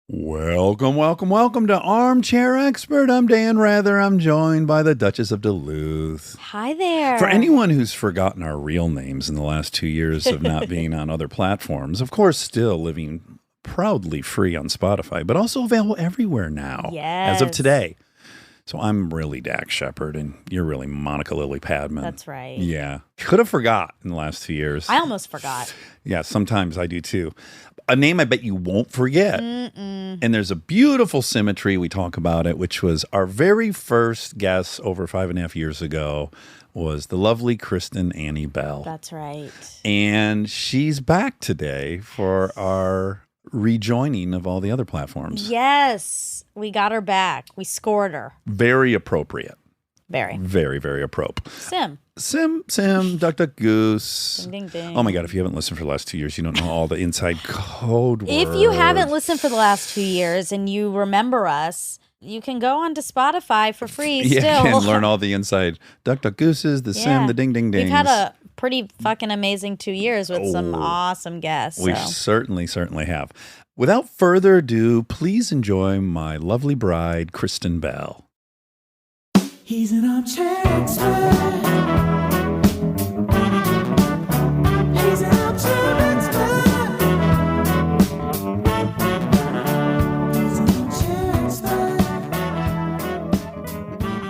Welcome, welcome, welcome to Armchair Expert. I'm Dan Rather. I'm joined by the Duchess of Duluth. Hi there. For anyone who's forgotten our real names in the last 2 years of not being on other platforms, of course, still living proudly free on Spotify, but also available everywhere now as of today. So I'm really Dax Shepard, and you're really Monica Lily Padman. That's right. Yeah. Could have forgot in the last 2 years. I almost forgot. Yeah, sometimes I do too. A name I bet you won't forget. And there's a beautiful symmetry. We talk about it, which was our very first guest over 5.5 years ago was the lovely Kristen Annie Bell. That's right. And she's back today for our rejoining of all the other platforms. Yes. We got her back. We scored her. Very appropriate. Very. Very, very appropriate. Sim, duck, duck, goose. ding, ding, ding. Oh my God, if you haven't listened for the last 2 years, you don't know all the inside code words. If you haven't listened for the last 2 years and you remember us, you can go onto Spotify for free still. And learn all the inside duck, duck, gooses, the sim, the ding, ding, dings. We've had a pretty fucking amazing 2 years with some awesome guests. We certainly have. Without further ado, please enjoy my lovely bride, Kristen Bell. He's an armchair expert. He's an armchair expert. He's an armchair expert.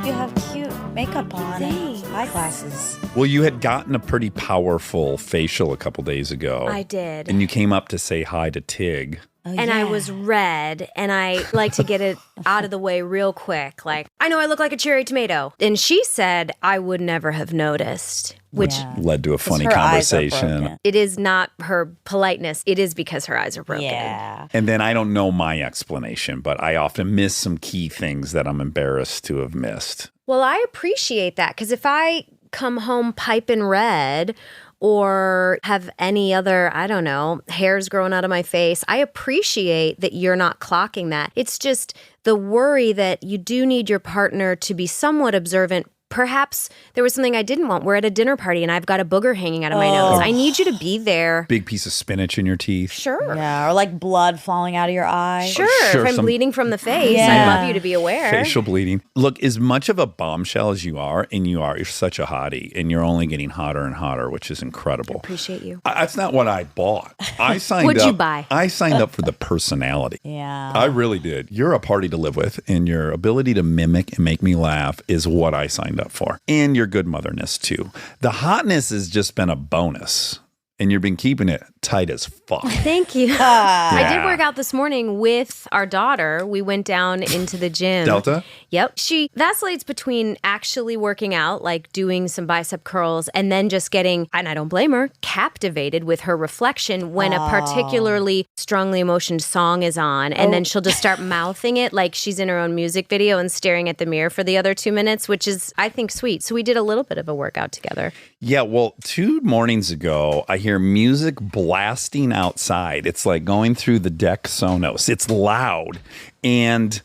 You have cute makeup on. Thanks. Eyeglasses. Well, you had gotten a pretty powerful facial a couple days ago. I did. And you came up to say hi to Tig. And I was red, and I like to get it out of the way real quick. Like, I know I look like a cherry tomato. And she said I would never have noticed, which led to a funny her eyes are conversation. broken. it is not her politeness. It is because her eyes are broken. Yeah. And then I don't know my explanation, but I often miss some key things that I'm embarrassed to have missed. Well, I appreciate that, because if I come home piping red or have any other, I don't know, hairs growing out of my face, I appreciate that you're not clocking that. It's just the worry that you do need your partner to be somewhat observant. Perhaps there was something I didn't want. We're at a dinner party and I've got a booger hanging out of my nose. I need you to be there. Big piece of spinach in your teeth. Sure. Yeah, or like blood falling out of your eye. Sure. Sure, If I'm some- bleeding from the face, Yeah. I'd love you to be aware. Facial bleeding. Look, as much of a bombshell as you are, you're such a hottie, and you're only getting hotter and hotter, which is incredible. Appreciate you. That's not what I bought. I signed What'd up. you buy? I signed up for the personality. Yeah. I really did. You're a party to live with, and your ability to mimic and make me laugh is what I signed up for. And your good motherness, too. The hotness has just been a bonus, and you've been keeping it tight as fuck. Thank you. I did work out this morning with our daughter. We went down into the gym. Delta? Yep. She vacillates between actually working out, like doing some bicep curls, and then just getting, and I don't blame her, captivated with her reflection when a particularly strongly emotioned song is on. And then she'll just start mouthing it like she's in her own music video and staring at the mirror for the other 2 minutes, which is, I think, sweet. So we did a little bit of a workout together. Yeah, well, 2 mornings ago, I hear music blasting outside. It's like going through the deck Sonos. It's loud. And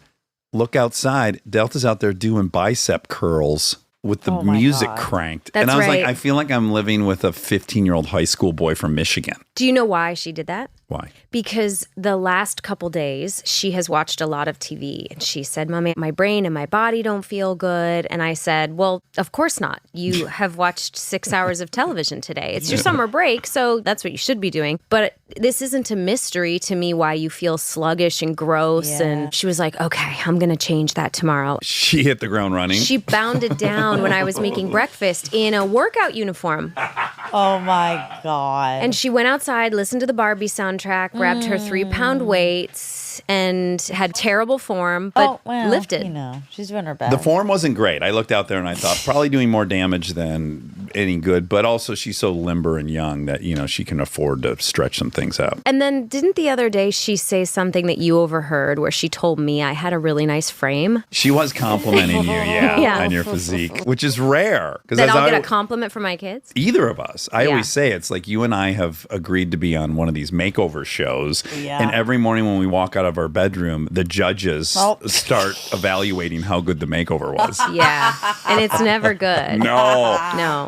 look outside. Delta's out there doing bicep curls with the music cranked. That's and I was right. like, I feel like I'm living with a 15-year-old high school boy from Michigan. Do you know why she did that? Why? Because the last couple days, she has watched a lot of TV. And she said, Mommy, my brain and my body don't feel good. And I said, well, of course not. You have watched 6 hours of television today. It's your summer break, so that's what you should be doing. But this isn't a mystery to me why you feel sluggish and gross. Yeah. And she was like, okay, I'm going to change that tomorrow. She hit the ground running. She bounded down when I was making breakfast in a workout uniform. Oh my God. And she went outside, listened to the Barbie soundtrack, grabbed her 3-pound weights, and had terrible form, but lifted. You know, she's doing her best. The form wasn't great. I looked out there and I thought probably doing more damage than any good, but also she's so limber and young that, she can afford to stretch some things out. And then didn't the other day she say something that you overheard where she told me I had a really nice frame? She was complimenting you, Yeah. on your physique, which is rare. That I'll get a compliment from my kids? Either of us. I Yeah. always say it's like you and I have agreed to be on one of these makeover shows. Yeah. And every morning when we walk out of our bedroom, the judges start evaluating how good the makeover was. Yeah. And it's never good. No.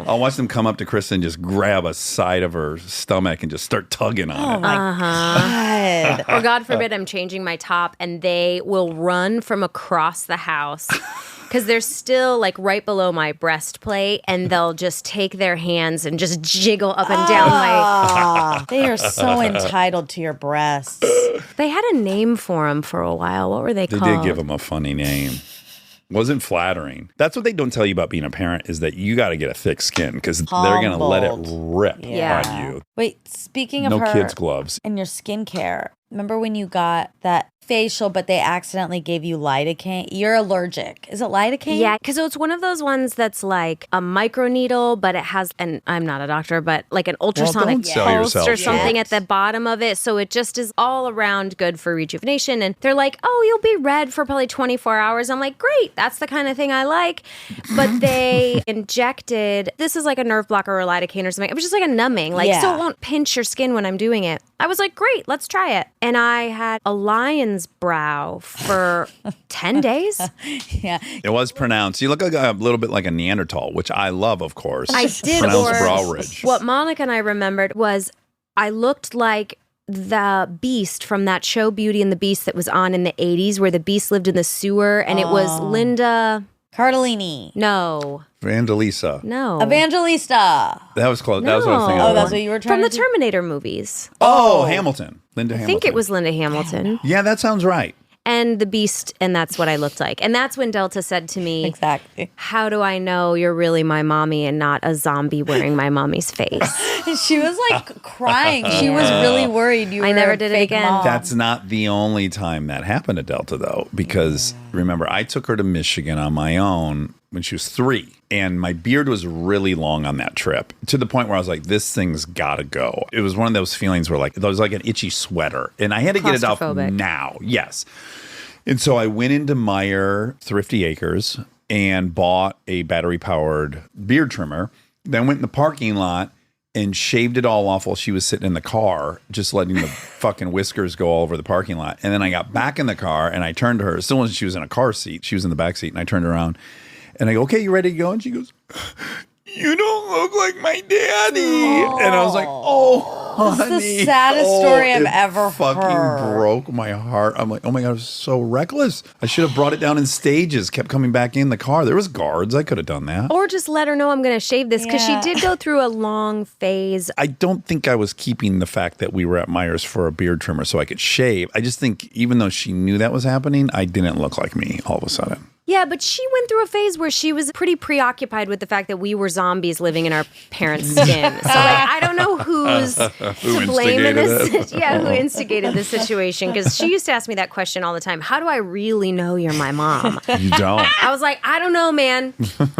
I'll watch them come up to Kristen and just grab a side of her stomach and just start tugging on it. God. Or God forbid I'm changing my top and they will run from across the house because they're still like right below my breastplate and they'll just take their hands and just jiggle up and down my... They are so entitled to your breasts. They had a name for them for a while. What were they called? They did give them a funny name. Wasn't flattering. That's what they don't tell you about being a parent is that you got to get a thick skin because they're going to let it rip on you. Wait, speaking of no her kids' gloves. and your skincare, remember when you got that facial, but they accidentally gave you lidocaine? You're allergic. Is it lidocaine? Yeah, because it's one of those ones that's like a microneedle, but it has, and I'm not a doctor, but like an ultrasonic sell pulse yourself or something short. at the bottom of it. So it just is all around good for rejuvenation. And they're like, oh, you'll be red for probably 24 hours. I'm like, great. That's the kind of thing I like. But they injected, this is like a nerve blocker or lidocaine or something. It was just like a numbing, like so it won't pinch your skin when I'm doing it. I was like, great, let's try it. And I had a lion's brow for 10 days. Yeah. It was pronounced. You look like a little bit like a Neanderthal, which I love, of course. I did. Pronounced Or brow ridge. what Monica and I remembered was I looked like the Beast from that show Beauty and the Beast that was on in the 80s where the Beast lived in the sewer and it was Linda... Cardellini. No. Vandalisa. No. Evangelista. That was close. That was what I was thinking. Oh, of. that's what you were trying From the to do? Terminator movies. Oh, Hamilton. Linda I Hamilton. think it was Linda Hamilton. Yeah, that sounds right. And the Beast, and that's what I looked like. And that's when Delta said to me, Exactly. how do I know you're really my mommy and not a zombie wearing my mommy's face? She was like crying. She was really worried you were I never a did it fake again. mom. That's not the only time that happened to Delta, though, because remember, I took her to Michigan on my own when she was 3, and my beard was really long on that trip to the point where I was like, this thing's got to go. It was one of those feelings where like, it was like an itchy sweater, and I had to get it off Claustrophobic. now. Yes. And so I went into Meijer Thrifty Acres and bought a battery-powered beard trimmer, then went in the parking lot and shaved it all off while she was sitting in the car, just letting the fucking whiskers go all over the parking lot. And then I got back in the car and I turned to her. Still when she was in a car seat. She was in the back seat and I turned around and I go, okay, you ready to go? And she goes, you don't look like my daddy. And I was like, oh, This is honey. the saddest story I've it ever fucking heard. broke my heart. I'm like, oh my God, I was so reckless. I should have brought it down in stages, kept coming back in the car. There was guards. I could have done that. Or just let her know I'm going to shave this because Yeah. she did go through a long phase. I don't think I was keeping the fact that we were at Myers for a beard trimmer so I could shave. I just think even though she knew that was happening, I didn't look like me all of a sudden. Yeah, but she went through a phase where she was pretty preoccupied with the fact that we were zombies living in our parents' skin. So, like, I don't know who's to blame in this. instigated Yeah, who instigated this situation? Because she used to ask me that question all the time. How do I really know you're my mom? You don't. I was like, I don't know, man.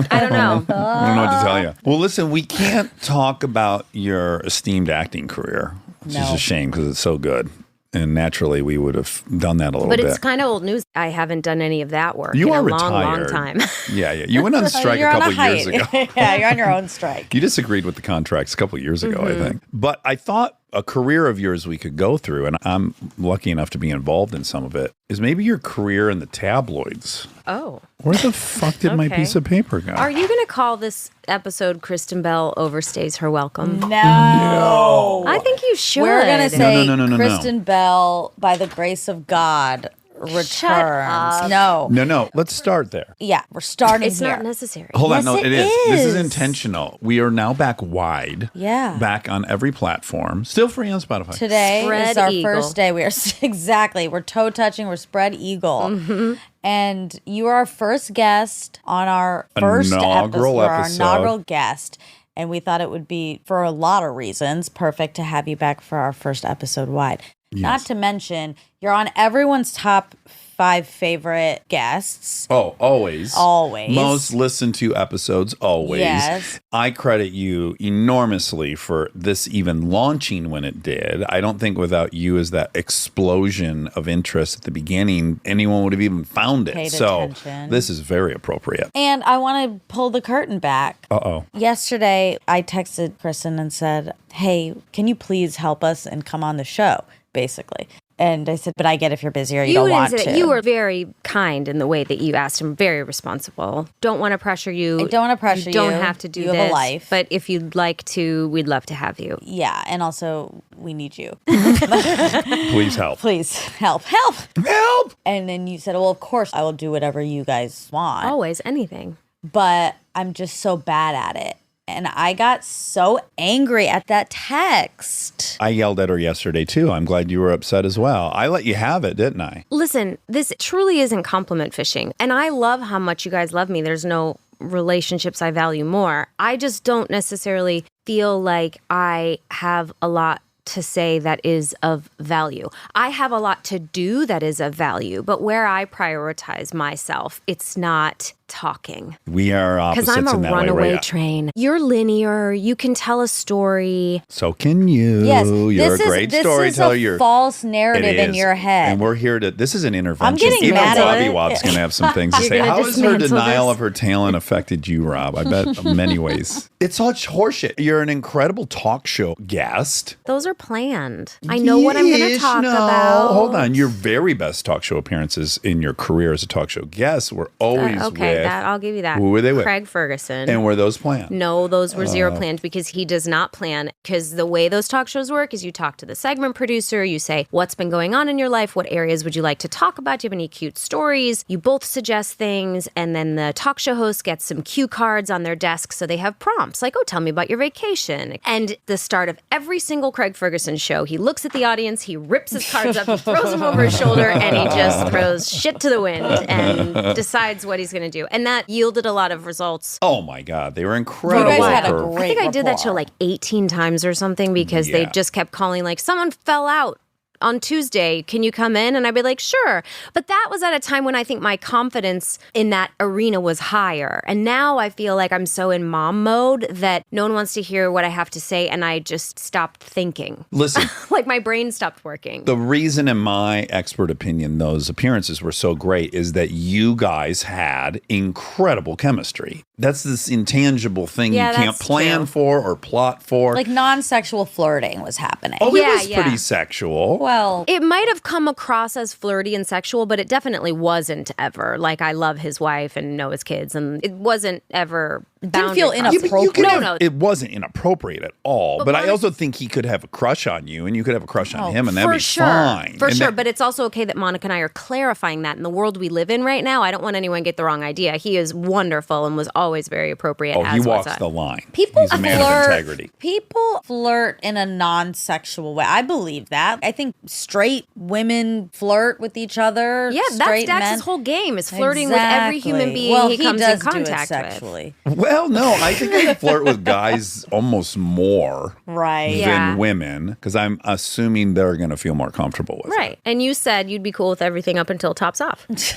I don't know. I don't know what to tell you. Well, listen, we can't talk about your esteemed acting career, which is No. a shame because it's so good. And naturally, we would have done that a little But bit. it's kind of old news. I haven't done any of that work You in are a long, long retired. time. Yeah. You went on strike a You're on couple years ago. Yeah, you're on your own strike. You disagreed with the contracts a couple years ago, I think. But I thought a career of yours we could go through, and I'm lucky enough to be involved in some of it, is maybe your career in the tabloids. Oh. Where the fuck did my Okay. piece of paper go? Are you going to call this episode Kristen Bell overstays her welcome? No. I think you should. We're going to say No. Kristen Bell, by the grace of God, returns. up. No. Let's start there. Yeah, we're starting It's here. not necessary. Hold Yes, on. No, it it is. This is is. intentional. We are now back wide. Yeah. Back on every platform. Still free on Spotify. Today Spread is our eagle. first day. We are exactly. We're toe touching. We're spread eagle. Mm-hmm. And you are our first guest on our first Inaugural episode. Our episode. inaugural guest. And we thought it would be, for a lot of reasons, perfect to have you back for our first episode wide. Not to mention, you're on everyone's top 5 favorite guests. Oh, always. Always. Most listened to episodes, always. Yes. I credit you enormously for this even launching when it did. I don't think without you as that explosion of interest at the beginning, anyone would have even found it. Paid So attention. this is very appropriate. And I want to pull the curtain back. Uh-oh. Yesterday, I texted Kristen and said, hey, can you please help us and come on the show, basically. And I said, but I get if you're busy or you You don't didn't want say that. to. You were very kind in the way that you asked him, very responsible. Don't want to pressure you. I don't want to pressure you. Don't have to do you this. have a life. But if you'd like to, we'd love to have you. Yeah, and also we need you. Please help. Please help. Help. Help! And then you said, well, of course I will do whatever you guys want. Always, anything. But I'm just so bad at it. And I got so angry at that text. I yelled at her yesterday, too. I'm glad you were upset as well. I let you have it, didn't I? Listen, this truly isn't compliment fishing. And I love how much you guys love me. There's no relationships I value more. I just don't necessarily feel like I have a lot to say that is of value. I have a lot to do that is of value, but where I prioritize myself, it's not talking. We are opposites Because I'm a in that runaway way, right? train. You're linear. You can tell a story. So can you. Yes, You're a great storyteller. This is a false narrative in your head. And we're here to, this is an intervention. I'm getting Even mad at Bobby it. Wob's going to have some things to You're say. gonna How has her dismantle denial this? of her talent affected you, Rob? I bet in many ways. It's such horseshit. You're an incredible talk show guest. Those are planned. I know what I'm going to Yes, talk no. about. Hold on. Your very best talk show appearances in your career as a talk show guest were always Okay, with. that I'll give you that. Who were they with? Craig Ferguson. And were those planned? No, those were zero planned because he does not plan. Because the way those talk shows work is you talk to the segment producer, you say, what's been going on in your life? What areas would you like to talk about? Do you have any cute stories? You both suggest things, and then the talk show host gets some cue cards on their desk so they have prompts like, oh, tell me about your vacation. And the start of every single Craig Ferguson show, he looks at the audience, he rips his cards up, he throws them over his shoulder, and he just throws shit to the wind and decides what he's going to do. And that yielded a lot of results. Oh my God. They were incredible. You guys had a curve. great I think I did that show rapport. like 18 times or something because they Yeah. just kept calling like, someone fell out on Tuesday. Can you come in? And I'd be like, sure. But that was at a time when I think my confidence in that arena was higher. And now I feel like I'm so in mom mode that no one wants to hear what I have to say. And I just stopped thinking. Listen, Like my brain stopped working. the reason, in my expert opinion, those appearances were so great is that you guys had incredible chemistry. That's this intangible thing Yeah, you can't that's plan true. for or plot for. Like non-sexual flirting was happening. oh, Yeah, it was yeah. pretty sexual. Well, It might have come across as flirty and sexual, but it definitely wasn't ever. Like, I love his wife and know his kids, and it wasn't ever didn't feel boundary crossing. inappropriate. You could No, have- no. It wasn't inappropriate at all. But I Monica- also think he could have a crush on you, and you could have a crush on him, and that'd For be sure. fine. For And sure. that- But it's also okay that Monica and I are clarifying that in the world we live in right now. I don't want anyone to get the wrong idea. He is wonderful and was always very appropriate. oh, he as walks was I. the line. people He's a man of flirt. integrity. People flirt in a non-sexual way. I believe that. I think straight women flirt with each other. Yeah, that's straight Dax's men. whole game is flirting with every human Exactly. being well, he comes does in contact do it with. sexually. Well, no, I think I flirt with guys almost more Right. Yeah. than women because I'm assuming they're going to feel more comfortable with Right. And you said you'd be cool with everything up until tops off. it.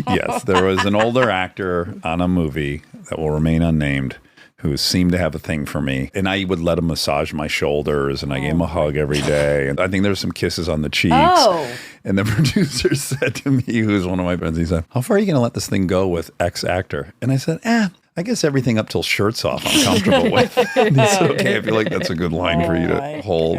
Yes, there was an older actor on a movie that will remain unnamed who seemed to have a thing for me. And I would let him massage my shoulders and I gave him a hug every day. And I think there were some kisses on the cheeks. Oh. And the producer said to me, who's one of my friends, he said, how far are you going to let this thing go with X actor? And I said, I guess everything up till shirts off I'm comfortable with. And he said, okay, I feel like that's a good line for you to hold.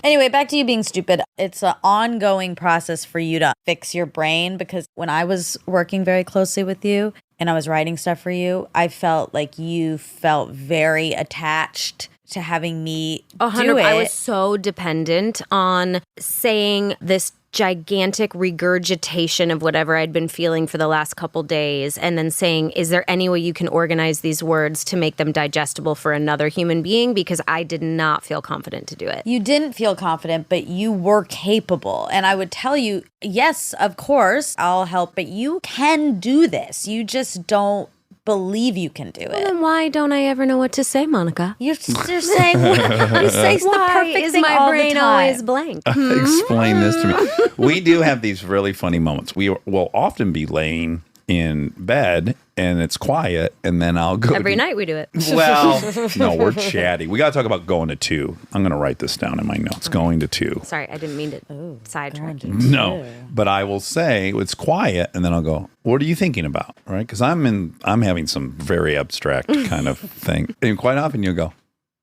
Anyway, back to you being stupid. It's an ongoing process for you to fix your brain because when I was working very closely with you and I was writing stuff for you, I felt like you felt very attached to having me do 100. it. I was so dependent on saying this gigantic regurgitation of whatever I'd been feeling for the last couple days and then saying, is there any way you can organize these words to make them digestible for another human being? Because I did not feel confident to do it. You didn't feel confident, but you were capable. And I would tell you, yes, of course, I'll help, but you can do this. You just don't believe you can do it. Then why don't I ever know what to say, Monica? You're saying you say the Why perfect is thing my all brain the time. always blank? Explain this to me. We do have these really funny moments. We will often be laying in bed and it's quiet, and then I'll go Every night we do it. Well, no, we're chatty. We got to talk about going to 2. I'm going to write this down in my notes. Going to 2. Sorry, I didn't mean to sidetrack you. No, but I will say it's quiet, and then I'll go, "What are you thinking about?" Right? Because I'm having some very abstract kind of thing, and quite often you'll go,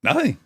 Nothing.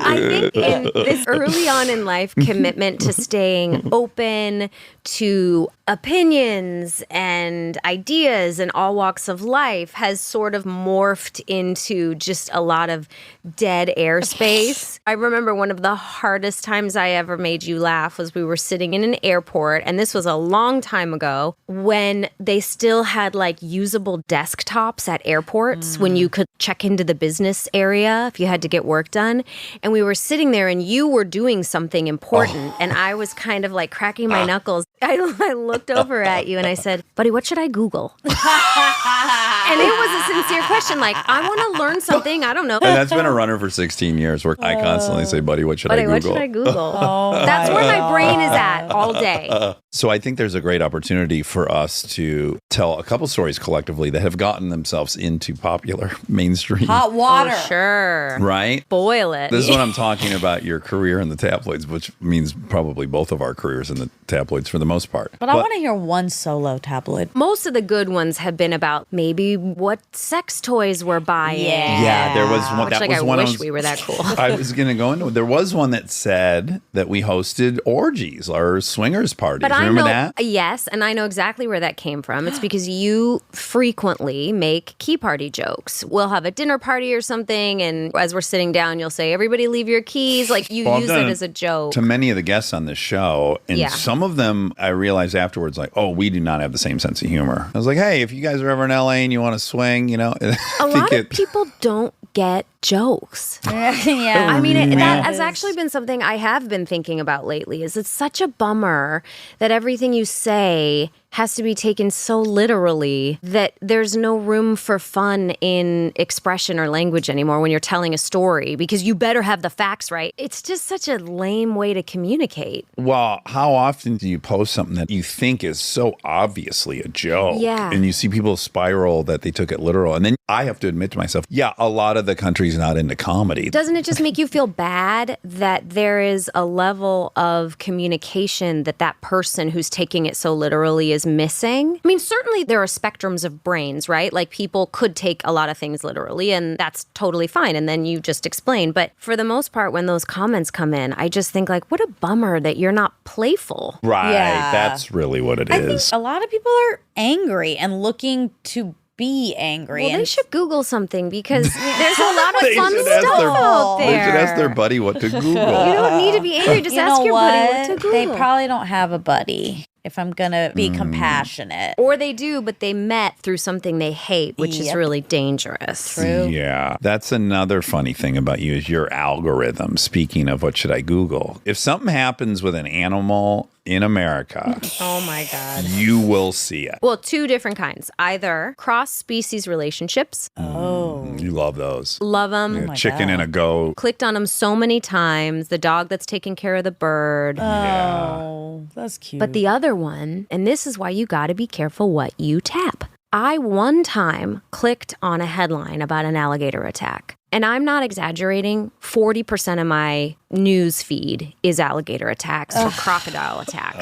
I think in this early on in life commitment to staying open to opinions and ideas in all walks of life has sort of morphed into just a lot of dead airspace. I remember one of the hardest times I ever made you laugh was we were sitting in an airport, and this was a long time ago, when they still had like usable desktops at airports when you could check into the business area if you had to get work done. And we were sitting there and you were doing something important, and I was kind of like cracking my knuckles. I looked over at you and I said, buddy, what should I Google? And it was a sincere question. Like, I want to learn something. I don't know. And that's been a runner for 16 years where I constantly say, buddy, what should I Google? What should I Google? That's where my brain is at all day. So I think there's a great opportunity for us to tell a couple stories collectively that have gotten themselves into popular mainstream. Hot water. Oh, sure. Right? Boil it. This is what I'm talking about, your career in the tabloids, which means probably both of our careers in the tabloids for the most part. But I want to hear one solo tabloid. Most of the good ones have been about maybe what sex toys we're buying. Yeah, there was one. Which, That like, was I one. wish we were that cool. I was going to go into it. There was one that said that we hosted orgies or swingers parties. But Remember I know, that? yes, and I know exactly where that came from. It's because you frequently make key party jokes. We'll have a dinner party or something, and as we're sitting down, you'll say, everybody leave your keys. Like, you use it as a joke. To many of the guests on this show, and Yeah. some of them, I realized afterwards, like, oh, we do not have the same sense of humor. I was like, hey, if you guys are ever in LA and you want to swing, you know. A lot of people don't get jokes. Yeah. I mean, that has actually been something I have been thinking about lately. Is it's such a bummer that everything you say has to be taken so literally that there's no room for fun in expression or language anymore when you're telling a story, because you better have the facts right. It's just such a lame way to communicate. Well, how often do you post something that you think is so obviously a joke? Yeah. And you see people spiral that they took it literal. And then I have to admit to myself, yeah, a lot of the country's not into comedy. Doesn't it just make you feel bad that there is a level of communication that that person who's taking it so literally is missing? I mean, certainly there are spectrums of brains, right? Like, people could take a lot of things literally, and that's totally fine. And then you just explain. But for the most part, when those comments come in, I just think, like, what a bummer that you're not playful. Right. Yeah. That's really what it I is. think a lot of people are angry and looking to be angry. Well, and they should Google something, because there's a lot of They fun should ask stuff their- out They there. should ask their buddy what to Google. You don't need to be angry. Just you ask know your what? buddy what to Google. They probably don't have a buddy, if I'm going to be compassionate. Or they do, but they met through something they hate, which is Yep. really dangerous. True. Yeah. That's another funny thing about you is your algorithm. Speaking of what should I Google? If something happens with an animal in America, Oh my God. you will see it. Well, two different kinds. Either cross-species relationships, You love those. love them, A chicken and a goat. clicked on them so many times, the dog that's taking care of the bird. Oh, that's cute. But the other one, and this is why you got to be careful what you tap. I one time clicked on a headline about an alligator attack. And I'm not exaggerating, 40% of my news feed is alligator attacks or crocodile attacks.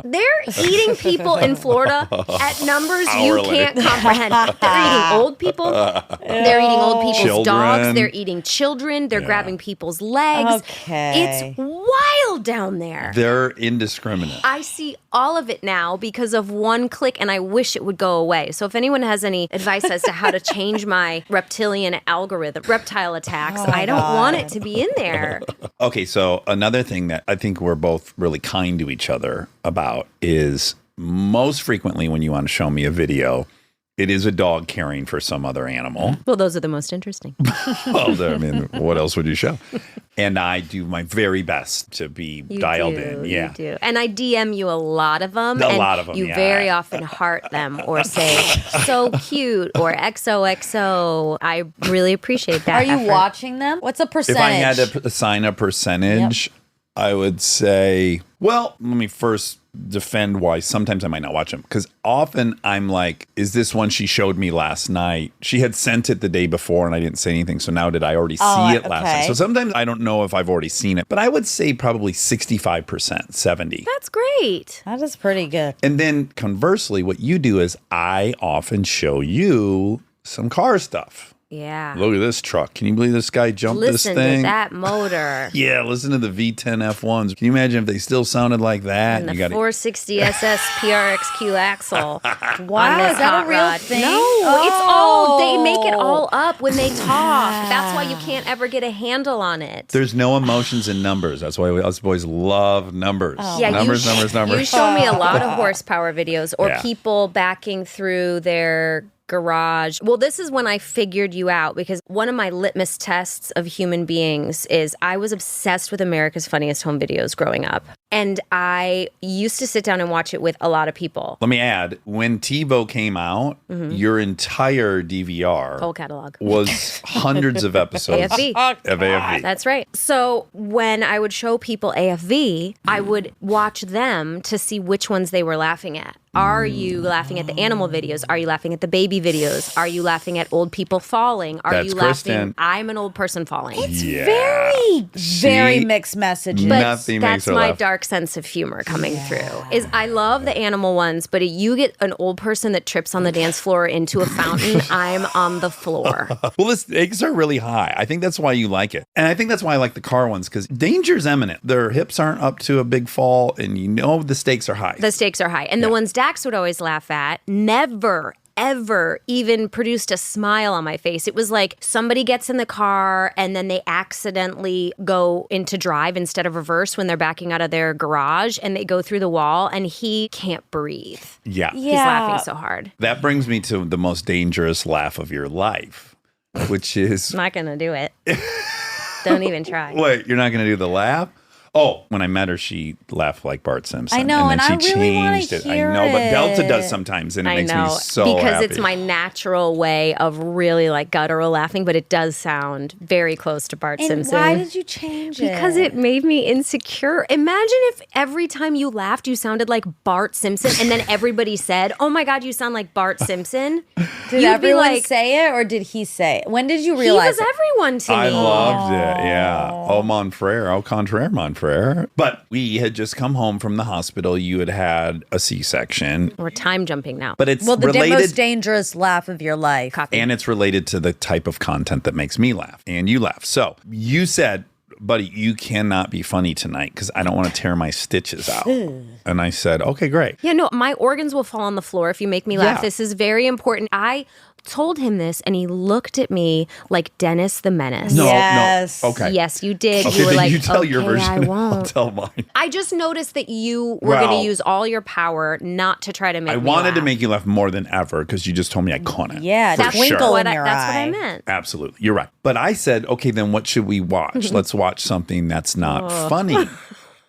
They're eating people in Florida at numbers you Hourly. can't comprehend. They're eating old people. They're eating old people's dogs. Children. They're eating children. They're grabbing people's legs. Okay. It's wild down there. They're indiscriminate. I see all of it now because of one click, and I wish it would go away. So if anyone has any advice as to how to change my reptilian algorithm, reptile attacks, I don't want it to be in there. Okay, so another thing that I think we're both really kind to each other about is most frequently when you want to show me a video, it is a dog caring for some other animal. Well, those are the most interesting. Well, I mean, what else would you show? And I do my very best to be dialed in. Yeah. You do. And I DM you a lot of them. A and lot of 'em, You yeah. very often heart them or say, so cute, or XOXO. I really appreciate that. Are you effort. watching them? What's a percentage? If I had to assign a percentage, I would say, well, let me first defend why sometimes I might not watch them. Because often I'm like, is this one she showed me last night? She had sent it the day before and I didn't say anything. So now did I already see it last night? okay. So sometimes I don't know if I've already seen it. But I would say probably 65%, 70%. That's great. That is pretty good. And then conversely, what you do is I often show you some car stuff. Yeah. Look at this truck. Can you believe this guy jumped Listen this thing? to that motor. Yeah, listen to the V10 F1s. Can you imagine if they still sounded like that? And the You gotta- 460 SS PRXQ axle. Wow, is that a real thing? No, it's all, they make it all up when they talk. That's why you can't ever get a handle on it. There's no emotions in numbers. That's why us boys love numbers. Yeah, numbers. You show me a lot of horsepower videos or Yeah. people backing through their garage. Well, this is when I figured you out because one of my litmus tests of human beings is I was obsessed with America's Funniest Home Videos growing up. And I used to sit down and watch it with a lot of people. Let me add, when TiVo came out, your entire DVR Whole catalog. was hundreds of episodes AFV. of AFV. That's right. So when I would show people AFV, I would watch them to see which ones they were laughing at. Are you laughing at the animal videos? Are you laughing at the baby videos? Are you laughing at old people falling? Are That's you laughing? Kristen. I'm an old person falling. Very mixed messages. But Nothing makes that's her my laugh. dark sense of humor coming through. Is I love the animal ones, but you get an old person that trips on the dance floor into a fountain, I'm on the floor. Well, the stakes are really high. I think that's why you like it. And I think that's why I like the car ones, because danger's imminent. Their hips aren't up to a big fall, and you know the stakes are high. The stakes are high. And the ones Dax would always laugh at never ever even produced a smile on my face. It was like somebody gets in the car and then they accidentally go into drive instead of reverse when they're backing out of their garage and they go through the wall and he can't breathe. Yeah. He's laughing so hard. That brings me to the most dangerous laugh of your life, which is... I'm not going to do it. Don't even try. Wait, you're not going to do the laugh? Oh, when I met her, she laughed like Bart Simpson. I know, and then and she I really wanna changed it. hear I know, but Delta it. does sometimes, and it I makes know, me so because happy. it's my natural way of really like guttural laughing, but it does sound very close to Bart And Simpson. why did you change it? Because it made me insecure. Imagine if every time you laughed, you sounded like Bart Simpson, and then everybody said, "Oh my God, you sound like Bart Simpson." Did You'd everyone be like, say it, or did he say it? When did you he realize was everyone to I me. loved it. Yeah. Au mon frere, au contraire, mon frere. But we had just come home from the hospital. You had had a C-section. We're time jumping now. But it's Well, the related... most dangerous laugh of your life. And it's related to the type of content that makes me laugh. And you laugh. So you said, buddy, you cannot be funny tonight because I don't want to tear my stitches out. And I said, okay, great. Yeah, no, my organs will fall on the floor if you make me laugh. Yeah. This is very important. I told him this and he looked at me like Dennis the Menace. No, Yes. no. Okay. Yes, you did. Okay, You were then like, you tell okay, your version. I I'll won't. tell mine. I just noticed that you were going Well, to use all your power not to try to make I me wanted to laugh. make you laugh more than ever because you just told me I couldn't. Yeah, For the sure. twinkle in That's your what eye. I meant. Absolutely. You're right. But I said, okay, then what should we watch? Let's watch something that's not funny.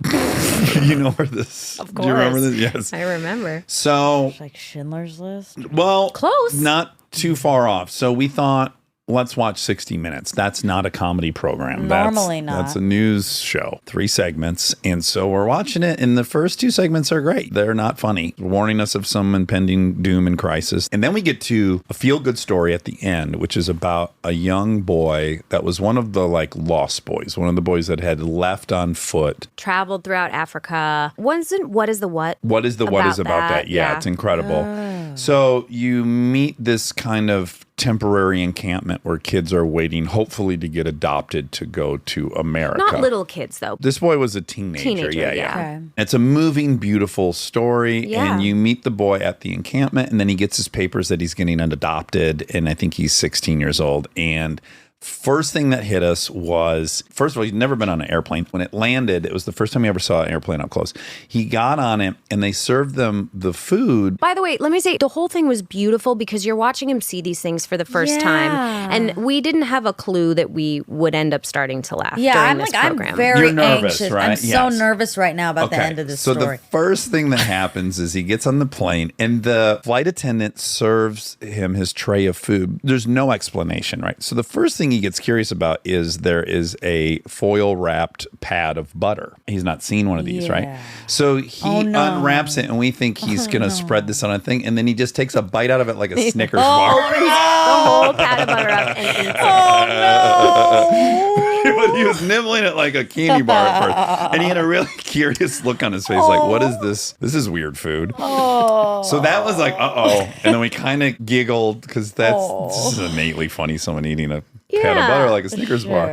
You know where this... Of Do you remember course. this? Yes. I remember. So, Like Schindler's List. well... Close. Not too far off. So we thought, let's watch 60 Minutes. That's not a comedy program. Normally not. That's a news show. 3 segments. And so we're watching it, and the first 2 segments are great. They're not funny, warning us of some impending doom and crisis. And then we get to a feel-good story at the end, which is about a young boy that was one of the, like, lost boys, one of the boys that had left on foot. Traveled throughout Africa. What is the what? What is the what is about that? Yeah, it's incredible. So you meet this kind of temporary encampment where kids are waiting, hopefully, to get adopted to go to America. Not little kids, though. This boy was a teenager. Teenager, Yeah. yeah. Okay. It's a moving, beautiful story. Yeah. And you meet the boy at the encampment, and then he gets his papers that he's getting adopted. And I think he's 16 years old. And first thing that hit us was, first of all, he'd never been on an airplane. When it landed, it was the first time he ever saw an airplane up close. He got on it, and they served them the food. By the way, let me say the whole thing was beautiful because you're watching him see these things for the first time. And we didn't have a clue that we would end up starting to laugh Yeah, during I'm this like, program. I'm very You're nervous, anxious. right? I'm so Yes. nervous right now about the end of this so story. the first thing that happens is he gets on the plane and the flight attendant serves him his tray of food. There's no explanation, right? So the first thing thing he gets curious about is there is a foil wrapped pad of butter. He's not seen one of these, right? So he unwraps it and we think he's going to spread this on a thing. And then he just takes a bite out of it like a Snickers bar. The whole pat of butter up and eats it. But he was nibbling it like a candy bar at first. And he had a really curious look on his face, like, what is this? This is weird food. So that was like, uh-oh. And then we kind of giggled because this is innately funny, someone eating a pat of butter like a Snickers bar.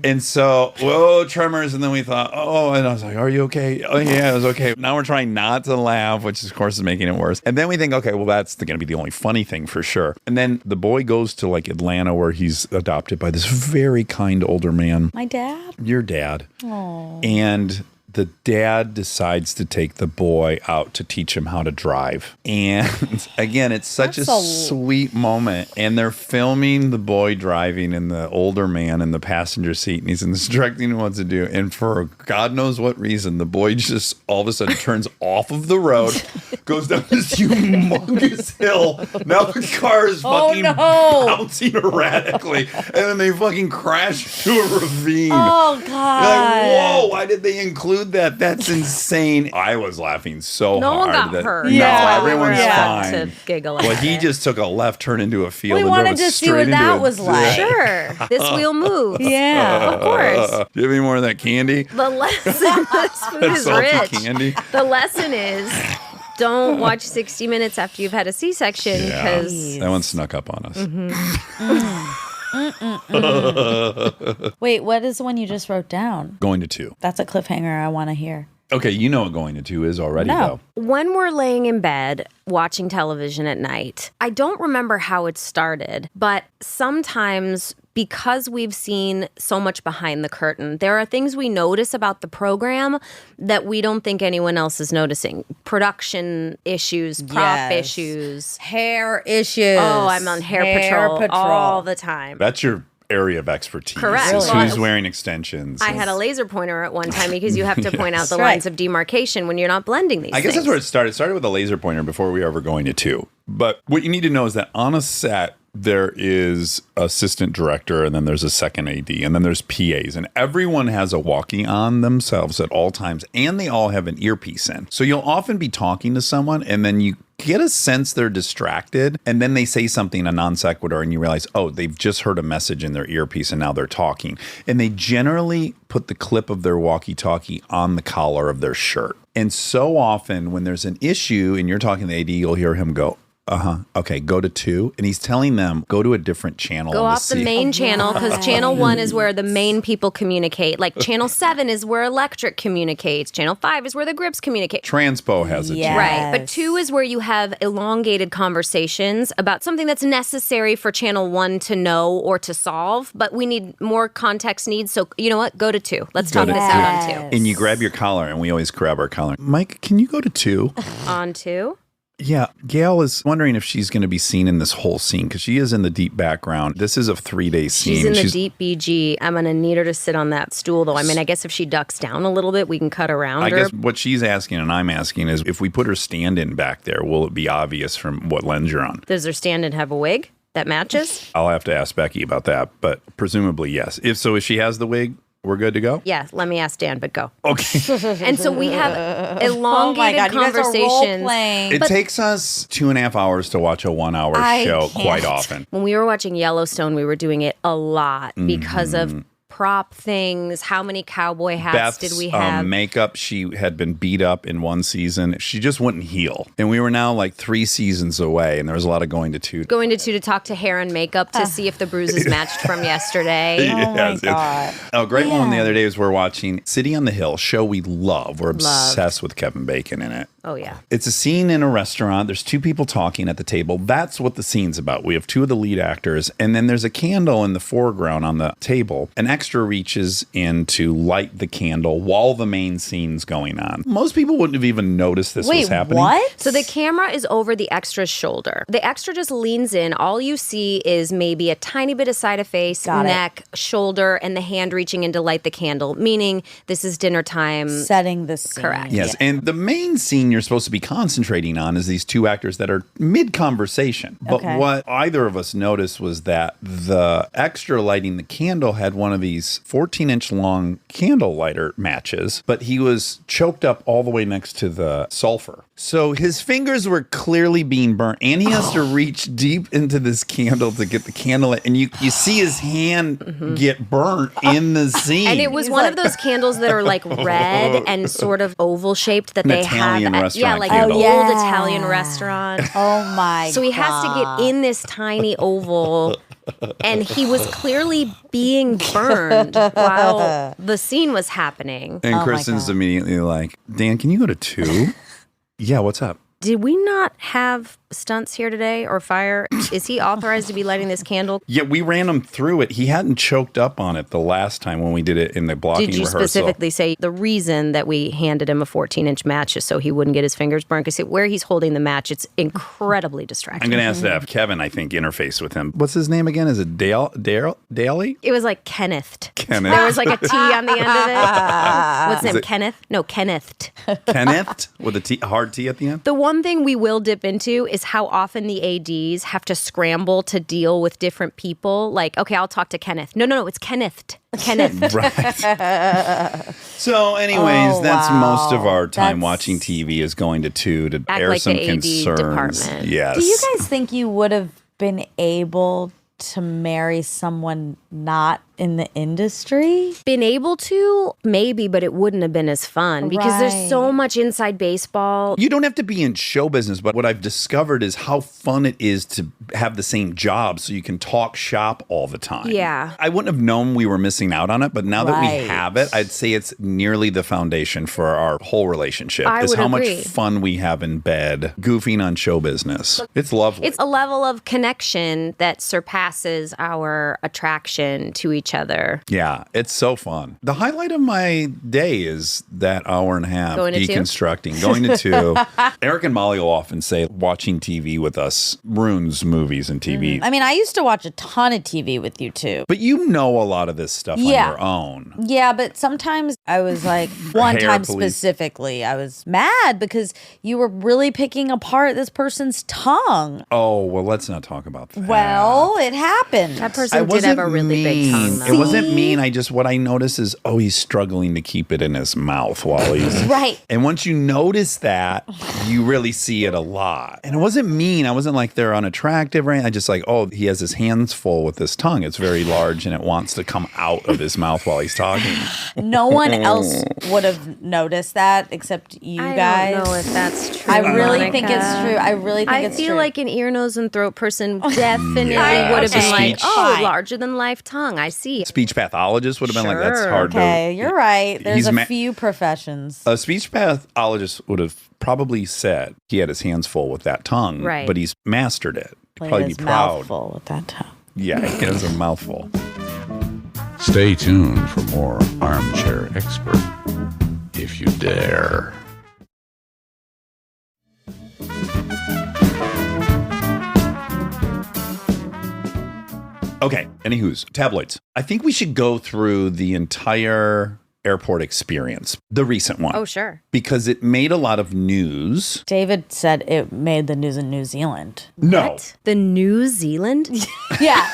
And so, whoa, tremors. And then we thought, and I was like, are you okay? Oh, yeah, it was okay. Now we're trying not to laugh, which of course is making it worse. And then we think, okay, well, that's going to be the only funny thing for sure. And then the boy goes to like Atlanta where he's adopted by this very kind older man. My dad? Your dad. Oh. And the dad decides to take the boy out to teach him how to drive. And again, it's such a sweet moment. And they're filming the boy driving and the older man in the passenger seat. And he's instructing him what to do. And for God knows what reason, the boy just all of a sudden turns off of the road, goes down this humongous hill. Now the car is fucking bouncing erratically. And then they fucking crash to a ravine. Oh, God. You're like, whoa, why did they include that? That's insane. I was laughing so No hard. one got hurt. Yeah. No, everyone's fine. To giggle Well, at he it. just took a left turn into a field. We and wanted drove to see straight what that into was like. Sure. This wheel moves. Yeah. Of course. Do you have any more of that candy? The lesson, this food That is salty rich. candy? The lesson is don't watch 60 Minutes after you've had a C-section because That one snuck up on us. Wait, what is the one you just wrote down? Going to 2. That's a cliffhanger I want to hear. Okay, you know what going to 2 is already, No. though. when we're laying in bed watching television at night, I don't remember how it started, but sometimes because we've seen so much behind the curtain, there are things we notice about the program that we don't think anyone else is noticing. Production issues, prop issues. Hair issues. Oh, I'm on hair patrol all the time. That's your area of expertise. Correct. Is Really? who's wearing extensions. I had a laser pointer at one time because you have to point out the right. lines of demarcation when you're not blending these I guess things. that's where it started. It started with a laser pointer before we were ever going to 2. But what you need to know is that on a set, there is assistant director, and then there's a second AD, and then there's PAs, and everyone has a walkie on themselves at all times, and they all have an earpiece in. So you'll often be talking to someone, and then you get a sense they're distracted, and then they say something, a non sequitur, and you realize, oh, they've just heard a message in their earpiece, and now they're talking. And they generally put the clip of their walkie-talkie on the collar of their shirt. And so often when there's an issue, and you're talking to the AD, you'll hear him go, okay, go to 2. And he's telling them, go to a different channel. Go off the main channel because channel 1 is where the main people communicate. Like channel 7 is where electric communicates. Channel 5 is where the grips communicate. Transpo has a channel. Right. But 2 is where you have elongated conversations about something that's necessary for channel 1 to know or to solve. But we need more context needs. So you know what? Go to 2. Let's talk this out on 2. And you grab your collar, and we always grab our collar. Mike, can you go to 2? On 2? Yeah, Gail is wondering if she's going to be seen in this whole scene because she is in the deep background. This is a 3-day scene. She's in the deep BG. I'm going to need her to sit on that stool, though. I mean, I guess if she ducks down a little bit, we can cut around her. I guess what she's asking and I'm asking is if we put her stand-in back there, will it be obvious from what lens you're on? Does her stand-in have a wig that matches? I'll have to ask Becky about that, but presumably yes. If she has the wig, we're good to go? Yeah, let me ask Dan, but go. Okay. And so we have elongated You guys are conversations. role-playing. It takes us 2.5 hours to watch a 1-hour show quite often. When we were watching Yellowstone, we were doing it a lot because of prop things. How many cowboy hats Beth's did we have? makeup, she had been beat up in one season. She just wouldn't heal. And we were now like 3 seasons away, and there was a lot of going to 2. Going to 2 to talk to hair and makeup to see if the bruises matched from yesterday. Oh my God. Oh, great one the other day was we're watching City on the Hill, show we love. We're obsessed with Kevin Bacon in it. Oh, yeah. It's a scene in a restaurant. There's 2 people talking at the table. That's what the scene's about. We have 2 of the lead actors, and then there's a candle in the foreground on the table. An extra extra reaches in to light the candle while the main scene's going on. Most people wouldn't have even noticed this was happening. What? So the camera is over the extra's shoulder. The extra just leans in. All you see is maybe a tiny bit of side of face, neck, shoulder, and the hand reaching in to light the candle, meaning this is dinner time. Setting the scene. Correct. Yes, and the main scene you're supposed to be concentrating on is these two actors that are mid-conversation. But what either of us noticed was that the extra lighting the candle had one of these 14-inch long candle lighter matches, but he was choked up all the way next to the sulfur. So his fingers were clearly being burnt, and he has to reach deep into this candle to get the candle lit. And you see his hand get burnt in the scene. And it was one of those candles that are like red and sort of oval shaped that they Italian have. restaurant like candle. an old Italian restaurant. Oh my! So he has to get in this tiny oval, and he was clearly being burned while the scene was happening. And Kristen's immediately like, Dan, can you go to 2? Yeah, what's up? Did we not have stunts here today or fire? Is he authorized to be lighting this candle? Yeah, we ran him through it. He hadn't choked up on it the last time when we did it in the blocking rehearsal. Did you specifically say the reason that we handed him a 14-inch match is so he wouldn't get his fingers burned? Because where he's holding the match, it's incredibly distracting. I'm going to ask to have Kevin, I think, interface with him. What's his name again? Is it Daley? It was like Kenneth. Kenneth. There was like a T on the end of it. What's his name? Kenneth? No, Kenneth. Kenneth with a T, a hard T at the end? The one thing we will dip into is how often the ADs have to scramble to deal with different people. Like, okay, I'll talk to Kenneth. No, it's Kenneth. Kenneth. Right. So anyways, that's most of our time watching TV is going to 2 to air like some the AD concerns. department. Yes. Do you guys think you would have been able to marry someone not in the industry? Been able to, maybe, but it wouldn't have been as fun because there's so much inside baseball. You don't have to be in show business, but what I've discovered is how fun it is to have the same job so you can talk shop all the time. Yeah. I wouldn't have known we were missing out on it, but now that we have it, I'd say it's nearly the foundation for our whole relationship. I is would how agree. much fun we have in bed, goofing on show business. It's lovely. It's a level of connection that surpasses our attraction to each other. Yeah, it's so fun. The highlight of my day is that hour and a half Going to deconstructing, going to 2. Eric and Molly will often say watching TV with us ruins movies and TV. I mean, I used to watch a ton of TV with you too. But you know a lot of this stuff on your own. Yeah, but sometimes I was like, one Hair time police. specifically, I was mad because you were really picking apart this person's tongue. Oh, well, let's not talk about that. Well, it happened. That person did have a really big tongue, though. It wasn't mean. What I noticed is, he's struggling to keep it in his mouth while he's... Right. And once you notice that, you really see it a lot. And it wasn't mean. I wasn't like they're unattractive or anything. I just like, he has his hands full with his tongue. It's very large and it wants to come out of his mouth while he's talking. No one else would have noticed that except you guys. I don't know if that's true. I really Monica. think it's true. I really think it's true. I feel like an ear, nose, and throat person definitely Yeah. would have been Okay. like, Speech. larger than life tongue. I see. Speech pathologist would have been like, that's Sure. hard to... Okay, you're right. There's He's a ma- few professions. A speech pathologist would have probably said he had his hands full with that tongue, Right. but he's mastered it. He'd Like probably his be proud. mouthful with that tongue. Yeah, he has a mouthful. Stay tuned for more Armchair Expert, if you dare. Okay, anywho's, tabloids. I think we should go through the entire airport experience, the recent one. Oh, sure. Because it made a lot of news. David said it made the news in New Zealand. No. What? The New Zealand? Yeah.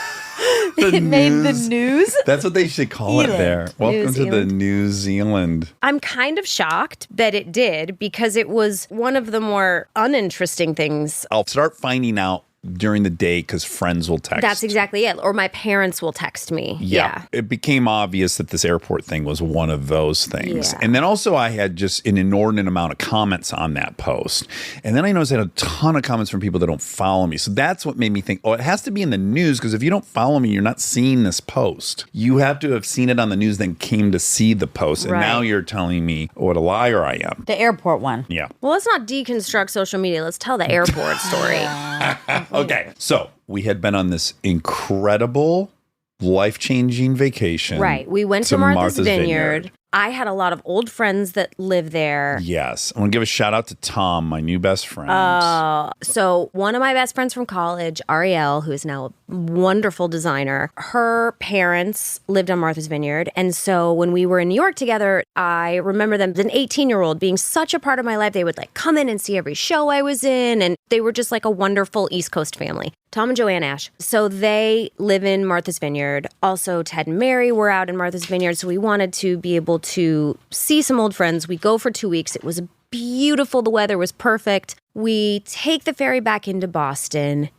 It made the news. That's what they should call it there. Welcome to the Zealand. New Zealand. I'm kind of shocked that it did because it was one of the more uninteresting things. I'll start finding out during the day because friends will text. That's exactly it. Or my parents will text me. Yeah. It became obvious that this airport thing was one of those things. Yeah. And then also I had just an inordinate amount of comments on that post. And then I noticed I had a ton of comments from people that don't follow me. So that's what made me think, it has to be in the news because if you don't follow me, you're not seeing this post. You have to have seen it on the news, then came to see the post. And Right. now you're telling me what a liar I am. The airport one. Yeah. Well, let's not deconstruct social media. Let's tell the airport story. Okay. So we had been on this incredible life-changing vacation. Right. We went to Martha's Vineyard. I had a lot of old friends that live there. Yes. I want to give a shout out to Tom, my new best friend. So one of my best friends from college, Ariel, who is now a wonderful designer, her parents lived on Martha's Vineyard. And so when we were in New York together, I remember them as an 18-year-old being such a part of my life. They would like come in and see every show I was in. And they were just like a wonderful East Coast family. Tom and Joanne Ash. So they live in Martha's Vineyard. Also, Ted and Mary were out in Martha's Vineyard. So we wanted to be able to see some old friends. We go for 2 weeks. It was beautiful. The weather was perfect. We take the ferry back into Boston.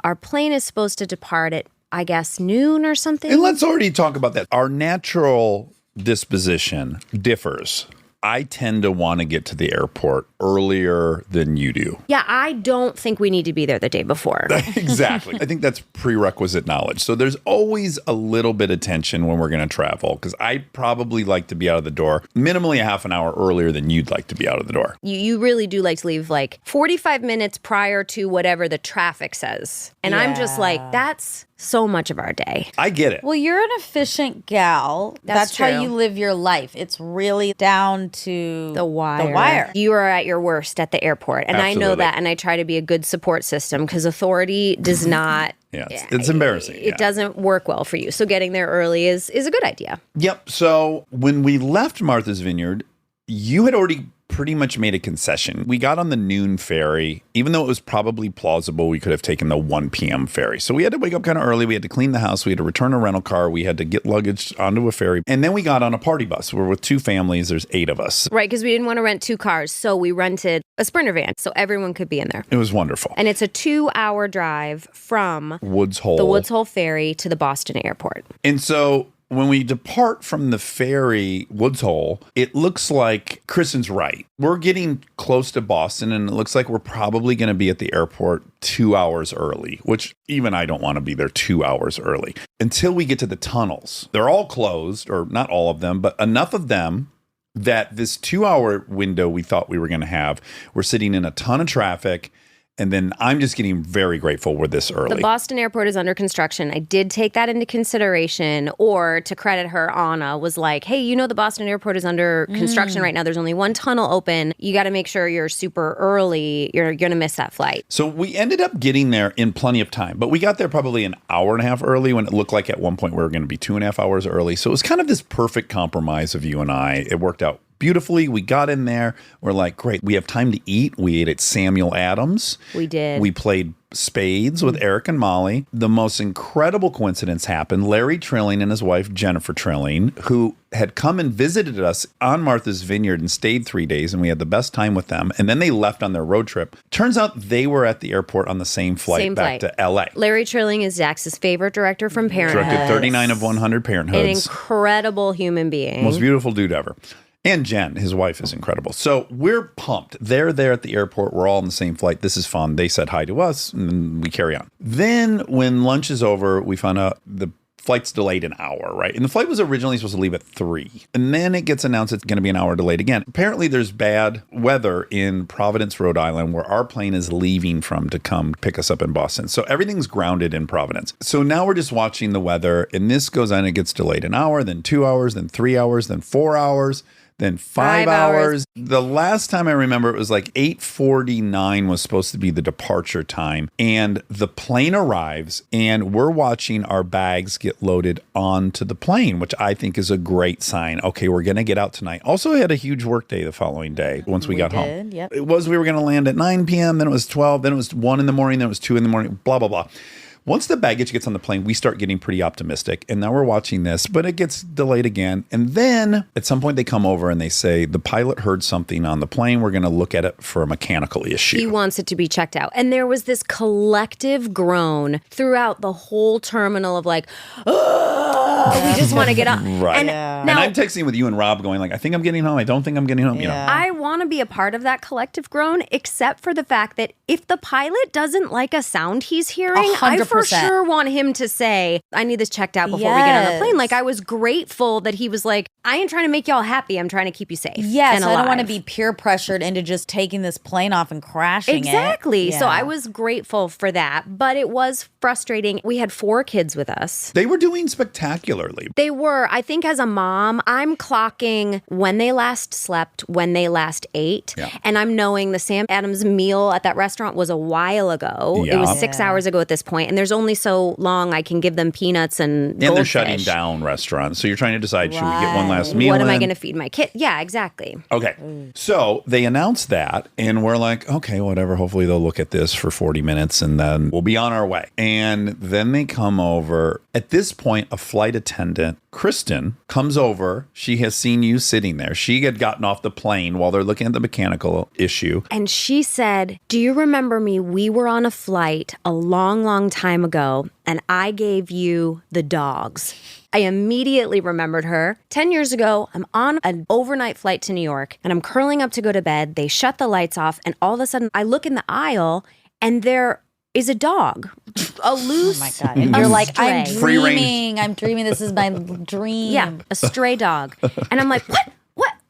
Our plane is supposed to depart at, I guess, noon or something. And let's already talk about that. Our natural disposition differs. I tend to want to get to the airport earlier than you do. Yeah, I don't think we need to be there the day before. Exactly. I think that's prerequisite knowledge. So there's always a little bit of tension when we're going to travel because I probably like to be out of the door minimally a half an hour earlier than you'd like to be out of the door. You really do like to leave like 45 minutes prior to whatever the traffic says. And I'm just like, that's so much of our day. I get it. Well, you're an efficient gal. That's how true. you live your life. It's really down to The wire. You are at your worst at the airport. And I know Absolutely. that. And I try to be a good support system because authority does not. Yeah, it's embarrassing. It doesn't work well for you. So getting there early is a good idea. Yep. So when we left Martha's Vineyard, you had already pretty much made a concession. We got on the noon ferry, even though it was probably plausible we could have taken the 1 p.m. ferry. So we had to wake up kind of early. We had to clean the house. We had to return a rental car. We had to get luggage onto a ferry. And then we got on a party bus. We're with 2 families. There's 8 of us. Right, because we didn't want to rent 2 cars. So we rented a Sprinter van so everyone could be in there. It was wonderful. And it's a 2-hour drive from Woods Hole. the Woods Hole ferry to the Boston airport. And so when we depart from the ferry, Woods Hole, it looks like Kristen's right. We're getting close to Boston, and it looks like we're probably going to be at the airport 2 hours early, which even I don't want to be there 2 hours early. Until we get to the tunnels. They're all closed, or not all of them, but enough of them that this 2-hour window we thought we were going to have, we're sitting in a ton of traffic. And then I'm just getting very grateful we're this early. The Boston airport is under construction. I did take that into consideration, or to credit her, Anna was like, hey, you know the Boston airport is under construction right now. There's only 1 tunnel open. You got to make sure you're super early. You're going to miss that flight. So we ended up getting there in plenty of time, but we got there probably an hour and a half early when it looked like at one point we were going to be 2.5 hours early. So it was kind of this perfect compromise of you and I. It worked out beautifully. We got in there. We're like, great. We have time to eat. We ate at Samuel Adams. We did. We played spades with Eric and Molly. The most incredible coincidence happened. Larry Trilling and his wife, Jennifer Trilling, who had come and visited us on Martha's Vineyard and stayed 3 days, and we had the best time with them. And then they left on their road trip. Turns out they were at the airport on the same flight back to LA. Larry Trilling is Dax's favorite director from Parenthood. Directed 39 of 100 Parenthoods. An incredible human being. Most beautiful dude ever. And Jen, his wife, is incredible. So we're pumped. They're there at the airport. We're all on the same flight. This is fun. They said hi to us, and we carry on. Then when lunch is over, we found out the flight's delayed an hour, right? And the flight was originally supposed to leave at 3. And then it gets announced it's going to be an hour delayed again. Apparently, there's bad weather in Providence, Rhode Island, where our plane is leaving from to come pick us up in Boston. So everything's grounded in Providence. So now we're just watching the weather, and this goes on. It gets delayed an hour, then 2 hours, then 3 hours, then 4 hours. Then 5 hours. The last time I remember, it was like 8:49 was supposed to be the departure time. And the plane arrives, and we're watching our bags get loaded onto the plane, which I think is a great sign. Okay, we're going to get out tonight. Also, I had a huge work day the following day once we got home. Yep. It was, we were going to land at 9 p.m., then it was 12, then it was 1 in the morning, then it was 2 in the morning, blah, blah, blah. Once the baggage gets on the plane, we start getting pretty optimistic. And now we're watching this, but it gets delayed again. And then at some point they come over and they say, the pilot heard something on the plane. We're going to look at it for a mechanical issue. He wants it to be checked out. And there was this collective groan throughout the whole terminal of like, oh, we just want to get up. Right. And Yeah. And I'm texting with you and Rob going like, I think I'm getting home. I don't think I'm getting home. You know. I want to be a part of that collective groan, except for the fact that if the pilot doesn't like a sound he's hearing, I for sure want him to say, I need this checked out before we get on the plane. Like, I was grateful that he was like, I ain't trying to make y'all happy. I'm trying to keep you safe. Yes, and I don't want to alive. be peer pressured into just taking this plane off and crashing Exactly. it. So Yeah. I was grateful for that, but it was frustrating. We had 4 kids with us. They were doing spectacularly. They were. I think as a mom, I'm clocking when they last slept, when they last ate. Yeah. And I'm knowing the Sam Adams meal at that restaurant was a while ago. Yeah. It was 6 hours ago at this point, and there's only so long I can give them peanuts and And they're goldfish. shutting down restaurants. So you're trying to decide, should we get one last meal What am I in? going to feed my kid? Yeah, exactly. Okay. So they announced that, and we're like, okay, whatever. Hopefully they'll look at this for 40 minutes and then we'll be on our way. And then they come over. At this point, a flight attendant, Kristen, comes over. She has seen you sitting there. She had gotten off the plane while they're looking at the mechanical issue. And she said, do you remember me? We were on a flight a long, long time ago, and I gave you the dogs. I immediately remembered her. 10 years ago, I'm on an overnight flight to New York, and I'm curling up to go to bed. They shut the lights off, and all of a sudden, I look in the aisle, and there is a dog, a loose. Oh my God. And you're like, I'm stray. Free range. dreaming. I'm dreaming. This is my dream. Yeah, a stray dog. And I'm like, what?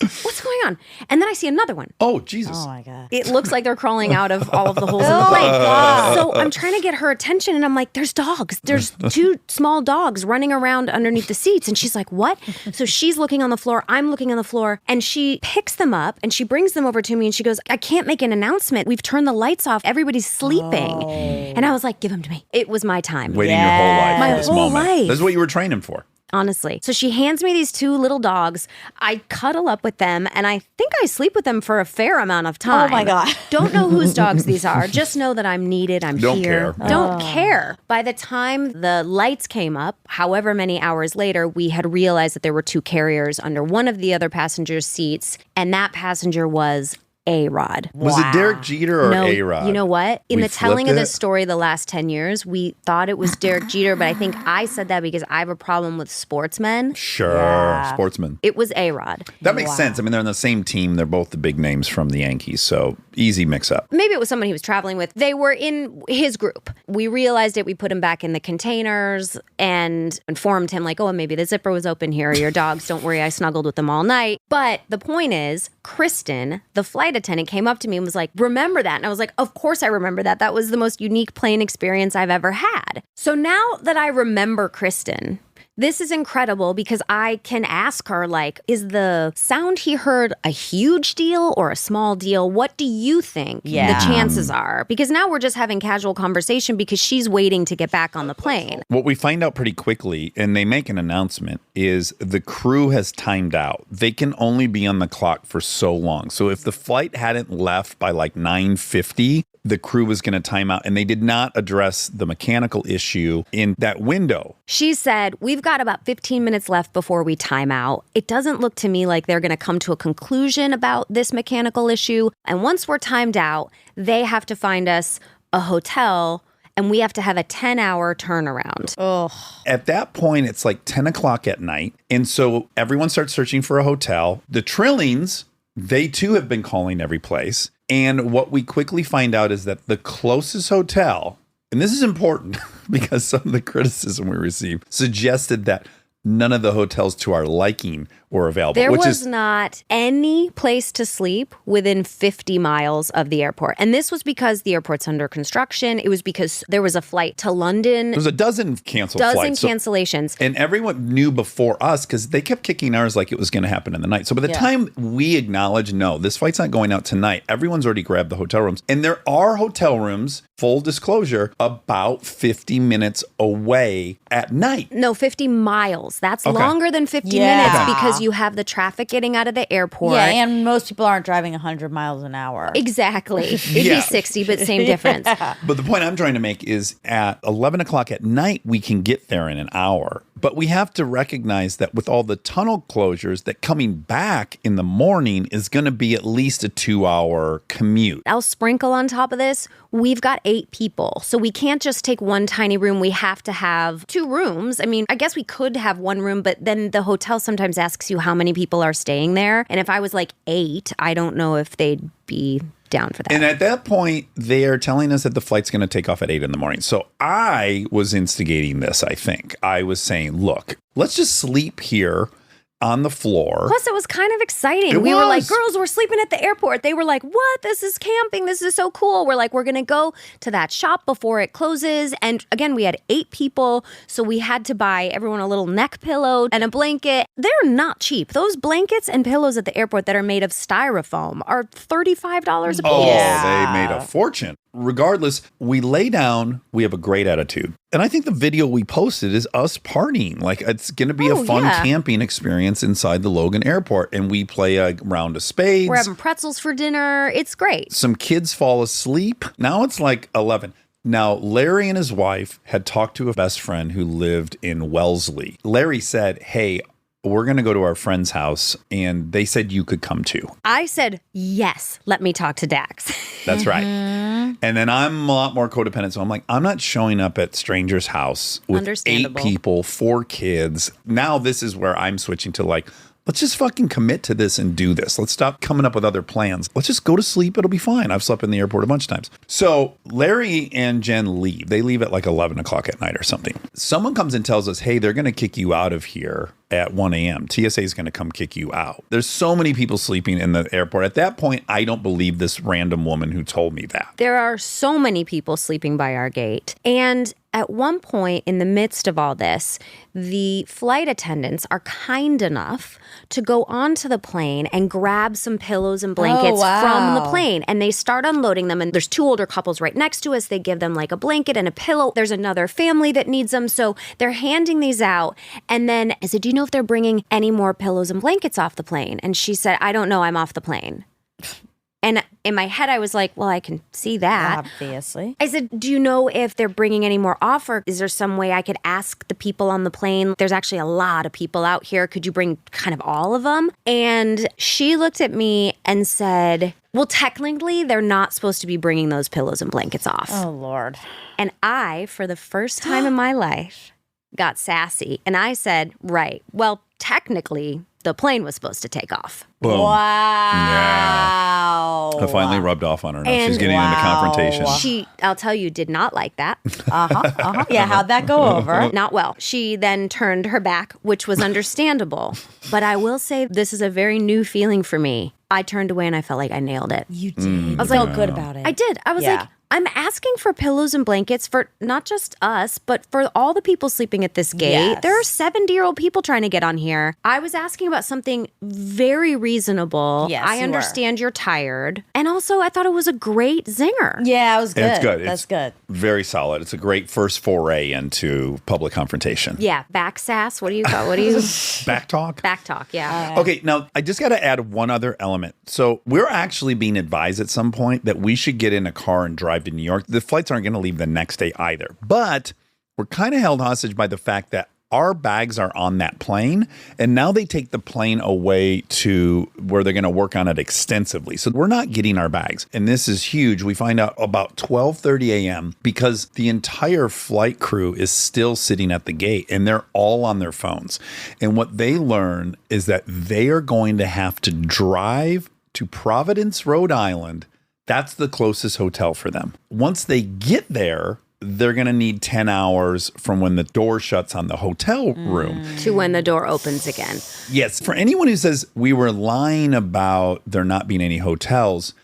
What's going on? And then I see another one. Oh, Jesus. Oh my God. It looks like they're crawling out of all of the holes in the Oh my plane. God. So I'm trying to get her attention, and I'm like, there's dogs. There's 2 small dogs running around underneath the seats. And she's like, what? So she's looking on the floor. I'm looking on the floor. And she picks them up, and she brings them over to me, and she goes, I can't make an announcement. We've turned the lights off. Everybody's sleeping. And I was like, give them to me. It was my time. Waiting your whole life My for this whole moment. life. This is what you were training for. Honestly. So she hands me these 2 little dogs. I cuddle up with them, and I think I sleep with them for a fair amount of time. Oh my God. Don't know whose dogs these are. Just know that I'm needed. I'm Don't here. care. Don't care. By the time the lights came up, however many hours later, we had realized that there were 2 carriers under one of the other passengers' seats, and that passenger was A-Rod. Was it Derek Jeter or A-Rod? You know what? In We the telling of flipped this it? story the last 10 years, we thought it was Derek Jeter, but I think I said that because I have a problem with sportsmen. Sure. Sportsman. It was A-Rod. That makes sense. I mean, they're on the same team. They're both the big names from the Yankees. So easy mix up. Maybe it was someone he was traveling with. They were in his group. We realized it. We put him back in the containers and informed him like, oh, maybe the zipper was open here. Your dogs, don't worry. I snuggled with them all night. But the point is, Kristen, the flight attendant, came up to me and was like, remember that? And I was like, of course I remember that. That was the most unique plane experience I've ever had. So now that I remember Kristen, this is incredible because I can ask her, like, is the sound he heard a huge deal or a small deal? What do you think the chances are? Because now we're just having casual conversation because she's waiting to get back on the plane. What we find out pretty quickly, and they make an announcement, is the crew has timed out. They can only be on the clock for so long. So if the flight hadn't left by like 9:50, the crew was going to time out, and they did not address the mechanical issue in that window. She said, we've got about 15 minutes left before we time out. It doesn't look to me like they're going to come to a conclusion about this mechanical issue. And once we're timed out, they have to find us a hotel, and we have to have a 10-hour turnaround. At that point, it's like 10 o'clock at night. And so everyone starts searching for a hotel. The Trillings, they too have been calling every place. And what we quickly find out is that the closest hotel, and this is important because some of the criticism we received suggested that none of the hotels to our liking were available. There which was is not any place to sleep within 50 miles of the airport. And this was because the airport's under construction. It was because there was a flight to London. There was a dozen canceled flights. Cancellations. And everyone knew before us because they kept kicking ours like it was going to happen in the night. So by the time we acknowledge, no, this flight's not going out tonight, everyone's already grabbed the hotel rooms. And there are hotel rooms, full disclosure, about 50 minutes away at night. No, 50 miles. That's Okay. longer than 50 Yeah. minutes Okay. because you have the traffic getting out of the airport. Yeah, and most people aren't driving 100 miles an hour. Exactly. It'd Yeah. be 60, but same difference. But the point I'm trying to make is at 11 o'clock at night, we can get there in an hour. But we have to recognize that with all the tunnel closures, that coming back in the morning is going to be at least a 2-hour commute. I'll sprinkle on top of this. We've got 8 people. So we can't just take one tiny room. We have to have 2 rooms. I mean, I guess we could have one room, but then the hotel sometimes asks you how many people are staying there. And if I was like 8, I don't know if they'd be down for that. And at that point, they are telling us that the flight's going to take off at 8 in the morning. So I was instigating this, I think. I was saying, look, let's just sleep here on the floor. Plus, it was kind of exciting. We were like, girls, we're sleeping at the airport. They were like, what? This is camping. This is so cool. We're like, we're going to go to that shop before it closes. And again, we had 8 people. So we had to buy everyone a little neck pillow and a blanket. They're not cheap. Those blankets and pillows at the airport that are made of styrofoam are $35 a piece. Oh, they made a fortune. Regardless, we lay down, we have a great attitude. And I think the video we posted is us partying. Like, it's going to be a fun camping experience inside the Logan Airport. And we play a round of spades. We're having pretzels for dinner. It's great. Some kids fall asleep. Now it's like 11. Now, Larry and his wife had talked to a best friend who lived in Wellesley. Larry said, hey, we're going to go to our friend's house, and they said you could come too. I said, yes, let me talk to Dax. That's right. And then I'm a lot more codependent, so I'm like, I'm not showing up at stranger's house with 8 people, 4 kids. Now this is where I'm switching to like, let's just fucking commit to this and do this. Let's stop coming up with other plans. Let's just go to sleep. It'll be fine. I've slept in the airport a bunch of times. So Larry and Jen leave. They leave at like 11 o'clock at night or something. Someone comes and tells us, hey, they're going to kick you out of here at 1 a.m. TSA is going to come kick you out. There's so many people sleeping in the airport. At that point, I don't believe this random woman who told me that. There are so many people sleeping by our gate. And at one point in the midst of all this, the flight attendants are kind enough to go onto the plane and grab some pillows and blankets from the plane. And they start unloading them. And there's 2 older couples right next to us. They give them like a blanket and a pillow. There's another family that needs them. So they're handing these out. And then I said, do you know if they're bringing any more pillows and blankets off the plane? And she said, I don't know. I'm off the plane. And in my head, I was like, well, I can see that. Obviously. I said, do you know if they're bringing any more off, or is there some way I could ask the people on the plane? There's actually a lot of people out here. Could you bring kind of all of them? And she looked at me and said, well, technically, they're not supposed to be bringing those pillows and blankets off. Oh, Lord. And I, for the first time in my life, got sassy. And I said, right, well, technically, the plane was supposed to take off. Boom. Wow. It finally rubbed off on her. Now she's getting into confrontation. She, I'll tell you, did not like that. Yeah, how'd that go over? Not well. She then turned her back, which was understandable. But I will say this is a very new feeling for me. I turned away and I felt like I nailed it. You did. I was felt good about it. I did. I was like, I'm asking for pillows and blankets for not just us, but for all the people sleeping at this gate. Yes. There are 70-year-old people trying to get on here. I was asking about something very reasonable. Yes, I understand you're tired. And also, I thought it was a great zinger. Yeah, it was good. It's good. That's good. Very solid. It's a great first foray into public confrontation. Yeah, back sass. What do you call? What do you? Back talk? Back talk. Yeah. Okay, now I just got to add one other element. So we're actually being advised at some point that we should get in a car and drive to New York. The flights aren't going to leave the next day either. But we're kind of held hostage by the fact that our bags are on that plane, and now they take the plane away to where they're going to work on it extensively. So we're not getting our bags. And this is huge. We find out about 12:30 a.m. because the entire flight crew is still sitting at the gate, and they're all on their phones. And what they learn is that they are going to have to drive to Providence, Rhode Island. That's the closest hotel for them. Once they get there, they're going to need 10 hours from when the door shuts on the hotel room To when the door opens again. Yes. For anyone who says we were lying about there not being any hotels,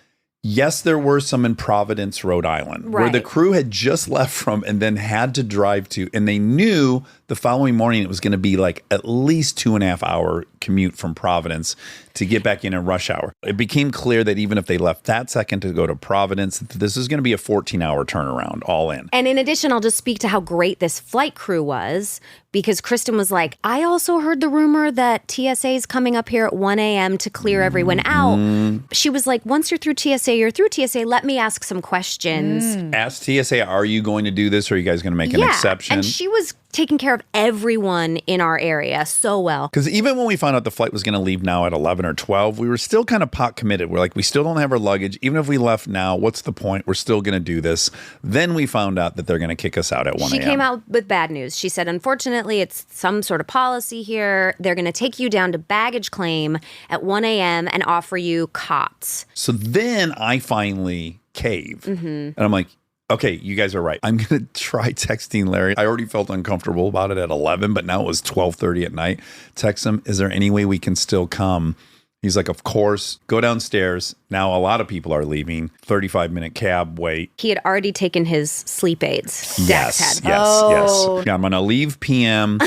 yes, there were some in Providence, Rhode Island, where the crew had just left from and then had to drive to. And they knew the following morning it was going to be like at least 2.5 hour commute from Providence to get back in rush hour. It became clear that even if they left that second to go to Providence, this is going to be a 14-hour turnaround all in. And in addition, I'll just speak to how great this flight crew was, because Kristen was like, I also heard the rumor that TSA is coming up here at 1 a.m. to clear everyone out. She was like, once you're through TSA, you're through TSA. Let me ask some questions. Ask TSA, are you going to do this, or are you guys going to make an exception? And she was taken care of everyone in our area so well. Because even when we found out the flight was going to leave now at 11 or 12, we were still kind of pot committed. We're like, we still don't have our luggage. Even if we left now, what's the point? We're still going to do this. Then we found out that they're going to kick us out at 1 a.m. She came out with bad news. She said, unfortunately, it's some sort of policy here. They're going to take you down to baggage claim at 1 a.m. and offer you cots. So then I finally cave. And I'm like, okay, you guys are right. I'm going to try texting Larry. I already felt uncomfortable about it at 11, but now it was 12:30 at night. Text him, is there any way we can still come? He's like, of course, go downstairs. Now a lot of people are leaving. 35-minute cab wait. He had already taken his sleep aids. Yes, Dax had. yes. Yeah, I'm going to leave PM,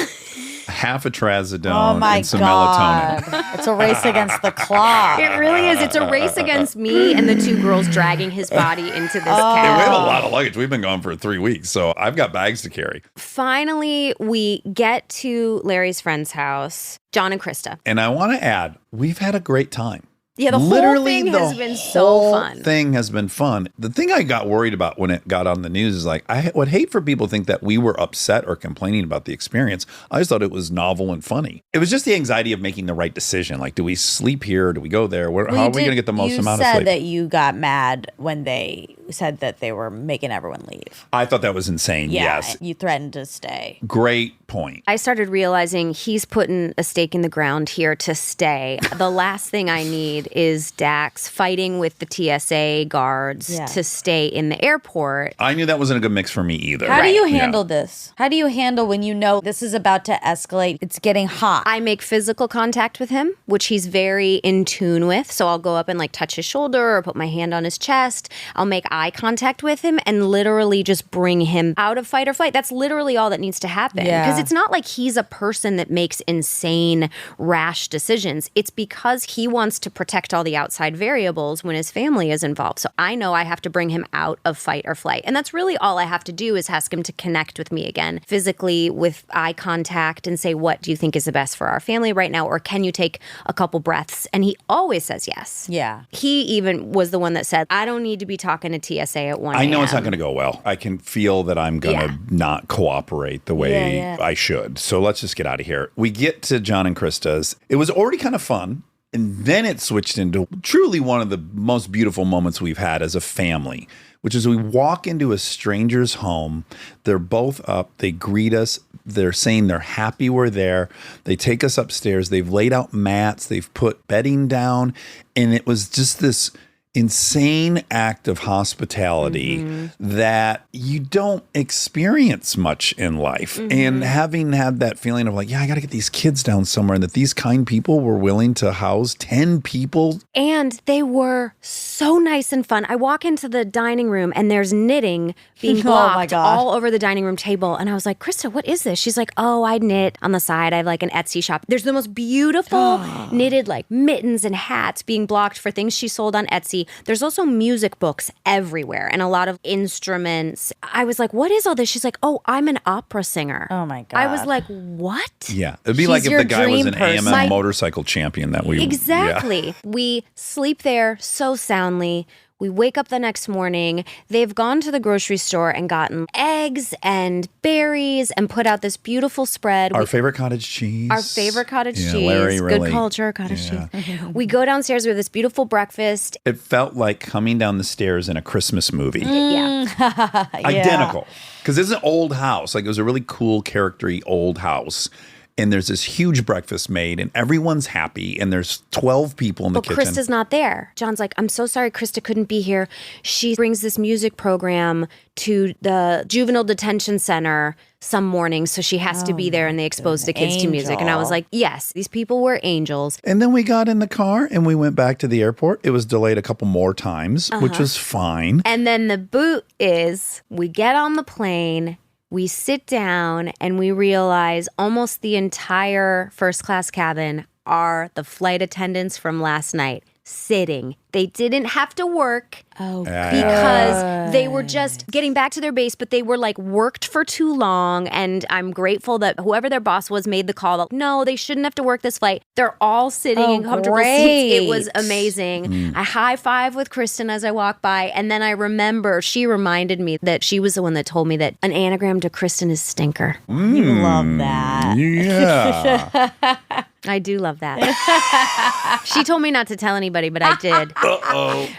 half a trazodone, and some melatonin. It's a race against the clock. It really is. It's a race against me and the two girls dragging his body into this cab. And we have a lot of luggage. We've been gone for 3 weeks, so I've got bags to carry. Finally, we get to Larry's friend's house, John and Krista. And I want to add, we've had a great time. Yeah, the whole thing has been so fun. The thing has been fun. The thing I got worried about when it got on the news is like, I would hate for people to think that we were upset or complaining about the experience. I just thought it was novel and funny. It was just the anxiety of making the right decision. Like, do we sleep here? Do we go there? How are we going to get the most amount of sleep? You said that you got mad when they said that they were making everyone leave. I thought that was insane. Yeah, Yes. you threatened to stay. Great point. I started realizing he's putting a stake in the ground here to stay. The last thing I need is Dax fighting with the TSA guards to stay in the airport. I knew that wasn't a good mix for me either. How do you handle this? How do you handle when you know this is about to escalate? It's getting hot. I make physical contact with him, which he's very in tune with. So I'll go up and like touch his shoulder or put my hand on his chest. I'll make eye contact with him and literally just bring him out of fight or flight. That's literally all that needs to happen. Because it's not like he's a person that makes insane, rash decisions. It's because he wants to protect all the outside variables when his family is involved. So I know I have to bring him out of fight or flight. And that's really all I have to do is ask him to connect with me again, physically with eye contact and say, what do you think is the best for our family right now? Or can you take a couple breaths? And he always says yes. Yeah. He even was the one that said, I don't need to be talking to TSA at 1 a.m. I know it's not going to go well. I can feel that I'm going to not cooperate the way I should. So let's just get out of here. We get to John and Krista's. It was already kind of fun. And then it switched into truly one of the most beautiful moments we've had as a family, which is we walk into a stranger's home. They're both up. They greet us. They're saying they're happy we're there. They take us upstairs. They've laid out mats. They've put bedding down. And it was just this insane act of hospitality that you don't experience much in life. And having had that feeling of like, yeah, I got to get these kids down somewhere, and that these kind people were willing to house 10 people. And they were so nice and fun. I walk into the dining room and there's knitting being blocked all over the dining room table. And I was like, Krista, what is this? She's like, oh, I knit on the side. I have like an Etsy shop. There's the most beautiful knitted like mittens and hats being blocked for things she sold on Etsy. There's also music books everywhere and a lot of instruments. I was like, what is all this? She's like, oh, I'm an opera singer. Oh my God. I was like, what? Yeah. It'd be like if the guy was an AMM motorcycle champion that we... Exactly. We sleep there so soundly. We wake up the next morning. They've gone to the grocery store and gotten eggs and berries and put out this beautiful spread. Our favorite cottage cheese. Our favorite cottage cheese. Larry really, good culture, cottage cheese. We go downstairs with this beautiful breakfast. It felt like coming down the stairs in a Christmas movie. Yeah. Identical. Because it's an old house. Like, it was a really cool, charactery old house. And there's this huge breakfast made, and everyone's happy, and there's 12 people in the kitchen. But Krista's not there. John's like, I'm so sorry Krista couldn't be here. She brings this music program to the juvenile detention center some mornings, so she has to be there, and they expose the kids to music. And I was like, yes, these people were angels. And then we got in the car, and we went back to the airport. It was delayed a couple more times, which was fine. And then the boot is, we get on the plane, we sit down, and we realize almost the entire first class cabin are the flight attendants from last night. sitting. They didn't have to work Yeah. because they were just getting back to their base, but they were like worked for too long. And I'm grateful that whoever their boss was made the call that no, they shouldn't have to work this flight. They're all sitting in comfortable seats. It was amazing. I high five with Kristen as I walk by. And then I remember she reminded me that she was the one that told me that an anagram to Kristen is stinker. You love that. Yeah. I do love that. She told me not to tell anybody, but I did.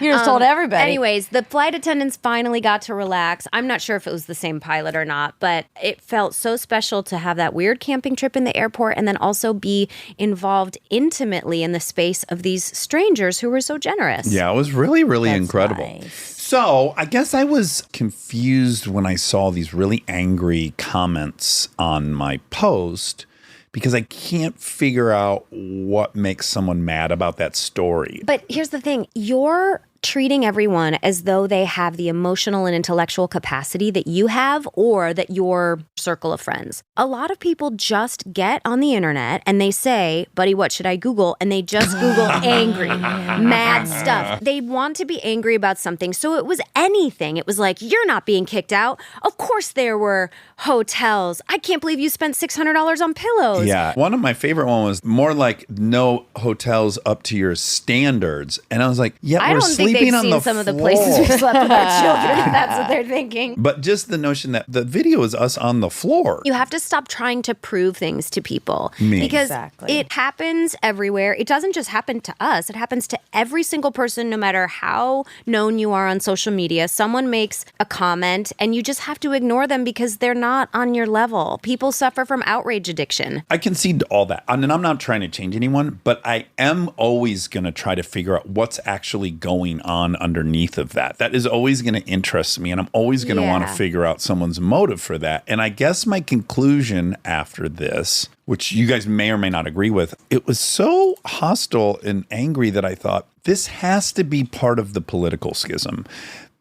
You just told everybody. Anyways, the flight attendants finally got to relax. I'm not sure if it was the same pilot or not, but it felt so special to have that weird camping trip in the airport and then also be involved intimately in the space of these strangers who were so generous. Yeah, it was really, really That's incredible. nice. So I guess I was confused when I saw these really angry comments on my post because I can't figure out what makes someone mad about that story. But here's the thing. You're treating everyone as though they have the emotional and intellectual capacity that you have or that your circle of friends. A lot of people just get on the internet and they say, buddy, what should I Google? And they just Google angry, mad stuff. They want to be angry about something. So it was anything. It was like, you're not being kicked out. Of course there were hotels. I can't believe you spent $600 on pillows. Yeah. One of my favorite one was more like no hotels up to your standards. And I was like, yeah, I we're don't think sleeping they've on seen the some of the floor. places we've slept with our children. If that's what they're thinking. But just the notion that the video is us on the floor. You have to stop trying to prove things to people Me. because Exactly. it happens everywhere. It doesn't just happen to us. It happens to every single person, no matter how known you are on social media. Someone makes a comment and you just have to ignore them because they're not on your level. People suffer from outrage addiction. I concede to all that. And I'm not trying to change anyone, but I am always going to try to figure out what's actually going on underneath of that. That is always going to interest me. And I'm always going to want to Yeah. figure out someone's motive for that. And I guess my conclusion after this, which you guys may or may not agree with, it was so hostile and angry that I thought this has to be part of the political schism.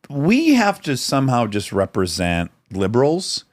We have to somehow just represent liberals.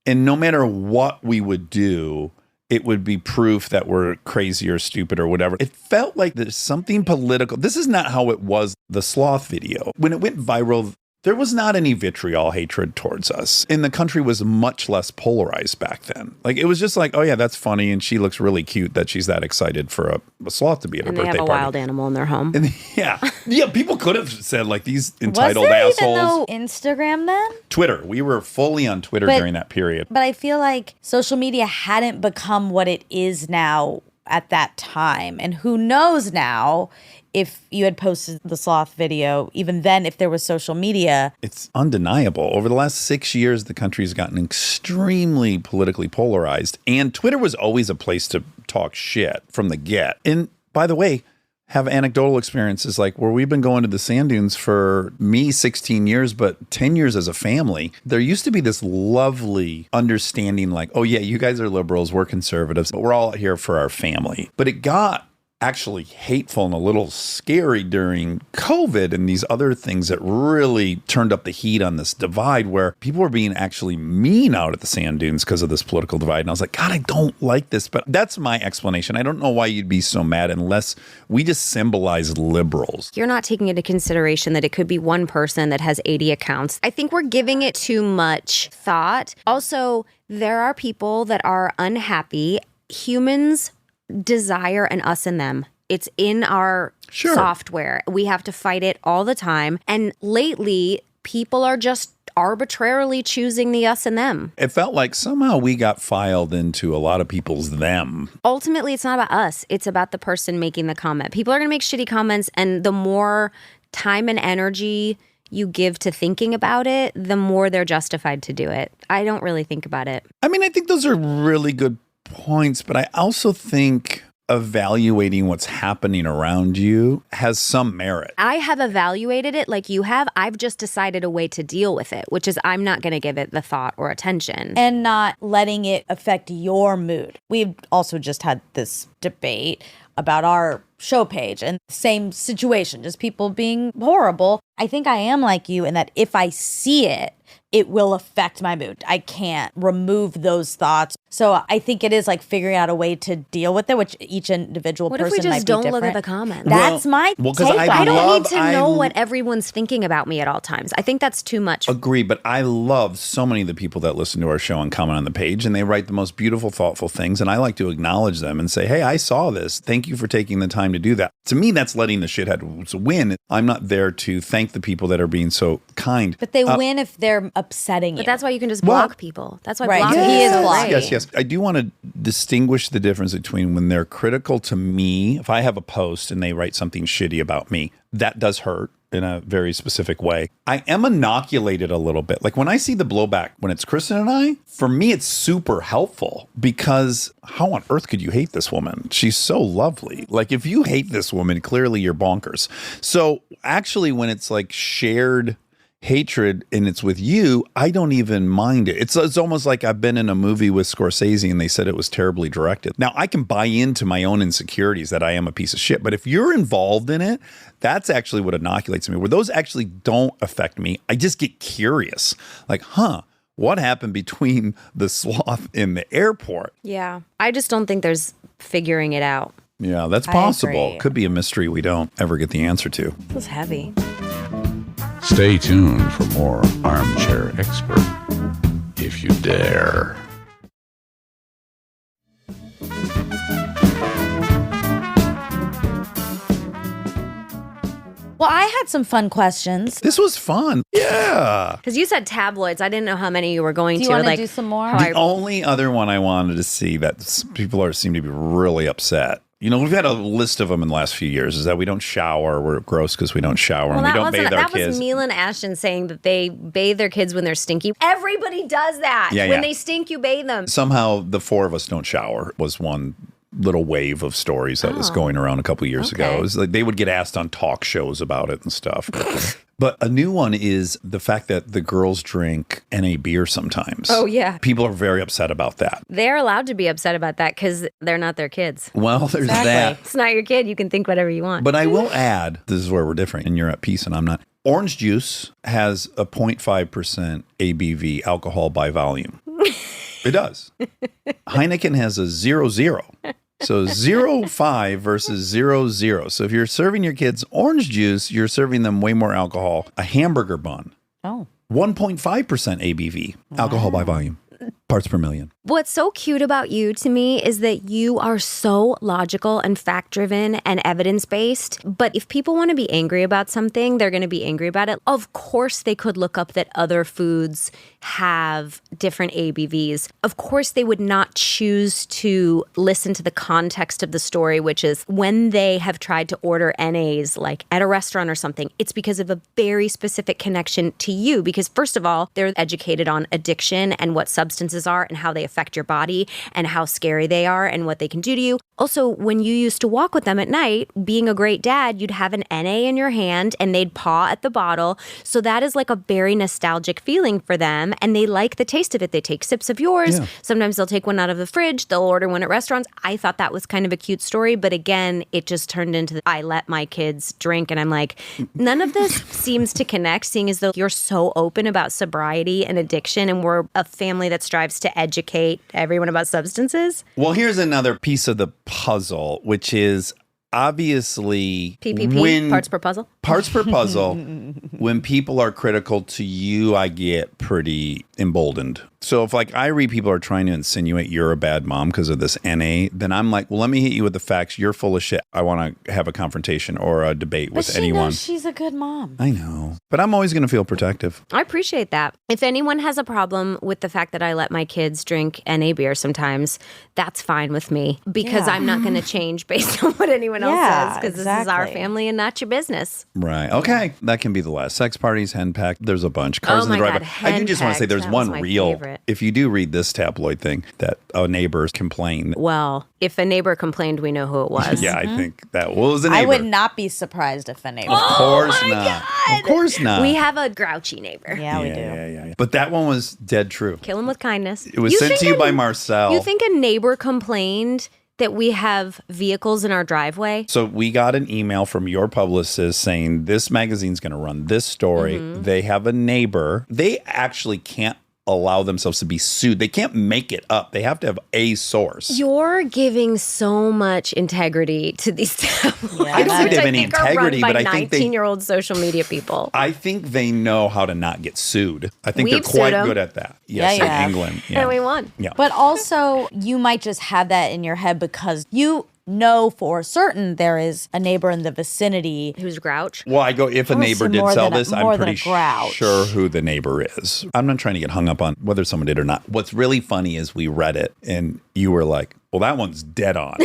And no matter what we would do, it would be proof that we're crazy or stupid or whatever. It felt like there's something political. This is not how it was, the sloth video. When it went viral, there was not any vitriol hatred towards us. And the country was much less polarized back then. Like, it was just like, oh yeah, that's funny. And she looks really cute that she's that excited for a sloth to be at her And they birthday have a party. wild animal in their home. And yeah. Yeah, people could have said like these Was entitled there assholes. even no Instagram then? Twitter. We were fully on Twitter But- during that period. But I feel like social media hadn't become what it is now at that time. And who knows now if you had posted the sloth video, even then, if there was social media. It's undeniable. Over the last 6 years, the country's gotten extremely politically polarized. And Twitter was always a place to talk shit from the get. And by the way, have anecdotal experiences like where we've been going to the sand dunes for me 16 years, but 10 years as a family. There used to be this lovely understanding like, oh yeah, you guys are liberals, we're conservatives, but we're all here for our family. But it got actually hateful and a little scary during COVID and these other things that really turned up the heat on this divide where people were being actually mean out at the sand dunes because of this political divide. And I was like, God, I don't like this. But that's my explanation. I don't know why you'd be so mad unless we just symbolize liberals. You're not taking into consideration that it could be one person that has 80 accounts. I think we're giving it too much thought. Also, there are people that are unhappy. Humans desire an us and them. It's in our Sure. software. We have to fight it all the time. And lately, people are just arbitrarily choosing the us and them. It felt like somehow we got filed into a lot of people's them. Ultimately, it's not about us. It's about the person making the comment. People are going to make shitty comments, and the more time and energy you give to thinking about it, the more they're justified to do it. I don't really think about it. I mean, I think those are really good points, but I also think evaluating what's happening around you has some merit. I have evaluated it like you have. I've just decided a way to deal with it, which is I'm not going to give it the thought or attention. And not letting it affect your mood. We've also just had this debate about our show page, and same situation, just people being horrible. I think I am like you in that if I see it, it will affect my mood. I can't remove those thoughts. So I think it is like figuring out a way to deal with it, which each individual What person if we just might don't be look at different. the comments? That's my take 'cause on I it. don't need to know what everyone's thinking about me at all times. I think that's too much. Agree, but I love so many of the people that listen to our show and comment on the page, and they write the most beautiful, thoughtful things, and I like to acknowledge them and say, hey, I saw this. Thank you for taking the time to do that. To me, that's letting the shitheads win. I'm not there to thank the people that are being so kind. But they win if they're upsetting you. But that's why you can just block people. That's why Right. blocking He is so blocking. great. Yes. I do want to distinguish the difference between when they're critical to me. If I have a post and they write something shitty about me, that does hurt in a very specific way. I am inoculated a little bit. Like when I see the blowback, when it's Kristen and I, for me, it's super helpful because how on earth could you hate this woman? She's so lovely. Like if you hate this woman, clearly you're bonkers. So actually when it's like shared hatred and it's with you, I don't even mind it. It's almost like I've been in a movie with Scorsese and they said it was terribly directed. Now I can buy into my own insecurities that I am a piece of shit, but if you're involved in it, that's actually what inoculates me. Where those actually don't affect me, I just get curious. Like, what happened between the sloth in the airport? Yeah. I just don't think there's figuring it out. Yeah, that's possible. agree. Could be a mystery we don't ever get the answer to. It was heavy. Stay tuned for more Armchair Expert, if you dare. Well, I had some fun questions. This was fun. Yeah. Because you said tabloids. I didn't know how many you were going Do you to. want to Like, do some more? The only other one I wanted to see that people seem to be really upset. You know, we've had a list of them in the last few years. Is that we don't shower, we're gross because we don't shower, and we don't bathe our that kids. was Neil and Ashton saying that they bathe their kids when they're stinky. Everybody does that. Yeah, when yeah. they stink, you bathe them. Somehow the four of us don't shower was one little wave of stories that was going around a couple years ago. Okay. It was like they would get asked on talk shows about it and stuff. But a new one is the fact that the girls drink NA beer sometimes. Oh, yeah. People are very upset about that. They're allowed to be upset about that because they're not their kids. Well, there's that. It's not your kid. You can think whatever you want. But I will add, this is where we're different, and you're at peace and I'm not. Orange juice has a 0.5% ABV alcohol by volume. It does. Heineken has a 0.0. So 0.5 versus 0.0. So if you're serving your kids orange juice, you're serving them way more alcohol. A hamburger bun, Oh. 1.5% ABV, alcohol by volume, parts per million. What's so cute about you to me is that you are so logical and fact-driven and evidence-based. But if people want to be angry about something, they're going to be angry about it. Of course, they could look up that other foods have different ABVs. Of course, they would not choose to listen to the context of the story, which is when they have tried to order NAs, like at a restaurant or something, it's because of a very specific connection to you. Because first of all, they're educated on addiction and what substances are and how they affect your body and how scary they are and what they can do to you. Also, when you used to walk with them at night, being a great dad, you'd have an NA in your hand and they'd paw at the bottle. So that is like a very nostalgic feeling for them. And they like the taste of it. They take sips of yours. Yeah. Sometimes they'll take one out of the fridge. They'll order one at restaurants. I thought that was kind of a cute story. But again, it just turned into I let my kids drink. And I'm like, none of this seems to connect, seeing as though you're so open about sobriety and addiction. And we're a family that strives to educate everyone about substances. Well, here's another piece of the puzzle, which is obviously PPP, parts per puzzle. Parts per puzzle. When people are critical to you, I get pretty emboldened. So if like I read people are trying to insinuate you're a bad mom because of this NA, then I'm like, well, let me hit you with the facts. You're full of shit. I want to have a confrontation or a debate But with she anyone. knows she's a good mom. I know, but I'm always going to feel protective. I appreciate that. If anyone has a problem with the fact that I let my kids drink NA beer sometimes, that's fine with me because Yeah. I'm not going to change based on what anyone else Yeah, says because this is our exactly. family and not your business. Right. Okay. That can be the last. Sex parties, henpecked. There's a bunch. Cars in the Oh my driveway. God, I do just want to say henpecked. there's That was one my real. favorite. If you do read this tabloid thing that a neighbor complained. Well, if a neighbor complained, we know who it was. Yeah, I think that was a I neighbor. would not be surprised if a neighbor. Of course not. Of course not. We have a grouchy neighbor. Yeah, we do. Yeah. But that one was dead true. Kill him with kindness. It was sent think to you a- by Marcel. You think a neighbor complained that we have vehicles in our driveway? So we got an email from your publicist saying this magazine's going to run this story. They have a neighbor. They actually can't allow themselves to be sued. They can't make it up. They have to have a source. You're giving so much integrity to these tabloids. I don't think they have any integrity, are run but by I think they 19-year-old social media people. I think they know how to not get sued. I think We've they're quite sued 'em. good at that. Yes, Yeah. in England. Yeah. And we won. Yeah. But also, you might just have that in your head because you know for certain there is a neighbor in the vicinity. Who's Grouch? Well, I go, if a I would neighbor say did more sell than a- this, more I'm than a pretty grouch. sure who the neighbor is. I'm not trying to get hung up on whether someone did or not. What's really funny is we read it and you were like, well, that one's dead on.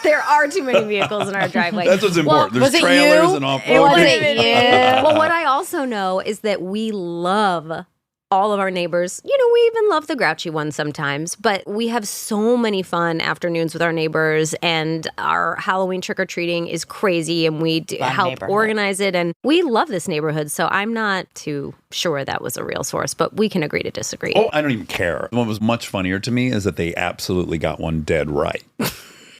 There are too many vehicles in our driveway. That's what's important. was There's it trailers you? and all. It wasn't you. Well, what I also know is that we love all of our neighbors. You know, we even love the grouchy ones sometimes, but we have so many fun afternoons with our neighbors, and our Halloween trick-or-treating is crazy, and we help neighborhood. organize it, and we love this neighborhood, so I'm not too sure that was a real source, but we can agree to disagree. Oh, I don't even care. What was much funnier to me is that they absolutely got one dead right.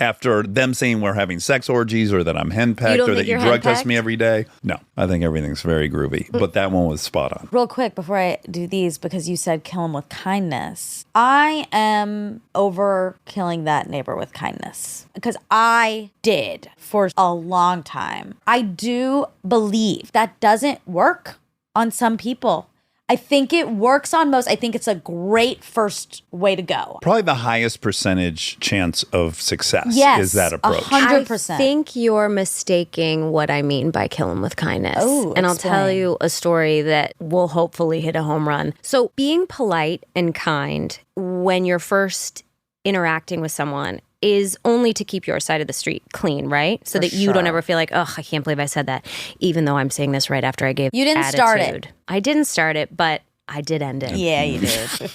After them saying we're having sex orgies or that I'm henpecked don't or that think you you're drug test henpecked? me every day. No, I think everything's very groovy. But that one was spot on. Real quick before I do these, because you said kill him with kindness. I am over killing that neighbor with kindness because I did for a long time. I do believe that doesn't work on some people. I think it works on most. I think it's a great first way to go. Probably the highest percentage chance of success Yes, is that approach. 100%. I think you're mistaking what I mean by kill 'em with kindness. Oh, and I'll tell explain. you a story that will hopefully hit a home run. So being polite and kind when you're first interacting with someone is only to keep your side of the street clean, right? So that you don't ever feel like, oh, I can't believe I said that, even though I'm saying this right after I gave You didn't attitude. start it. I didn't start it, but I did end it. Yeah, you did.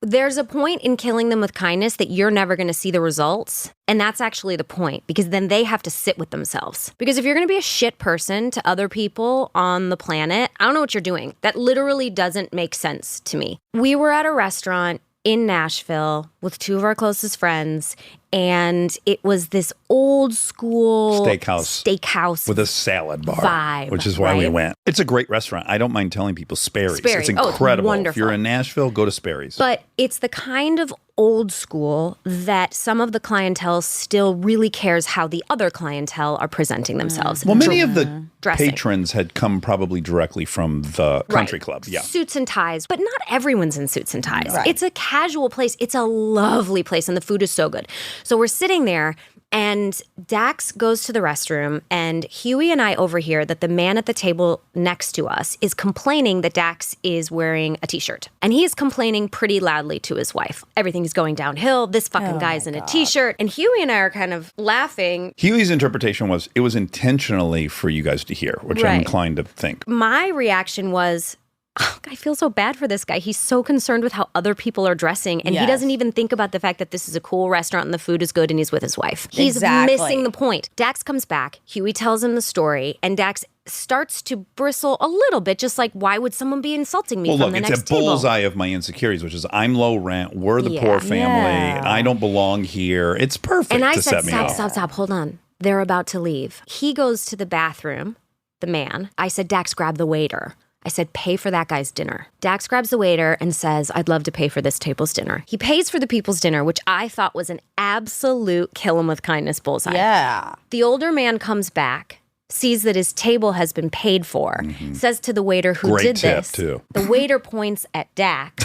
There's a point in killing them with kindness that you're never going to see the results. And that's actually the point, because then they have to sit with themselves. Because if you're going to be a shit person to other people on the planet, I don't know what you're doing. That literally doesn't make sense to me. We were at a restaurant in Nashville with two of our closest friends, and it was this old school steakhouse with a salad bar vibe, which is why we right? went. It's a great restaurant. I don't mind telling people Sperry's. Sperry's. It's Oh, it's incredible. If wonderful. you're in Nashville, go to Sperry's. But it's the kind of old school that some of the clientele still really cares how the other clientele are presenting themselves. Well, many of the Dressing. patrons had come probably directly from the country club. Yeah. Suits and ties, but not everyone's in suits and ties. Right. It's a casual place. It's a lovely place, and the food is so good. So we're sitting there, and Dax goes to the restroom, and Huey and I overhear that the man at the table next to us is complaining that Dax is wearing a t-shirt. And he is complaining pretty loudly to his wife. Everything's going downhill. This fucking guy's in a t-shirt. And Huey and I are kind of laughing. Huey's interpretation was it was intentionally for you guys to hear, which I'm Right. inclined to think. My reaction was, oh, I feel so bad for this guy. He's so concerned with how other people are dressing, and he Yes. doesn't even think about the fact that this is a cool restaurant and the food is good and he's with his wife. He's Exactly. missing the point. Dax comes back. Huey tells him the story, and Dax starts to bristle a little bit, just like, why would someone be insulting me Well, from look, the it's next a table? bullseye of my insecurities, which is I'm low rent, we're the Yeah. poor family, Yeah. I don't belong here. It's perfect And I to said, set me stop, off. stop, stop, hold on. They're about to leave. He goes to the bathroom, the man. I said, Dax, grab the waiter. I said, pay for that guy's dinner. Dax grabs the waiter and says, I'd love to pay for this table's dinner. He pays for the people's dinner, which I thought was an absolute kill him with kindness bullseye. Yeah. The older man comes back, sees that his table has been paid for, says to the waiter who Great did tip, this. too. The waiter points at Dax.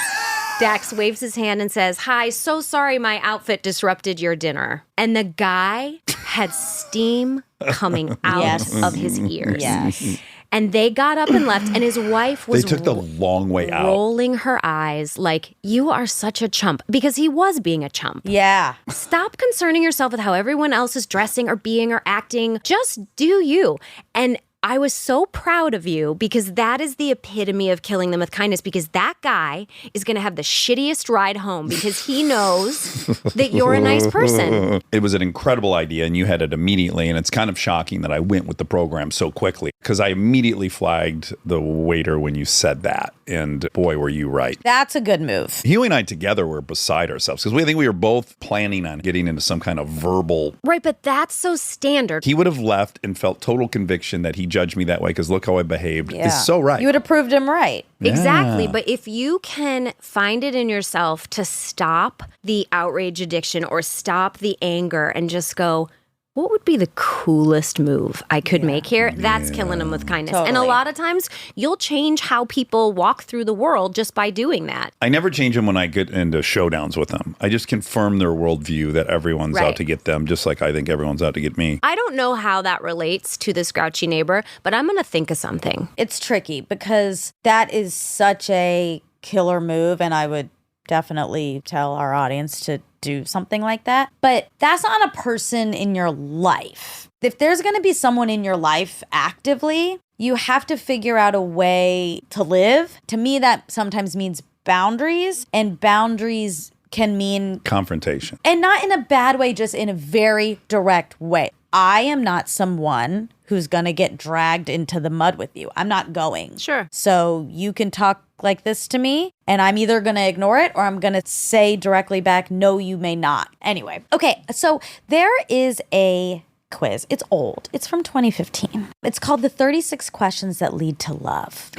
Dax waves his hand and says, hi, so sorry my outfit disrupted your dinner. And the guy had steam coming out Yes. of his ears. Yes. And they got up and left, and his wife They was took the long way out. rolling her eyes like, you are such a chump, because he was being a chump. Yeah. Stop concerning yourself with how everyone else is dressing or being or acting. Just do you. And I was so proud of you, because that is the epitome of killing them with kindness, because that guy is going to have the shittiest ride home because he knows that you're a nice person. It was an incredible idea, and you had it immediately. And it's kind of shocking that I went with the program so quickly because I immediately flagged the waiter when you said that. And boy, were you right. That's a good move. Huey and I together were beside ourselves because we think we were both planning on getting into some kind of verbal. Right, but that's so standard. He would have left and felt total conviction that he judged me that way because look how I behaved. Yeah. It's so right. You would have proved him right. Exactly. Yeah. But if you can find it in yourself to stop the outrage addiction or stop the anger and just go, what would be the coolest move I could make here? That's killing them with kindness. And a Totally. lot of times you'll change how people walk through the world just by doing that. I never change them when I get into showdowns with them. I just confirm their worldview that everyone's Right. out to get them, just like I think everyone's out to get me. I don't know how that relates to this grouchy neighbor, but I'm going to think of something. It's tricky because that is such a killer move, and I would definitely tell our audience to do something like that. But that's not a person in your life. If there's going to be someone in your life actively, you have to figure out a way to live. To me, that sometimes means boundaries, and boundaries can mean Confrontation. and not in a bad way, just in a very direct way. I am not someone who's going to get dragged into the mud with you. I'm not going. Sure. So you can talk like this to me, and I'm either going to ignore it or I'm going to say directly back, no, you may not. Anyway, okay, so there is a quiz. It's old. It's from 2015. It's called The 36 Questions That Lead to Love.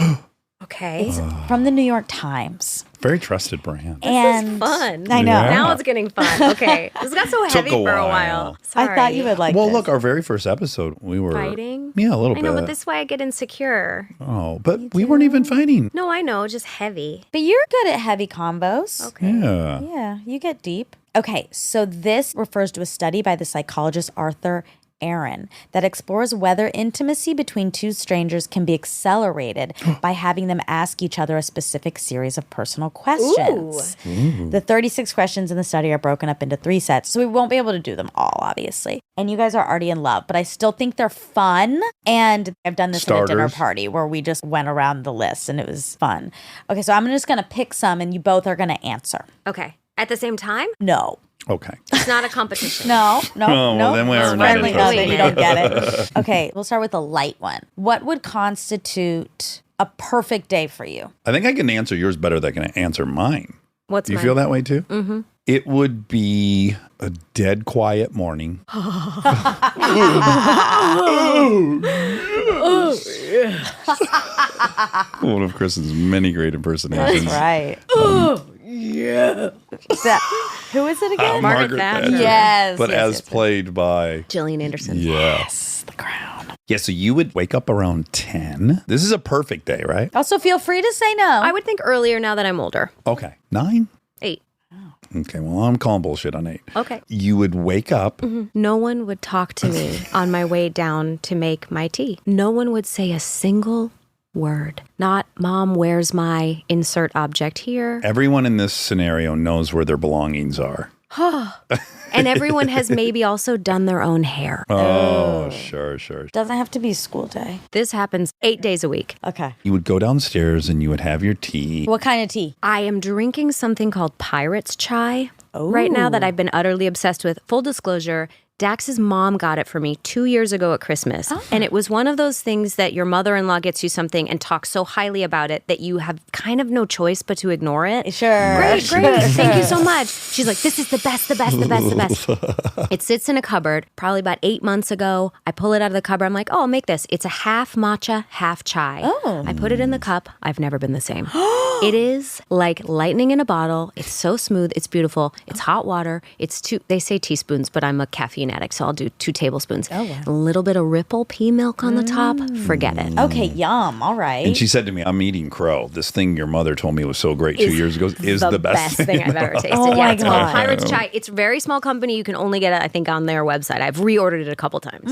Okay. It's from the New York Times. Very trusted brand. And This is fun. I know. Yeah. Now it's getting fun. Okay. This got so heavy Took a for a while. while. I Sorry. thought you would like Well, this. look, our very first episode, we were Fighting? Yeah, a little I bit. know, but this is why I get insecure. Oh, but we weren't even fighting. No, I know, just heavy. But you're good at heavy combos. Okay. Yeah. Yeah, you get deep. Okay, so this refers to a study by the psychologist Arthur Aaron that explores whether intimacy between two strangers can be accelerated by having them ask each other a specific series of personal questions. The 36 questions in the study are broken up into 3 sets, so we won't be able to do them all, obviously. And you guys are already in love, but I still think they're fun. And I've done this at a dinner Starters. party where we just went around the list and it was fun. Okay, so I'm just going to pick some and you both are going to answer. Okay. At the same time, No. Okay. it's not a competition. No, no, Oh, no. well, then we It's are not friendly, no, interested. then you don't get it. Okay, we'll start with a light one. What would constitute a perfect day for you? I think I can answer yours better than I can answer mine. What's Do you mine? feel that way too? Mm-hmm. It would be a dead quiet morning. One of Kristen's many great impersonations. Right. Who is it again? Margaret Thatcher. Yes. But yes, as yes, yes. played by, Gillian Anderson. yes. The Crown. Yeah, so you would wake up around 10. This is a perfect day, right? Also, feel free to say no. I would think earlier now that I'm older. Okay. 9? 8. Okay, well, I'm calling bullshit on 8. Okay. You would wake up. No one would talk to me on my way down to make my tea. No one would say a single word. Not, Mom, where's my insert object here? Everyone in this scenario knows where their belongings are. And everyone has maybe also done their own hair. Oh, sure. Doesn't have to be school day. This happens 8 days a week. Okay. You would go downstairs and you would have your tea. What kind of tea? I am drinking something called Pirate's Chai right now that I've been utterly obsessed with. Full disclosure, Dax's mom got it for me 2 years ago at Christmas. And it was one of those things that your mother-in-law gets you something and talks so highly about it that you have kind of no choice but to ignore it. Sure. Great. Thank you so much. She's like, this is the best. It sits in a cupboard. Probably about 8 months ago, I pull it out of the cupboard. I'm like, oh, I'll make this. It's a half matcha, half chai. Oh. I put it in the cup. I've never been the same. It is like lightning in a bottle. It's so smooth. It's beautiful. It's hot water. They say teaspoons, but I'm a caffeine addict, so I'll do 2 tablespoons. Oh, wow. A little bit of Ripple pea milk on the top. Forget it. Okay, yum. All right. And she said to me, I'm eating crow. This thing your mother told me was so great 2 years ago is the best thing I've ever tasted. Oh my It's called God. Pirate's Chai. It's a very small company. You can only get it, I think, on their website. I've reordered it a couple times.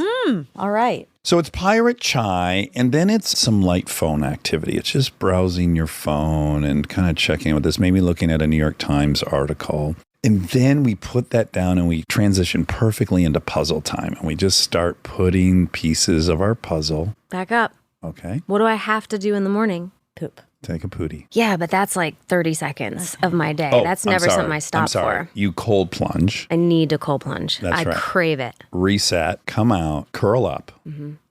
All right. So it's pirate chai, and then it's some light phone activity. It's just browsing your phone and kind of checking in with this, maybe looking at a New York Times article. And then we put that down and we transition perfectly into puzzle time. And we just start putting pieces of our puzzle. Back up. Okay. What do I have to do in the morning? Poop. Take a pootie. Yeah, but that's like 30 seconds of my day. That's I'm never sorry. something I stop I'm sorry. for. You cold plunge, I need to cold plunge. That's I right. crave it. reset, come out, curl up,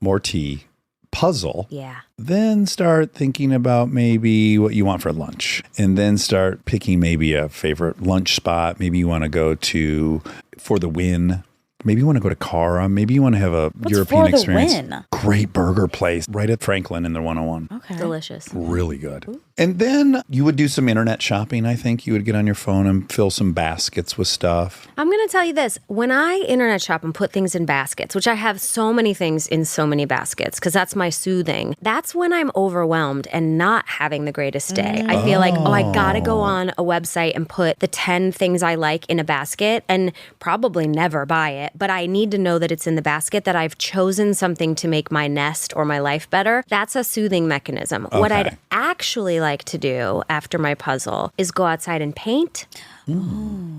more tea, puzzle. Yeah. Then start thinking about maybe what you want for lunch. And then start picking maybe a favorite lunch spot. Maybe you want to go to For the Win. Maybe you want to go to Cara. Maybe you want to have a European For the experience. Win? Great burger place right at Franklin in the 101. Okay. Delicious. Really good. And then you would do some internet shopping, I think. You would get on your phone and fill some baskets with stuff. I'm going to tell you this. When I internet shop and put things in baskets, which I have so many things in so many baskets because that's my soothing, that's when I'm overwhelmed and not having the greatest day. I feel like, I got to go on a website and put the 10 things I like in a basket and probably never buy it, but I need to know that it's in the basket, that I've chosen something to make my nest or my life better. That's a soothing mechanism. Okay. What I'd actually like to do after my puzzle is go outside and paint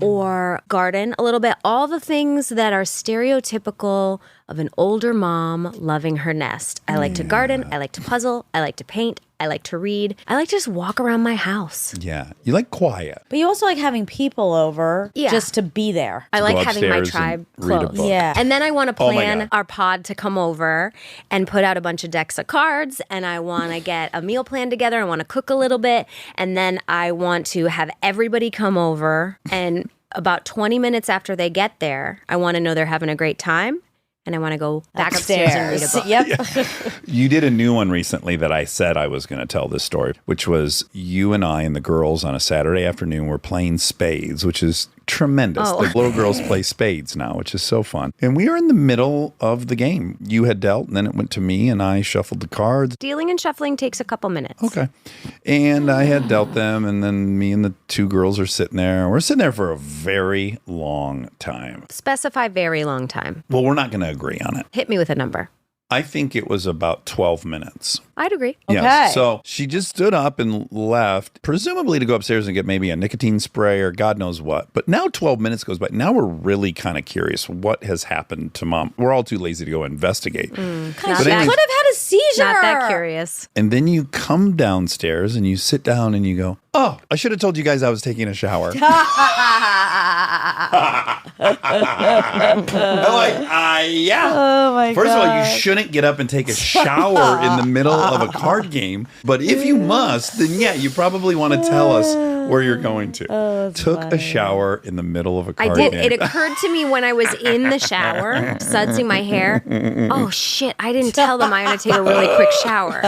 or garden a little bit. All the things that are stereotypical of an older mom loving her nest. I like to garden. I like to puzzle. I like to paint. I like to read. I like to just walk around my house. Yeah. You like quiet. But you also like having people over just to be there. I To like go having my upstairs tribe and read a close. book. Yeah. And then I want to Oh my plan God. our pod to come over and put out a bunch of decks of cards. And I want to get a meal plan together. I want to cook a little bit. And then I want to have everybody come over. And about 20 minutes after they get there, I want to know they're having a great time. And I want to go back upstairs and read a book. Yep. You did a new one recently that I said I was going to tell this story, which was you and I and the girls on a Saturday afternoon were playing spades, which is tremendous. Oh. The little girls play spades now, which is so fun. And we are in the middle of the game. You had dealt, and then it went to me, and I shuffled the cards. Dealing and shuffling takes a couple minutes. Okay. And I had dealt them, and then me and the two girls are sitting there. We're sitting there for a very long time. Specify very long time. Well, we're not going to agree on it. Hit me with a number. I think it was about 12 minutes. I'd agree. Okay. Yes. So she just stood up and left, presumably to go upstairs and get maybe a nicotine spray or God knows what. But now 12 minutes goes by. Now we're really kind of curious what has happened to mom. We're all too lazy to go investigate. Not She But could anyways- have had a seizure. Not that curious. And then you come downstairs and you sit down and you go, oh, I should have told you guys I was taking a shower. I'm like, yeah. Oh my First of all, you God. shouldn't get up and take a shower in the middle of a card game. But if you must, then yeah, you probably want to tell us where you're going to. Took a shower in the middle of a I card did. game. It occurred to me when I was in the shower, sudsing my hair. Oh shit! I didn't tell them I'm going to take a really quick shower.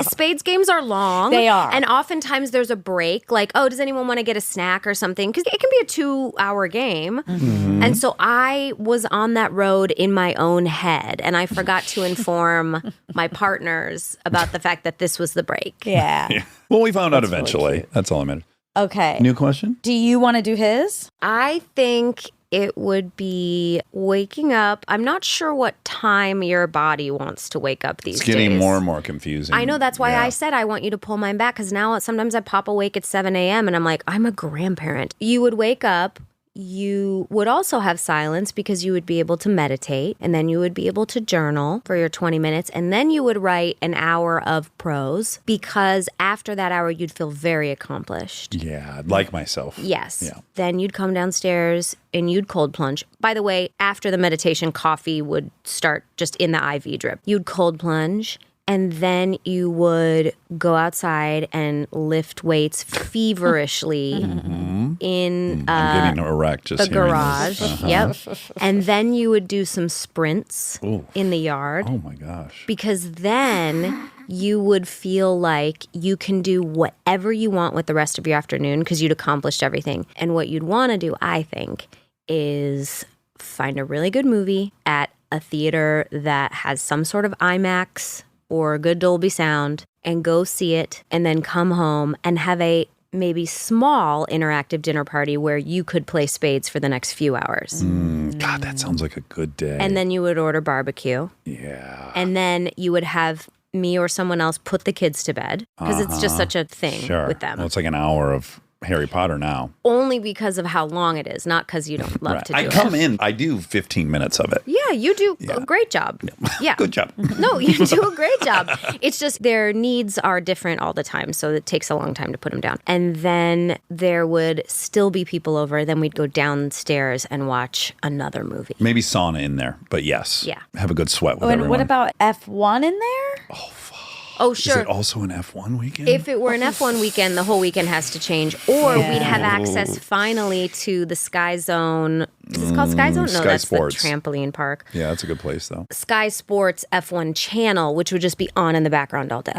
Spades games are long. They are. and oftentimes there's a break. Like, oh, does anyone want to get a snack or something? Because it can be a 2-hour game. And so I was on that road in my own head, and I forgot to inform my partners about the fact that this was the break. Yeah. Well, we found out That's really eventually. cute. That's all I meant. Okay. New question? Do you want to do his? I think it would be waking up. I'm not sure what time your body wants to wake up these It's getting days. more and more confusing. I know, that's why Yeah. I said I want you to pull mine back, because now sometimes I pop awake at 7 a.m. and I'm like, I'm a grandparent. You would wake up. You would also have silence because you would be able to meditate, and then you would be able to journal for your 20 minutes, and then you would write an hour of prose, because after that hour, you'd feel very accomplished. Yeah, like myself. Yes. Yeah. Then you'd come downstairs and you'd cold plunge. By the way, after the meditation, coffee would start just in the IV drip. You'd cold plunge. And then you would go outside and lift weights feverishly in I'm getting erect just the hearing garage. this. Yep. And then you would do some sprints Ooh. in the yard, Oh my gosh. because then you would feel like you can do whatever you want with the rest of your afternoon because you'd accomplished everything. And what you'd want to do, I think, is find a really good movie at a theater that has some sort of IMAX or good Dolby sound, and go see it, and then come home and have a maybe small interactive dinner party where you could play spades for the next few hours. God, that sounds like a good day. And then you would order barbecue. yeah. And then you would have me or someone else put the kids to bed, because it's just such a thing Sure. with them. Well, it's like an hour of Harry Potter now. Only because of how long it is, not because you don't love to do I it. come in, I do 15 minutes of it. Yeah, you do a great job. Yeah. Good job. No, you do a great job. It's just their needs are different all the time, so it takes a long time to put them down. And then there would still be people over. Then we'd go downstairs and watch another movie. Maybe sauna in there, but yes. Yeah. Have a good sweat with Oh, and everyone. what about F1 in there? Oh, Is sure. it also an F1 weekend? If it were an F1 weekend, the whole weekend has to change. Or we'd have access finally to the Sky Zone. Is it called Sky Zone? No, Sky that's Sports. the trampoline park. Yeah, that's a good place, though. Sky Sports F1 channel, which would just be on in the background all day. Oh,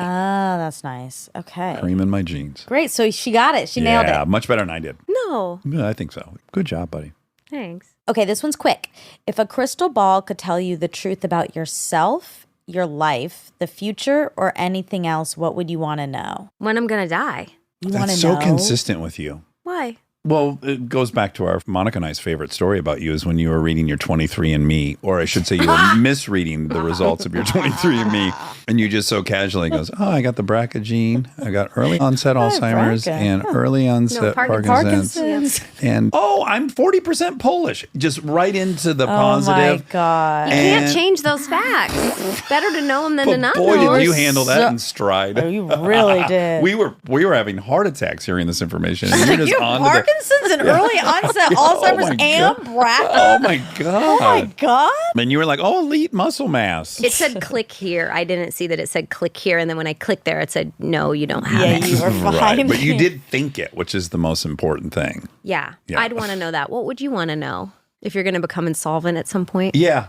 that's nice. Okay. Cream in my jeans. Great. So she got it. She nailed Yeah, it. much better than I did. No, Yeah, I think so. Good job, buddy. thanks. Okay, this one's quick. If a crystal ball could tell you the truth about yourself, your life, the future, or anything else, what would you want to know? When I'm going to die. You want That's to know? so consistent with you. Why? Well, it goes back to our Monica and I's favorite story about you is when you were reading your 23andMe, or I should say you were misreading the results of your 23andMe, and you just so casually goes, oh, I got the BRCA gene, I got early onset Alzheimer's BRCA. and early onset Parkinson's. And, oh, I'm 40% Polish. Just right into the Oh positive. my God. Can't change those facts. Better to know them than to But not boy, know. did you handle that in stride. Oh, you really did. We were having heart attacks hearing this information. And you're just You have on to the, Parkinson's and early onset Alzheimer's my and God. BRCA? oh my God. Oh my God. And you were like, oh, elite muscle mass. It said click here. I didn't see that it said click here. And then when I clicked there, it said, no, you don't have Yeah, it. you were fine. Right. But you did think it, which is the most important thing. Yeah. Yeah. I'd want to know that. What would you want to know if you're going to become insolvent at some point? Yeah.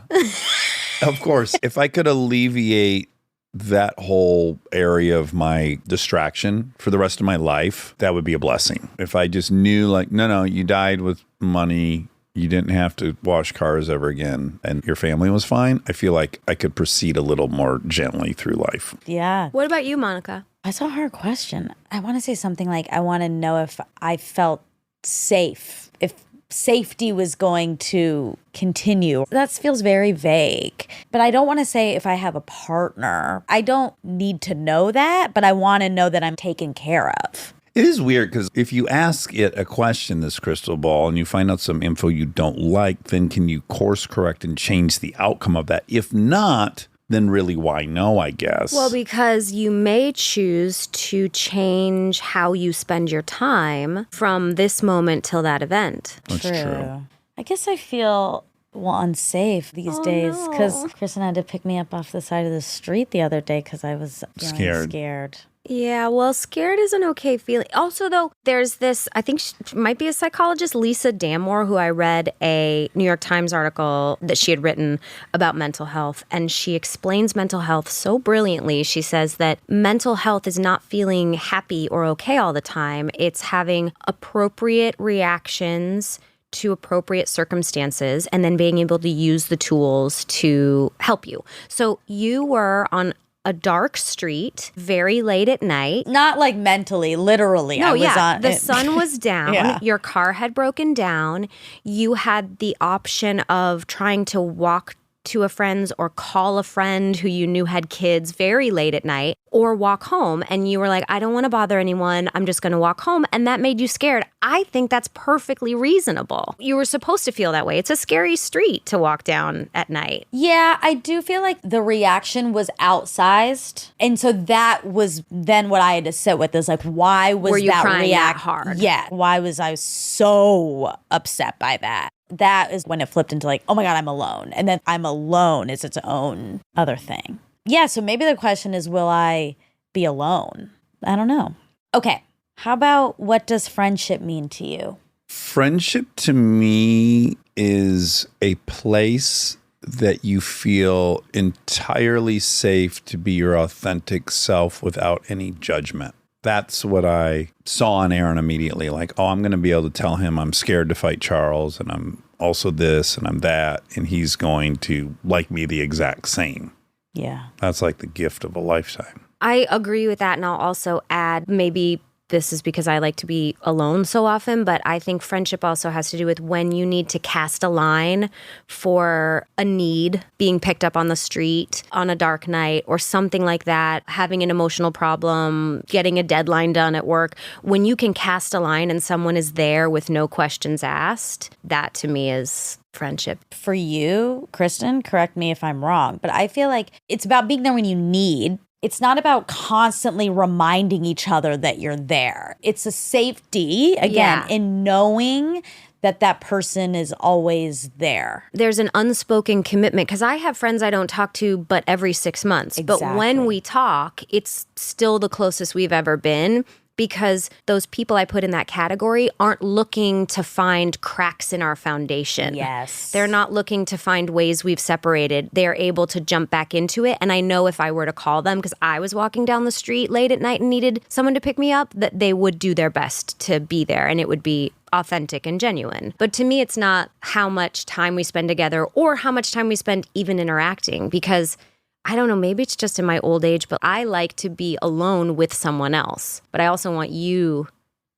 Of course. If I could alleviate that whole area of my distraction for the rest of my life, that would be a blessing. If I just knew, like, no, you died with money, you didn't have to wash cars ever again, and your family was fine, I feel like I could proceed a little more gently through life. Yeah. What about you, Monica? That's a hard question. I want to say something like, I want to know if I felt safe, if safety was going to continue. That feels very vague. But I don't want to say if I have a partner. I don't need to know that, but I want to know that I'm taken care of. It is weird because if you ask it a question, this crystal ball, and you find out some info you don't like, then can you course correct and change the outcome of that? If not, then really why no, I guess. Well, because you may choose to change how you spend your time from this moment till that event. That's true. I guess I feel unsafe these days because Kristen had to pick me up off the side of the street the other day because I was feeling scared. Yeah, well, scared is an okay feeling. Also, though, there's this, I think she might be a psychologist, Lisa Damore, who I read a New York Times article that she had written about mental health. And she explains mental health so brilliantly. She says that mental health is not feeling happy or okay all the time. It's having appropriate reactions to appropriate circumstances and then being able to use the tools to help you. So you were on a dark street very late at night. Not like mentally, literally. No, I was on the sun was down. Yeah. Your car had broken down. You had the option of trying to walk to a friend's or call a friend who you knew had kids very late at night or walk home. And you were like, I don't want to bother anyone. I'm just going to walk home. And that made you scared. I think that's perfectly reasonable. You were supposed to feel that way. It's a scary street to walk down at night. Yeah, I do feel like the reaction was outsized. And so that was then what I had to sit with is like, why was Were you that crying that react hard? Yeah. Why was I so upset by that? That is when it flipped into like, oh my God, I'm alone. And then I'm alone is its own other thing. Yeah, so maybe the question is, will I be alone? I don't know. Okay, how about what does friendship mean to you? Friendship to me is a place that you feel entirely safe to be your authentic self without any judgment. That's what I saw on Aaron immediately. Like, oh, I'm going to be able to tell him I'm scared to fight Charles and I'm also this and I'm that. And he's going to like me the exact same. Yeah. That's like the gift of a lifetime. I agree with that. And I'll also add maybe this is because I like to be alone so often, but I think friendship also has to do with when you need to cast a line for a need, being picked up on the street on a dark night or something like that, having an emotional problem, getting a deadline done at work. When you can cast a line and someone is there with no questions asked, that to me is friendship. For you, Kristen, correct me if I'm wrong, but I feel like it's about being there when you need. It's not about constantly reminding each other that you're there. It's a safety, again, in knowing that that person is always there. There's an unspoken commitment because I have friends I don't talk to but every 6 months. But when we talk, it's still the closest we've ever been, because those people I put in that category aren't looking to find cracks in our foundation. Yes. They're not looking to find ways we've separated. They're able to jump back into it. And I know if I were to call them, because I was walking down the street late at night and needed someone to pick me up, that they would do their best to be there. And it would be authentic and genuine. But to me, it's not how much time we spend together or how much time we spend even interacting, because I don't know, maybe it's just in my old age, but I like to be alone with someone else. But I also want you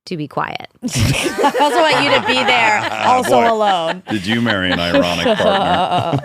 to be quiet. I also want you to be there, also alone. Did you marry an ironic partner?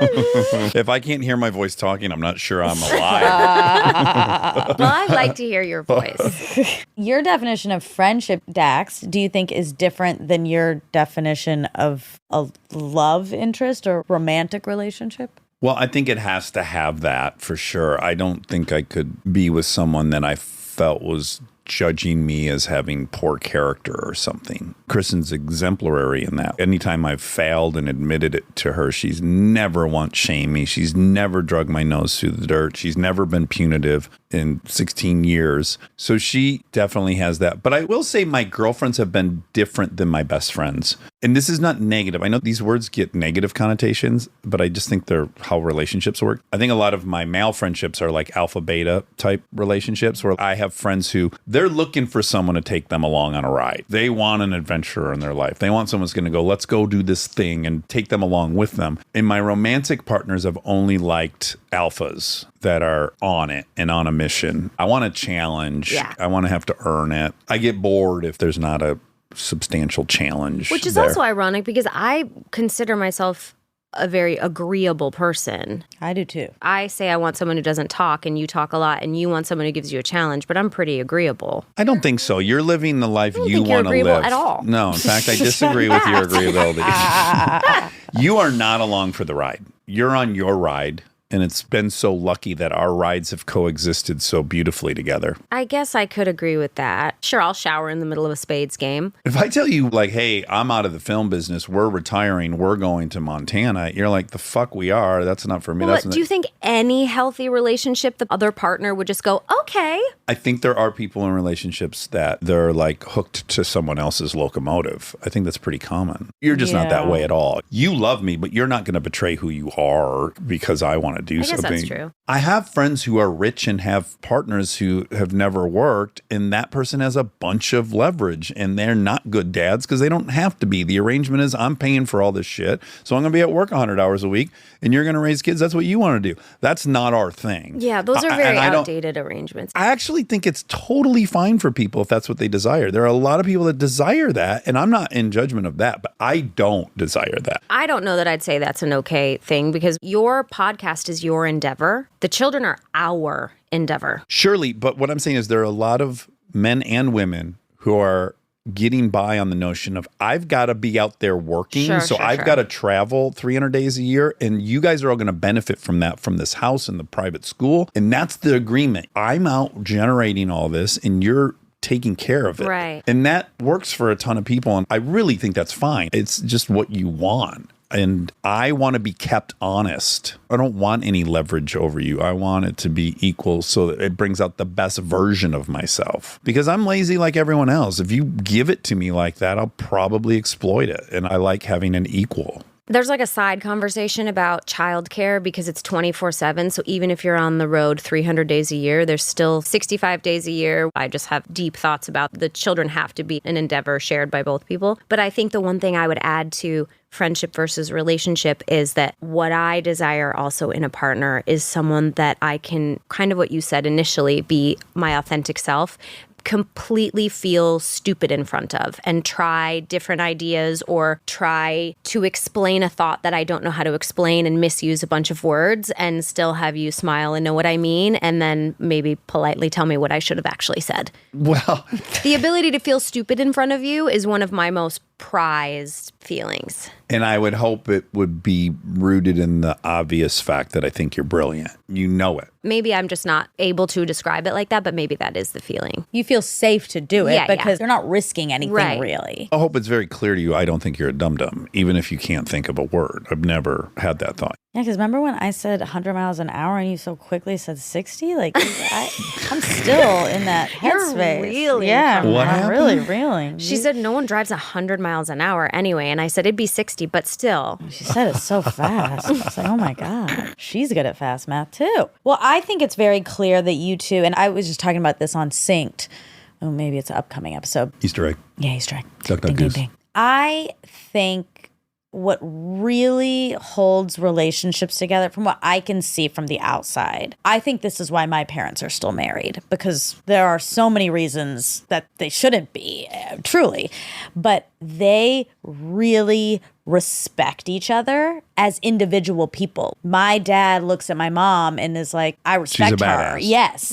If I can't hear my voice talking, I'm not sure I'm alive. Well, I'd like to hear your voice. Your definition of friendship, Dax, do you think is different than your definition of a love interest or romantic relationship? Well, I think it has to have that for sure. I don't think I could be with someone that I felt was judging me as having poor character or something. Kristen's exemplary in that. Anytime I've failed and admitted it to her, she's never once shamed me. She's never drug my nose through the dirt. She's never been punitive in 16 years. So she definitely has that. But I will say my girlfriends have been different than my best friends. And this is not negative. I know these words get negative connotations, but I just think they're how relationships work. I think a lot of my male friendships are like alpha beta type relationships where I have friends who they're looking for someone to take them along on a ride. They want an adventure in their life. They want someone who's going to go, let's go do this thing and take them along with them. And my romantic partners have only liked alphas that are on it and on a mission. I want a challenge. Yeah. I want to have to earn it. I get bored if there's not a substantial challenge. Which is there. also ironic because I consider myself a very agreeable person. I do too. I say I want someone who doesn't talk and you talk a lot, and you want someone who gives you a challenge, but I'm pretty agreeable. I don't think so. You're living the life you think you're want to agreeable live. at all. No, in fact, I disagree with your agreeability. You are not along for the ride. You're on your ride. And it's been so lucky that our rides have coexisted so beautifully together. I guess I could agree with that. Sure, I'll shower in the middle of a spades game. If I tell you, like, hey, I'm out of the film business, we're retiring, we're going to Montana, you're like, the fuck we are. That's not for me. Well, do you think any healthy relationship, the other partner would just go, okay? I think there are people in relationships that they're like hooked to someone else's locomotive. I think that's pretty common. You're just not that way at all. You love me, but you're not going to betray who you are because I want to do I guess something. that's true. I have friends who are rich and have partners who have never worked, and that person has a bunch of leverage, and they're not good dads because they don't have to be. The arrangement is I'm paying for all this shit, so I'm going to be at work 100 hours a week, and you're going to raise kids. That's what you want to do. That's not our thing. Yeah, those are very outdated arrangements. I actually think it's totally fine for people if that's what they desire. There are a lot of people that desire that, and I'm not in judgment of that, but I don't desire that. I don't know that I'd say that's an okay thing because your podcast is your endeavor. The children are our endeavor. Surely, but what I'm saying is there are a lot of men and women who are getting by on the notion of I've got to be out there working. I've got to travel 300 days a year, and you guys are all going to benefit from that, from this house and the private school. And that's the agreement. I'm out generating all this and you're taking care of it. Right. And that works for a ton of people. And I really think that's fine. It's just what you want. And I want to be kept honest. I don't want any leverage over you. I want it to be equal so that it brings out the best version of myself. Because I'm lazy like everyone else. If you give it to me like that, I'll probably exploit it. And I like having an equal. There's like a side conversation about childcare because it's 24/7. So even if you're on the road 300 days a year, there's still 65 days a year. I just have deep thoughts about the children have to be an endeavor shared by both people. But I think the one thing I would add to friendship versus relationship is that what I desire also in a partner is someone that I can, kind of what you said initially, be my authentic self. completely feel stupid in front of and try different ideas or try to explain a thought that I don't know how to explain and misuse a bunch of words and still have you smile and know what I mean and then maybe politely tell me what I should have actually said. Well, The ability to feel stupid in front of you is one of my most prized feelings. and I would hope it would be rooted in the obvious fact that I think you're brilliant. You know it. Maybe I'm just not able to describe it like that, but maybe that is the feeling. You feel safe to do it Yeah, because you're not risking anything Right. really. I hope it's very clear to you. I don't think you're a dum-dum, even if you can't think of a word. I've never had that thought. Yeah, because remember when I said 100 miles an hour and you so quickly said 60? Like, I'm still in that You're headspace. reeling Yeah, from What I'm happened? really reeling. She said no one drives 100 miles an hour anyway. And I said it'd be 60, but still. She said it so fast. I was like, oh my God. She's good at fast math too. Well, I think it's very clear that you two, and I was just talking about this on Synced. Oh, maybe it's an upcoming episode. Easter egg. Yeah, he's right. Duck, duck, goose. I think what really holds relationships together, from what I can see from the outside, I think this is why my parents are still married, because there are so many reasons that they shouldn't be, truly, but they really respect each other as individual people. My dad looks at my mom and is like, I respect her. badass.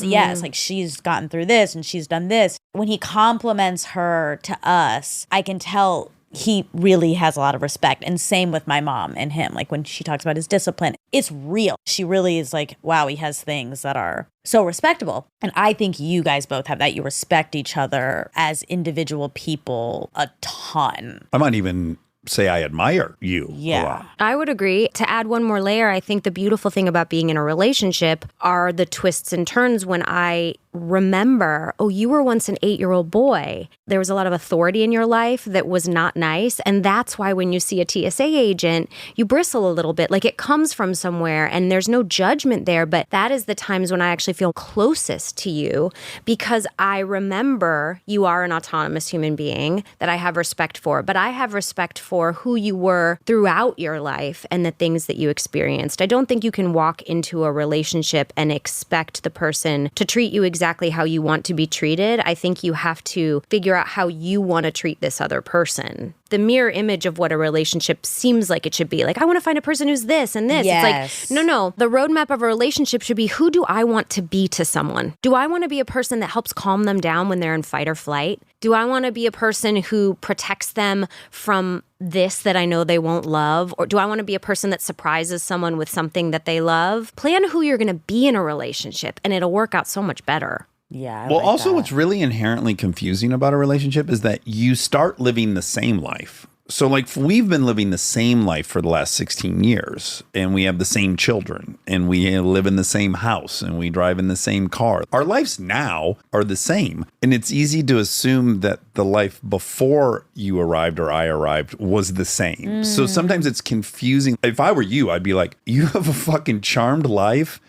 Yes. Like, she's gotten through this and she's done this. When he compliments her to us, I can tell he really has a lot of respect. And same with my mom and him. Like, when she talks about his discipline, it's real. She really is like, wow, he has things that are so respectable. And I think you guys both have that. You respect each other as individual people a ton. I might even say I admire you a Yeah. lot. I would agree. To add one more layer, I think the beautiful thing about being in a relationship are the twists and turns when I remember, oh, you were once an 8-year-old boy. There was a lot of authority in your life that was not nice. And that's why when you see a TSA agent, you bristle a little bit. Like, it comes from somewhere and there's no judgment there. But that is the times when I actually feel closest to you, because I remember you are an autonomous human being that I have respect for. But I have respect for who you were throughout your life and the things that you experienced. I don't think you can walk into a relationship and expect the person to treat you exactly how you want to be treated. I think you have to figure out how you want to treat this other person. The mirror image of what a relationship seems like it should be. Like, I want to find a person who's this and this. Yes. It's like, no. The roadmap of a relationship should be, who do I want to be to someone? Do I want to be a person that helps calm them down when they're in fight or flight? Do I want to be a person who protects them from this that I know they won't love? Or do I want to be a person that surprises someone with something that they love? Plan who you're going to be in a relationship, and it'll work out so much better. Yeah. I Well, like also, that. what's really inherently confusing about a relationship is that you start living the same life. So, like, we've been living the same life for the last 16 years, and we have the same children, and we live in the same house, and we drive in the same car. Our lives now are the same. And it's easy to assume that the life before you arrived or I arrived was the same. So sometimes it's confusing. If I were you, I'd be like, you have a fucking charmed life,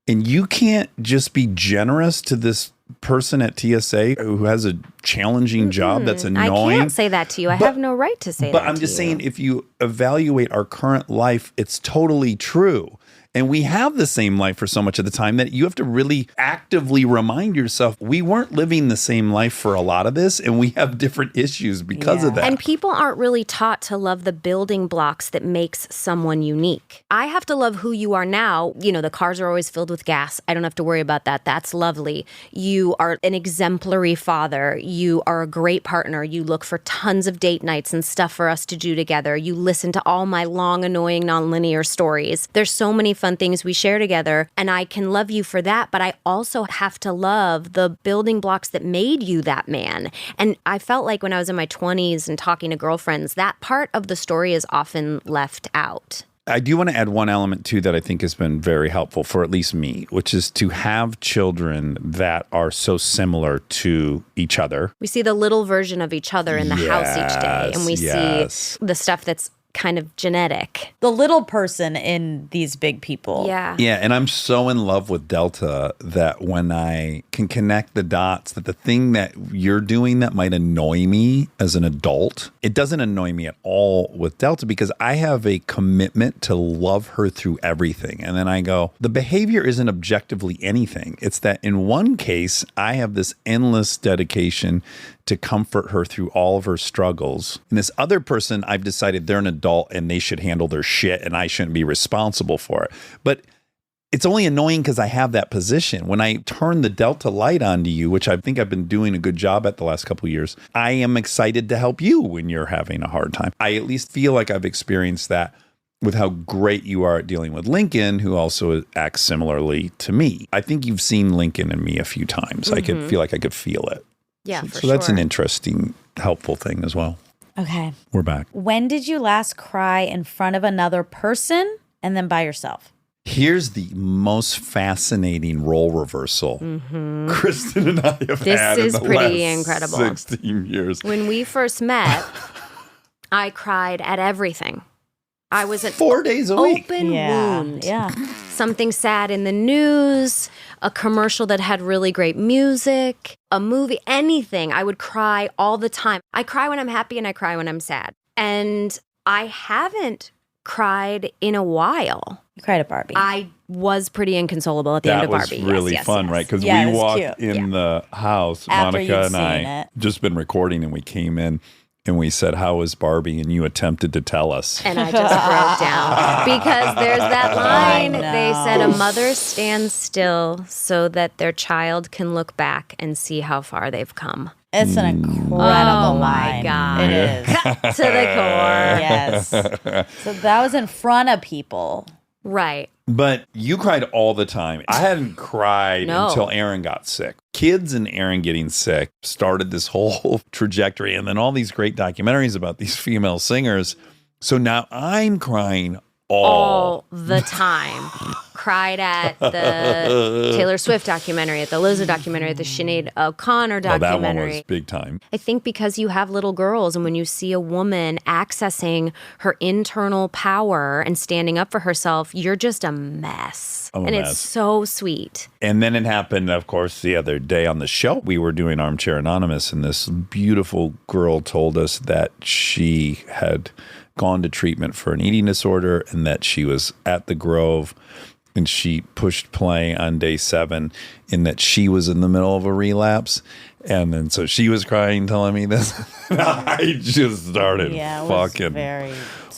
and you can't just be generous to this person at TSA who has a challenging job that's annoying. I can't say that to you. I have no right to say that But I'm to just you. saying, if you evaluate our current life, it's totally true. And we have the same life for so much of the time that you have to really actively remind yourself, we weren't living the same life for a lot of this, and we have different issues because of that. And people aren't really taught to love the building blocks that makes someone unique. I have to love who you are now. You know, the cars are always filled with gas. I don't have to worry about that. That's lovely. You are an exemplary father. You are a great partner. You look for tons of date nights and stuff for us to do together. You listen to all my long, annoying, nonlinear stories. There's so many fun things we share together, and I can love you for that, but I also have to love the building blocks that made you that man. And I felt like when I was in my 20s and talking to girlfriends, that part of the story is often left out. I do want to add one element too that I think has been very helpful for at least me, which is to have children that are so similar to each other. We see the little version of each other in the house each day, and we Yes. see the stuff that's kind of genetic. The little person in these big people. Yeah. Yeah, and I'm so in love with Delta that when I can connect the dots, that the thing that you're doing that might annoy me as an adult, it doesn't annoy me at all with Delta because I have a commitment to love her through everything. And then I go, the behavior isn't objectively anything. It's that in one case, I have this endless dedication to comfort her through all of her struggles. And this other person, I've decided they're an adult and they should handle their shit and I shouldn't be responsible for it. But it's only annoying because I have that position. When I turn the Delta light onto you, which I think I've been doing a good job at the last couple of years, I am excited to help you when you're having a hard time. I at least feel like I've experienced that with how great you are at dealing with Lincoln, who also acts similarly to me. I think you've seen Lincoln and me a few times. I could feel like I could feel it. Yeah, So that's an interesting, helpful thing as well. Okay. We're back. When did you last cry in front of another person and then by yourself? Here's the most fascinating role reversal Kristen and I have This had is in the pretty last incredible. 16 years. When we first met, I cried at everything. I was an 4 days a week. open wound. Yeah. Something sad in the news, a commercial that had really great music, a movie, anything. I would cry all the time. I cry when I'm happy and I cry when I'm sad. And I haven't cried in a while. You cried at Barbie. I was pretty inconsolable at the end That of was Barbie. really Yes, fun, yes. right? Because Yeah, it we was walked cute. in the house, After Monica you'd and I, seen it. just been recording, and we came in and we said, "How was Barbie?" And you attempted to tell us. And I just broke down because there's that line. know. They said a mother stands still so that their child can look back and see how far they've come. It's an incredible Oh, my line. God. It is. Cut to the core. Yes. So that was in front of people. Right. But you cried all the time. I hadn't cried No. until Aaron got sick. Kids and Aaron getting sick started this whole trajectory. And then all these great documentaries about these female singers. So now I'm crying All the time. Cried at the Taylor Swift documentary, at the Lizzo documentary, at the Sinead O'Connor Oh, that one documentary. was big time. I think because you have little girls, and when you see a woman accessing her internal power and standing up for herself, you're just a mess. I'm a and mess. it's so sweet. And then it happened, of course, the other day on the show. We were doing Armchair Anonymous, and this beautiful girl told us that she had gone to treatment for an eating disorder and that she was at the Grove and she pushed play on day 7 and that she was in the middle of a relapse. And then so she was crying, telling me this. And I just started Yeah, it was fucking very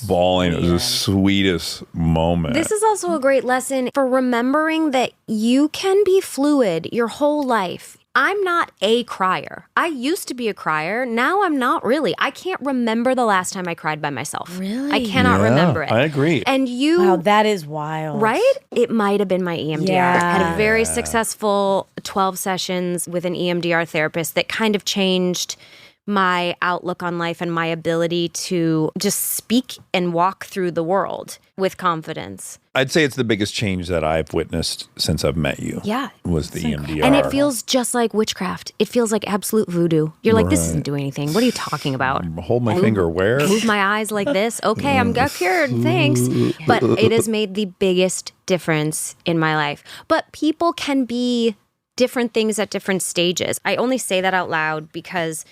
bawling. It was the sweetest moment. This is also a great lesson for remembering that you can be fluid your whole life. I'm not a crier. I used to be a crier. Now I'm not really. I can't remember the last time I cried by myself. Really? I cannot Yeah, remember it. I agree. And you, Wow, that is wild. right? It might have been my EMDR. Yeah. I had a very successful 12 sessions with an EMDR therapist that kind of changed my outlook on life and my ability to just speak and walk through the world with confidence. I'd say it's the biggest change that I've witnessed since I've met you. Yeah. Was the EMDR. And it feels just like witchcraft. It feels like absolute voodoo. You're like, this isn't doing anything. What are you talking about? Hold my finger where? Move my eyes like this. Okay, I'm got cured. Thanks. But it has made the biggest difference in my life. But people can be different things at different stages. I only say that out loud because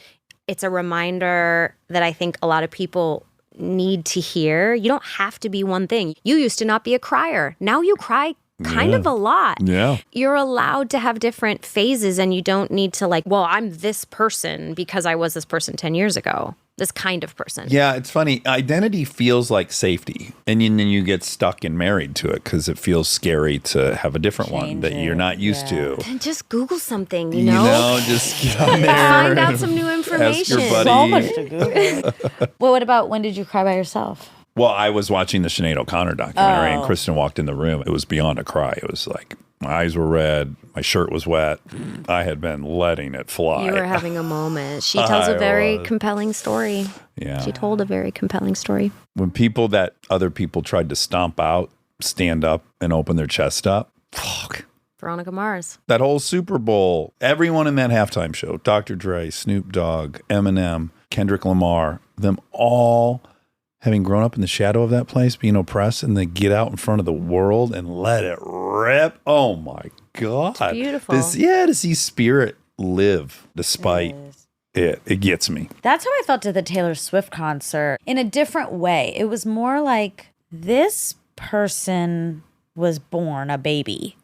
it's a reminder that I think a lot of people need to hear. You don't have to be one thing. You used to not be a crier. Now you cry kind of a lot. Yeah. You're allowed to have different phases and you don't need to like, well, I'm this person because I was this person 10 years ago. This kind of person. Yeah, it's funny. Identity feels like safety. And then you get stuck and married to it because it feels scary to have a different one Change that you're it, not used to. Then just Google something, you know? Just get on there. Find out and some new ask information. your buddy. So much to Google. Well, what about when did you cry by yourself? Well, I was watching the Sinead O'Connor documentary and Kristen walked in the room. It was beyond a cry. It was like my eyes were red. My shirt was wet. I had been letting it fly. You were having a moment. She tells a very was. compelling story. Yeah. She told a very compelling story. When people that other people tried to stomp out, stand up and open their chest up, fuck. Veronica Mars. That whole Super Bowl, everyone in that halftime show, Dr. Dre, Snoop Dogg, Eminem, Kendrick Lamar, them all having grown up in the shadow of that place, being oppressed, and then get out in front of the world and let it rip. Oh my God. It's beautiful. To see spirit live despite it gets me. That's how I felt at the Taylor Swift concert in a different way. It was more like this person was born a baby.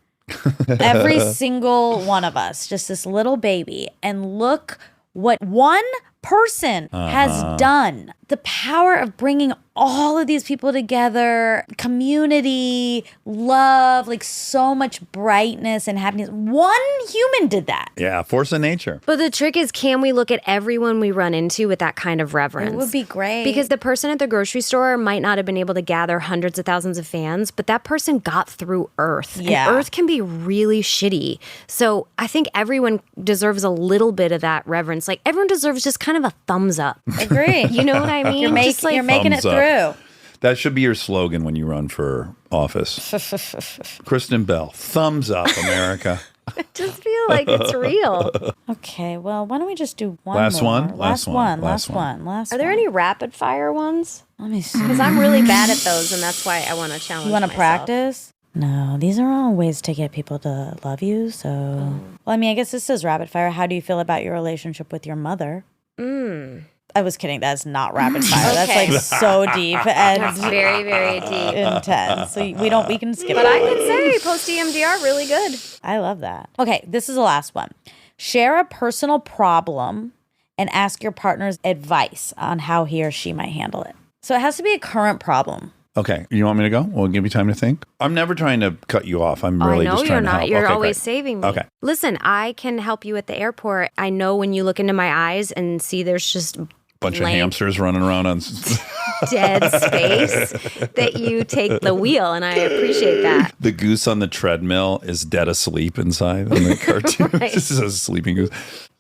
Every single one of us, just this little baby. And look what one person has done. The power of bringing all of these people together, community, love, like so much brightness and happiness. One human did that. Yeah, force of nature. But the trick is, can we look at everyone we run into with that kind of reverence? It would be great. Because the person at the grocery store might not have been able to gather hundreds of thousands of fans, but that person got through Earth. Yeah. And Earth can be really shitty. So I think everyone deserves a little bit of that reverence. Like, everyone deserves just kind of a thumbs up. Agree. You know what I mean? You're making it Thumbs up. through. That should be your slogan when you run for office. Kristen Bell, thumbs up, America. I just feel like it's real. Okay, well, why don't we just do one Last more? one? Last one. Are there any rapid fire ones? Let me see. Because I'm really bad at those, and that's why I want to challenge You want to myself. practice? No, these are all ways to get people to love you. So, well, I mean, I guess this is rapid fire. How do you feel about your relationship with your mother? I was kidding. That's not rapid fire. That's Okay. like so deep and That's very, very deep. intense. So we can skip But it. I can say post EMDR really good. I love that. Okay, this is the last one. Share a personal problem and ask your partner's advice on how he or she might handle it. So it has to be a current problem. Okay, you want me to go? We'll give you time to think. I'm never trying to cut you off. I'm I really know just you're trying to not. help. You're Okay, always great. saving me. Okay. Listen, I can help you at the airport. I know when you look into my eyes and see there's just Bunch of blank, hamsters running around on. dead space that you take the wheel, and I appreciate that. The goose on the treadmill is dead asleep inside in the cartoon. Right. This is a sleeping goose.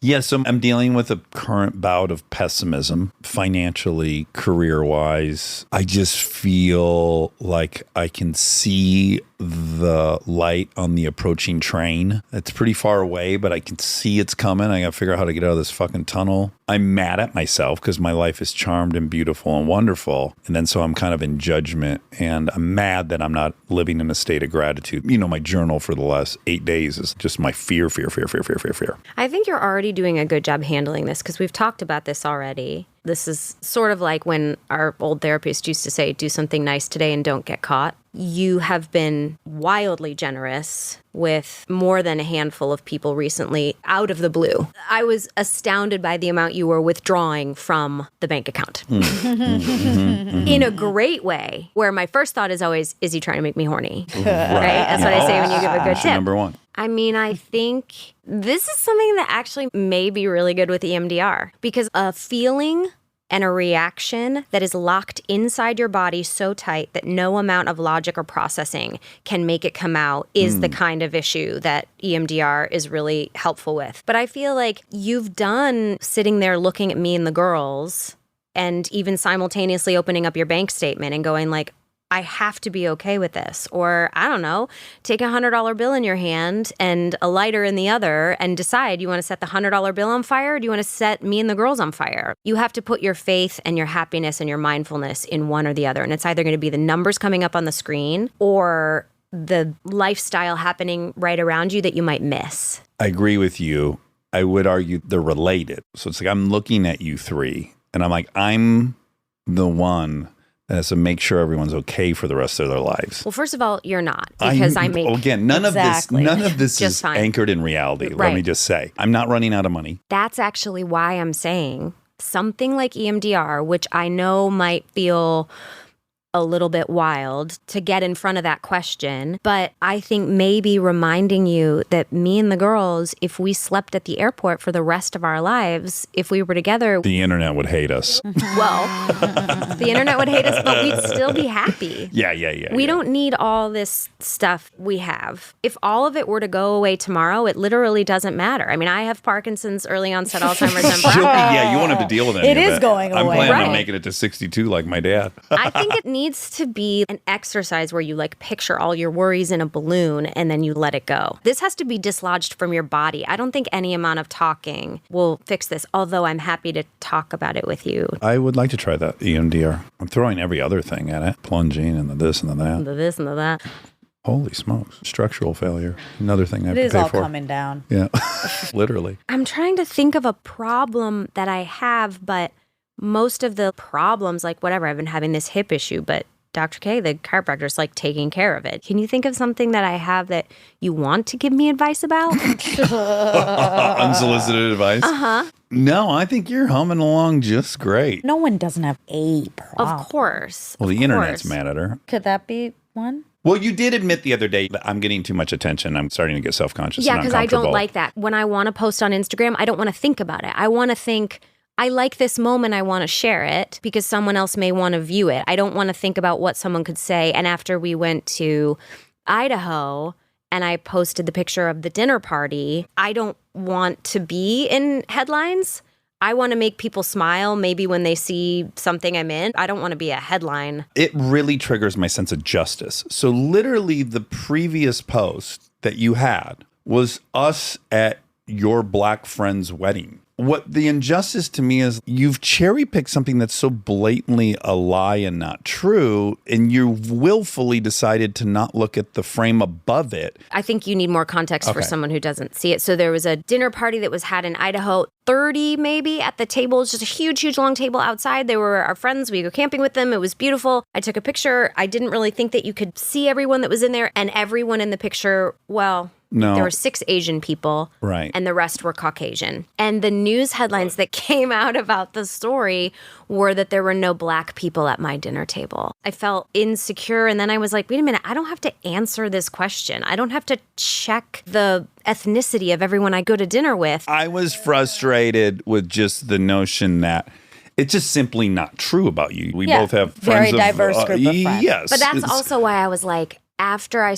Yeah, so I'm dealing with a current bout of pessimism, financially, career-wise. I just feel like I can see the light on the approaching train. It's pretty far away, but I can see it's coming. I got to figure out how to get out of this fucking tunnel. I'm mad at myself because my life is charmed and beautiful and wonderful. And then so I'm kind of in judgment, and I'm mad that I'm not living in a state of gratitude. You know, my journal for the last 8 days is just my fear. I think you're already doing a good job handling this because we've talked about this already. This is sort of like when our old therapist used to say, do something nice today and don't get caught. You have been wildly generous with more than a handful of people recently out of the blue. I was astounded by the amount you were withdrawing from the bank account in a great way, where my first thought is always, is he trying to make me horny? Right? That's what I say when you give a good Option tip. number one. I mean, I think this is something that actually may be really good with EMDR because a feeling and a reaction that is locked inside your body so tight that no amount of logic or processing can make it come out is the kind of issue that EMDR is really helpful with. But I feel like you've done sitting there looking at me and the girls and even simultaneously opening up your bank statement and going like, I have to be okay with this. Or, I don't know, take a $100 bill in your hand and a lighter in the other and decide you want to set the $100 bill on fire or do you want to set me and the girls on fire? You have to put your faith and your happiness and your mindfulness in one or the other. And it's either going to be the numbers coming up on the screen or the lifestyle happening right around you that you might miss. I agree with you. I would argue they're related. So it's like I'm looking at you three and I'm like, I'm the one that has to make sure everyone's okay for the rest of their lives. Well, first of all, you're not because I make... Again, none Exactly. of this Just is fine. anchored in reality. Let Right. me just say, I'm not running out of money. That's actually why I'm saying something like EMDR, which I know might feel a little bit wild to get in front of that question. But I think maybe reminding you that me and the girls, if we slept at the airport for the rest of our lives, if we were together, The internet would hate us. well, the internet would hate us, but we'd still be happy. Yeah. We don't need all this stuff we have. If all of it were to go away tomorrow, it literally doesn't matter. I mean, I have Parkinson's, early onset Alzheimer's, and Yeah, you won't have to deal with any It of is going I'm away. planning Right. on making it to 62 like my dad. I think it needs needs to be an exercise where you like picture all your worries in a balloon and then you let it go. This has to be dislodged from your body. I don't think any amount of talking will fix this, although I'm happy to talk about it with you. I would like to try that EMDR. I'm throwing every other thing at it. Plunging and the this and the that. The this and the that. Holy smokes. Structural failure. Another thing I have It to is pay all for. coming down. Yeah. Literally. I'm trying to think of a problem that I have, but most of the problems, like whatever, I've been having this hip issue, but Dr. K, the chiropractor, is like taking care of it. Can you think of something that I have that you want to give me advice about? Unsolicited advice? Uh-huh. No, I think you're humming along just great. No one doesn't have a problem. Of course. Well, the Of internet's course. mad at her. Could that be one? Well, you did admit the other day that I'm getting too much attention. I'm starting to get self-conscious Yeah, and because I don't uncomfortable. like that. When I want to post on Instagram, I don't want to think about it. I want to think, I like this moment, I want to share it because someone else may want to view it. I don't want to think about what someone could say. And after we went to Idaho and I posted the picture of the dinner party, I don't want to be in headlines. I want to make people smile maybe when they see something I'm in. I don't want to be a headline. It really triggers my sense of justice. So literally the previous post that you had was us at your black friend's wedding. What the injustice to me is you've cherry-picked something that's so blatantly a lie and not true, and you willfully decided to not look at the frame above it. I think you need more context for Okay. someone who doesn't see it. So there was a dinner party that was had in Idaho, 30 maybe at the table. It's just a huge, huge long table outside. They were our friends. We go camping with them. It was beautiful. I took a picture. I didn't really think that you could see everyone that was in there, and everyone in the picture, well, No. there were 6 Asian people, Right. and the rest were Caucasian. And the news headlines that came out about the story were that there were no black people at my dinner table. I felt insecure, and then I was like, wait a minute, I don't have to answer this question. I don't have to check the ethnicity of everyone I go to dinner with. I was frustrated with just the notion that it's just simply not true about you. We Yeah, both have very friends diverse of, group of friends. Yes. But that's it's- also why I was like, after I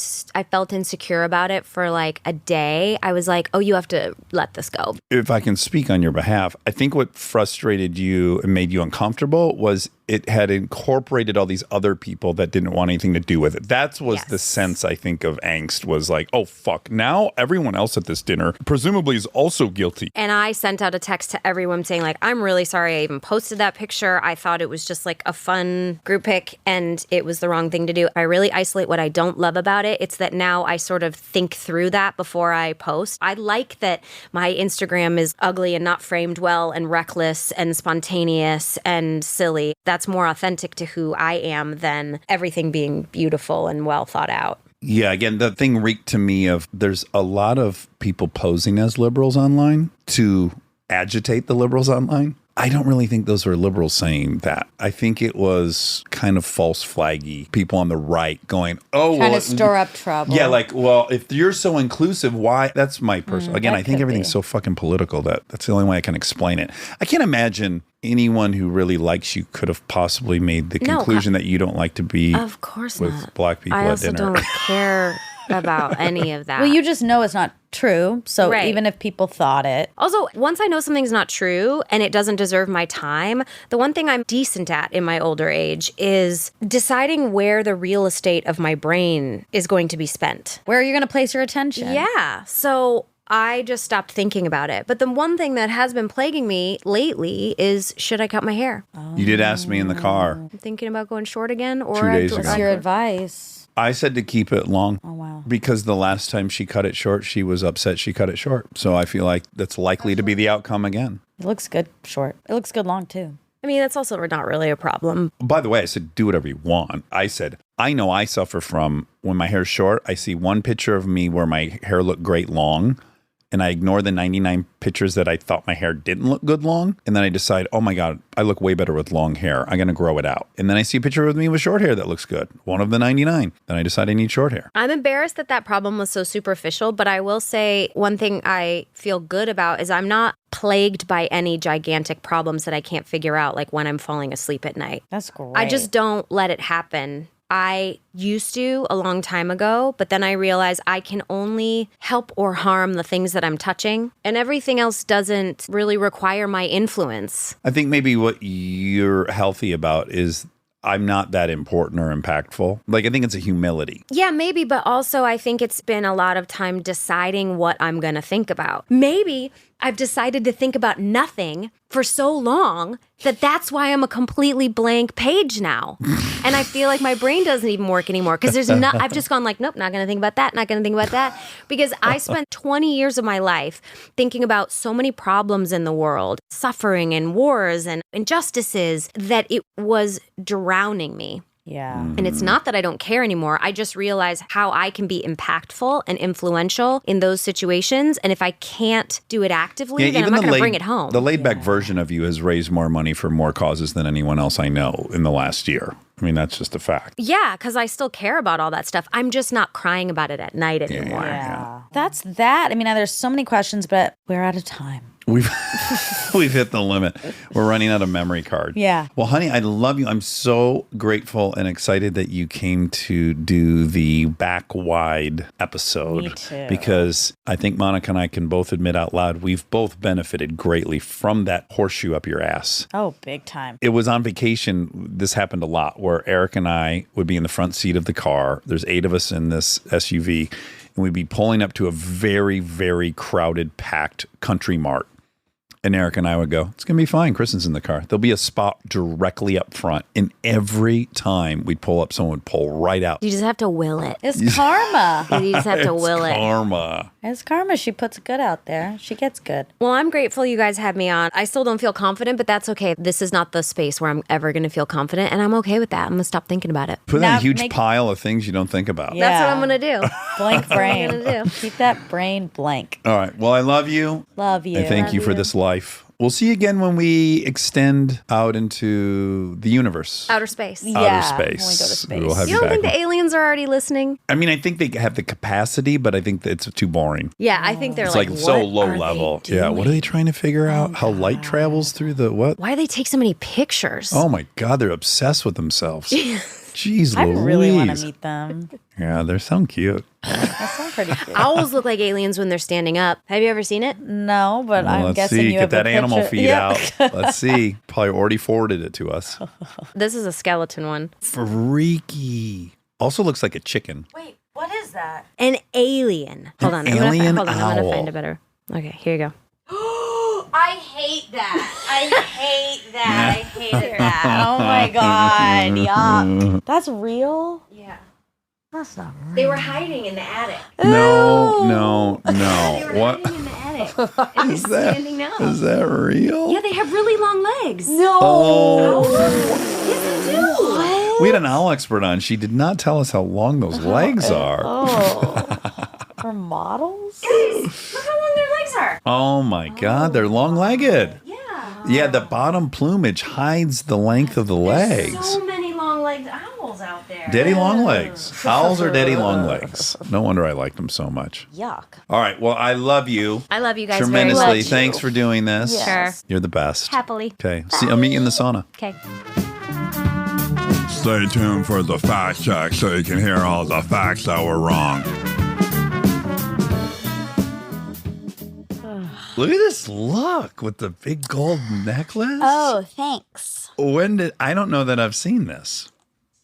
felt insecure about it for like a day, I was like, oh, you have to let this go. If I can speak on your behalf, I think what frustrated you and made you uncomfortable was it had incorporated all these other people that didn't want anything to do with it. That was the Yes. sense, I think, of angst was like, oh, fuck. Now everyone else at this dinner presumably is also guilty. And I sent out a text to everyone saying like, I'm really sorry I even posted that picture. I thought it was just like a fun group pic and it was the wrong thing to do. I really isolate what I don't love about it. It's that now I sort of think through that before I post. I like that my Instagram is ugly and not framed well and reckless and spontaneous and silly. That's more authentic to who I am than everything being beautiful and well thought out. Yeah, again, the thing reeked to me of there's a lot of people posing as liberals online to agitate the liberals online. I don't really think those were liberals saying that. I think it was kind of false flaggy people on the right going, oh, Trying well, to stir up trouble. yeah, like, well, if you're so inclusive, why? That's my personal. Again, that I think could everything's be. so fucking political that's the only way I can explain it. I can't imagine anyone who really likes you could have possibly made the No, conclusion that you don't like to be Of course with not. black people I at also dinner. don't care about any of that. Well, you just know it's not true. So Right. even if people thought it, Also, once I know something's not true and it doesn't deserve my time, the one thing I'm decent at in my older age is deciding where the real estate of my brain is going to be spent. where are you going to place your attention? Yeah. So I just stopped thinking about it. But the one thing that has been plaguing me lately is should I cut my hair? You did ask me in the car. I'm thinking about going short again. Or 2 days I- ago. What's your advice? I said to keep it long. Oh, wow. Because the last time she cut it short, she was upset she cut it short. So I feel like that's likely to be the outcome again. It looks good short. It looks good long, too. I mean, that's also not really a problem. By the way, I said, do whatever you want. I said, I know I suffer from when my hair's short. I see one picture of me where my hair looked great long, and I ignore the 99 pictures that I thought my hair didn't look good long. And then I decide, oh my God, I look way better with long hair. I'm going to grow it out. And then I see a picture of me with short hair that looks good. One of the 99. Then I decide I need short hair. I'm embarrassed that problem was so superficial, but I will say one thing I feel good about is I'm not plagued by any gigantic problems that I can't figure out, like when I'm falling asleep at night. That's great. I just don't let it happen. I used to a long time ago, but then I realized I can only help or harm the things that I'm touching, and everything else doesn't really require my influence. I think maybe what you're healthy about is I'm not that important or impactful. Like, I think it's a humility. Yeah, maybe, but also I think it's been a lot of time deciding what I'm going to think about. Maybe I've decided to think about nothing for so long that that's why I'm a completely blank page now. And I feel like my brain doesn't even work anymore because I've just gone like, nope, not going to think about that, not going to think about that. Because I spent 20 years of my life thinking about so many problems in the world, suffering and wars and injustices, that it was drowning me. Yeah. And it's not that I don't care anymore. I just realize how I can be impactful and influential in those situations. And if I can't do it actively, then I'm not going to bring it home. The laid back version of you has raised more money for more causes than anyone else I know in the last year. I mean, that's just a fact. Yeah, because I still care about all that stuff. I'm just not crying about it at night anymore. Yeah. That's that. I mean, there's so many questions, but we're out of time. We've hit the limit. We're running out of memory card. Yeah. Well, honey, I love you. I'm so grateful and excited that you came to do the back wide episode. Me too. Because I think Monica and I can both admit out loud, we've both benefited greatly from that horseshoe up your ass. Oh, big time. It was on vacation. This happened a lot where Eric and I would be in the front seat of the car. There's 8 of us in this SUV, and we'd be pulling up to a very, very crowded, packed Country Mart. And Eric and I would go, it's going to be fine. Kristen's in the car. There'll be a spot directly up front. And every time we'd pull up, someone would pull right out. You just have to will it. It's karma. You just have to will it. Karma. It's karma. She puts good out there. She gets good. Well, I'm grateful you guys had me on. I still don't feel confident, but that's okay. This is not the space where I'm ever going to feel confident. And I'm okay with that. I'm going to stop thinking about it. Put in Now a huge make- pile of things you don't think about. Yeah. That's what I'm going to do. Blank brain. I'm gonna do. Keep that brain blank. All right. Well, I love you. Love you. I thank you for this life. We'll see you again when we extend out into the universe. Outer space. Yeah, Outer when we space. go to space. We'll have You you don't back. think the aliens are already listening? I mean, I think they have the capacity, but I think that it's too boring. Yeah, I think they're It's like, like so what low are they level. Yeah. What are doing? they trying to figure out? How light travels through the what? Why do they take so many pictures? Oh my God, they're obsessed with themselves. Jeez I Louise. really want to meet them. Yeah, they're so cute. That sounds pretty cute. Owls look like aliens when they're standing up. Have you ever seen it? No, but Well, I'm let's guessing see. you Get have that a animal picture. feed Yeah. out. Let's see. Probably already forwarded it to us. This is a skeleton one. Freaky. Also looks like a chicken. Wait, what is that? An alien. Hold on. alien I'm owl. gonna find a better. Okay, here you go. I hate that. I hate that. I hate that. Oh my God. Yeah. That's real? Yeah. That's not real. They were hiding in the attic. No. They were What? hiding in the attic. And Is they're that, standing up. is that real? Yeah, they have really long legs. No. Oh. Yes, they do. We had an owl expert on. She did not tell us how long those legs are. Oh. For models? Guys, look how long their legs are. Oh my God, they're long-legged. Yeah. Yeah, the bottom plumage hides the length of the legs. So many long-legged owls out there. Daddy long legs. Owls are daddy long legs. No wonder I liked them so much. Yuck. All right. Well, I love you I love you guys tremendously. very much. Thanks for doing this. Yeah. Sure. You're the best. Happily. Okay. See, I'll meet you in the sauna. Okay. Stay tuned for the fact check so you can hear all the facts that were wrong. Look at this look with the big gold necklace. Oh, thanks. I don't know that I've seen this.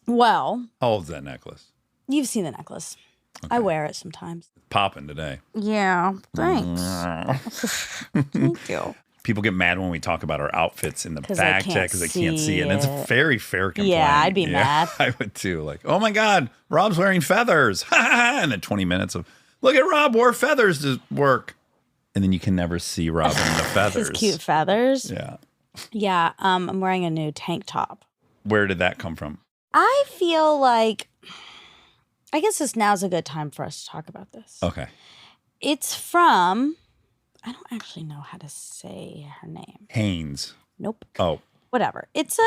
Well, How old's that necklace? you've seen the necklace. I wear it sometimes. Popping today. Yeah, thanks. Thank you. People get mad when we talk about our outfits in the 'Cause I fact can't check because they can't see it. And it's a see it. very fair complaint. Yeah, I'd be mad. I would too. Like, oh my God, Rob's wearing feathers. And then 20 minutes of, look at Rob wore feathers to work. And then you can never see Rob in the feathers. His cute feathers. Yeah. Yeah, I'm wearing a new tank top. Where did that come from? I feel like, I guess now's a good time for us to talk about this. Okay. It's from, I don't actually know how to say her name. Hanes. Nope. Oh, Whatever. It's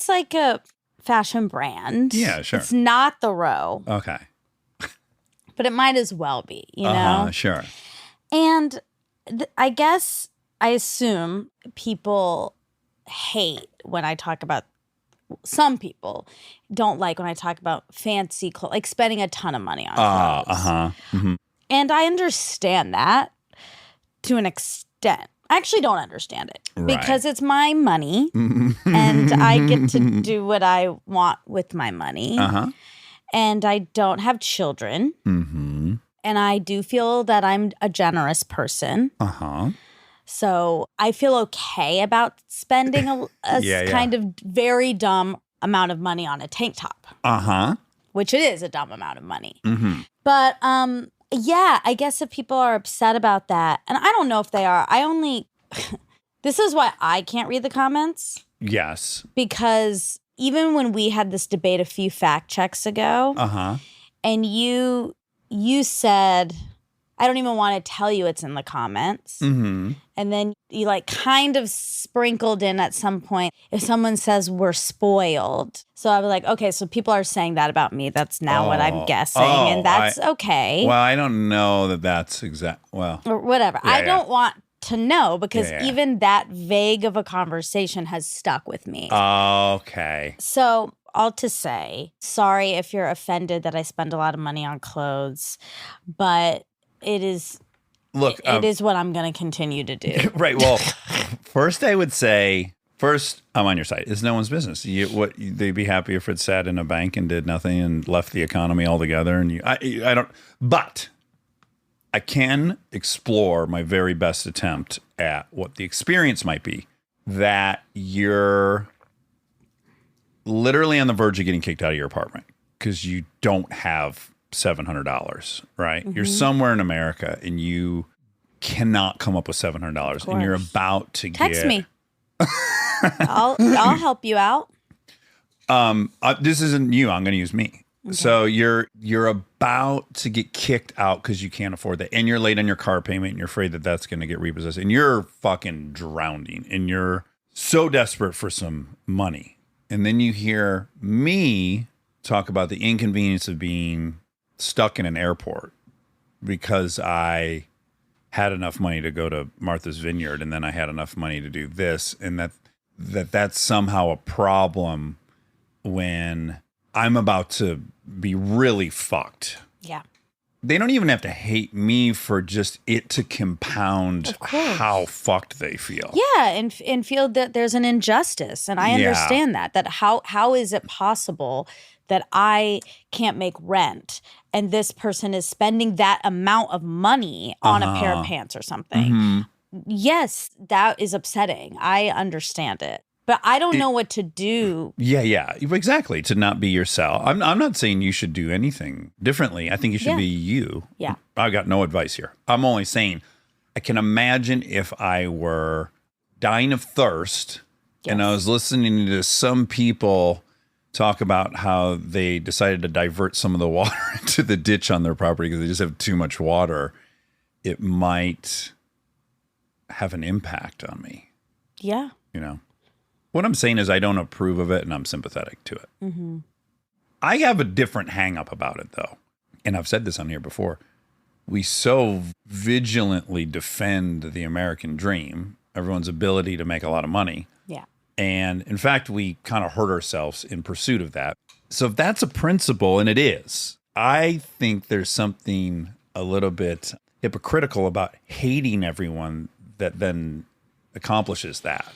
like a fashion brand. Yeah, sure. It's not the Row, okay. but it might as well be, you know? Sure. And I guess I assume people hate when I talk about, some people don't like when I talk about fancy clothes, like spending a ton of money on clothes. Mhm. And I understand that to an extent. I actually don't understand it Right. because it's my money and I get to do what I want with my money. Uh-huh. And I don't have children. Mm-hmm. And I do feel that I'm a generous person. Uh-huh. So I feel okay about spending a Yeah, kind of very dumb amount of money on a tank top, Uh-huh. which it is a dumb amount of money. Mm-hmm. But yeah, I guess if people are upset about that, and I don't know if they are, this is why I can't read the comments, Yes. because even when we had this debate a few fact checks ago, Uh-huh. and you said, I don't even want to tell you it's in the comments. Mm-hmm. And then you like kind of sprinkled in at some point, if someone says we're spoiled. So I was like, okay, so people are saying that about me. That's now what I'm guessing. And that's okay. Well, I don't know that that's exact. Well, Or whatever. Yeah, I don't want to know because Yeah. even that vague of a conversation has stuck with me. okay. So all to say, sorry if you're offended that I spend a lot of money on clothes, but it is Look, it is what I'm going to continue to do. right. Well, first I would say, I'm on your side. It's no one's business. They'd be happy if it sat in a bank and did nothing and left the economy altogether. And I don't. But I can explore my very best attempt at what the experience might be. That you're literally on the verge of getting kicked out of your apartment because you don't have $700, right? You're somewhere in America and you cannot come up with $700 and you're about to Text me. I'll help you out. This isn't you. I'm going to use me. Okay. So you're about to get kicked out because you can't afford that, and you're late on your car payment, and you're afraid that that's going to get repossessed, and you're fucking drowning, and you're so desperate for some money, and then you hear me talk about the inconvenience of being stuck in an airport because I had enough money to go to Martha's Vineyard, and then I had enough money to do this, and that's somehow a problem when I'm about to be really fucked. Yeah. They don't even have to hate me for just it to compound how fucked they feel. Yeah, and feel that there's an injustice, and I understand that how is it possible that I can't make rent and this person is spending that amount of money on a pair of pants or something? Mm-hmm. Yes, that is upsetting. I understand it. But I don't know what to do. Yeah, exactly. To not be yourself. I'm not saying you should do anything differently. I think you should be you. Yeah. I got no advice here. I'm only saying I can imagine if I were dying of thirst and I was listening to some people talk about how they decided to divert some of the water into the ditch on their property because they just have too much water. It might have an impact on me. Yeah. You know? What I'm saying is I don't approve of it and I'm sympathetic to it. Mm-hmm. I have a different hang up about it, though. And I've said this on here before. We so vigilantly defend the American dream, everyone's ability to make a lot of money. Yeah. And in fact, we kind of hurt ourselves in pursuit of that. So if that's a principle, and it is, I think there's something a little bit hypocritical about hating everyone that then accomplishes that.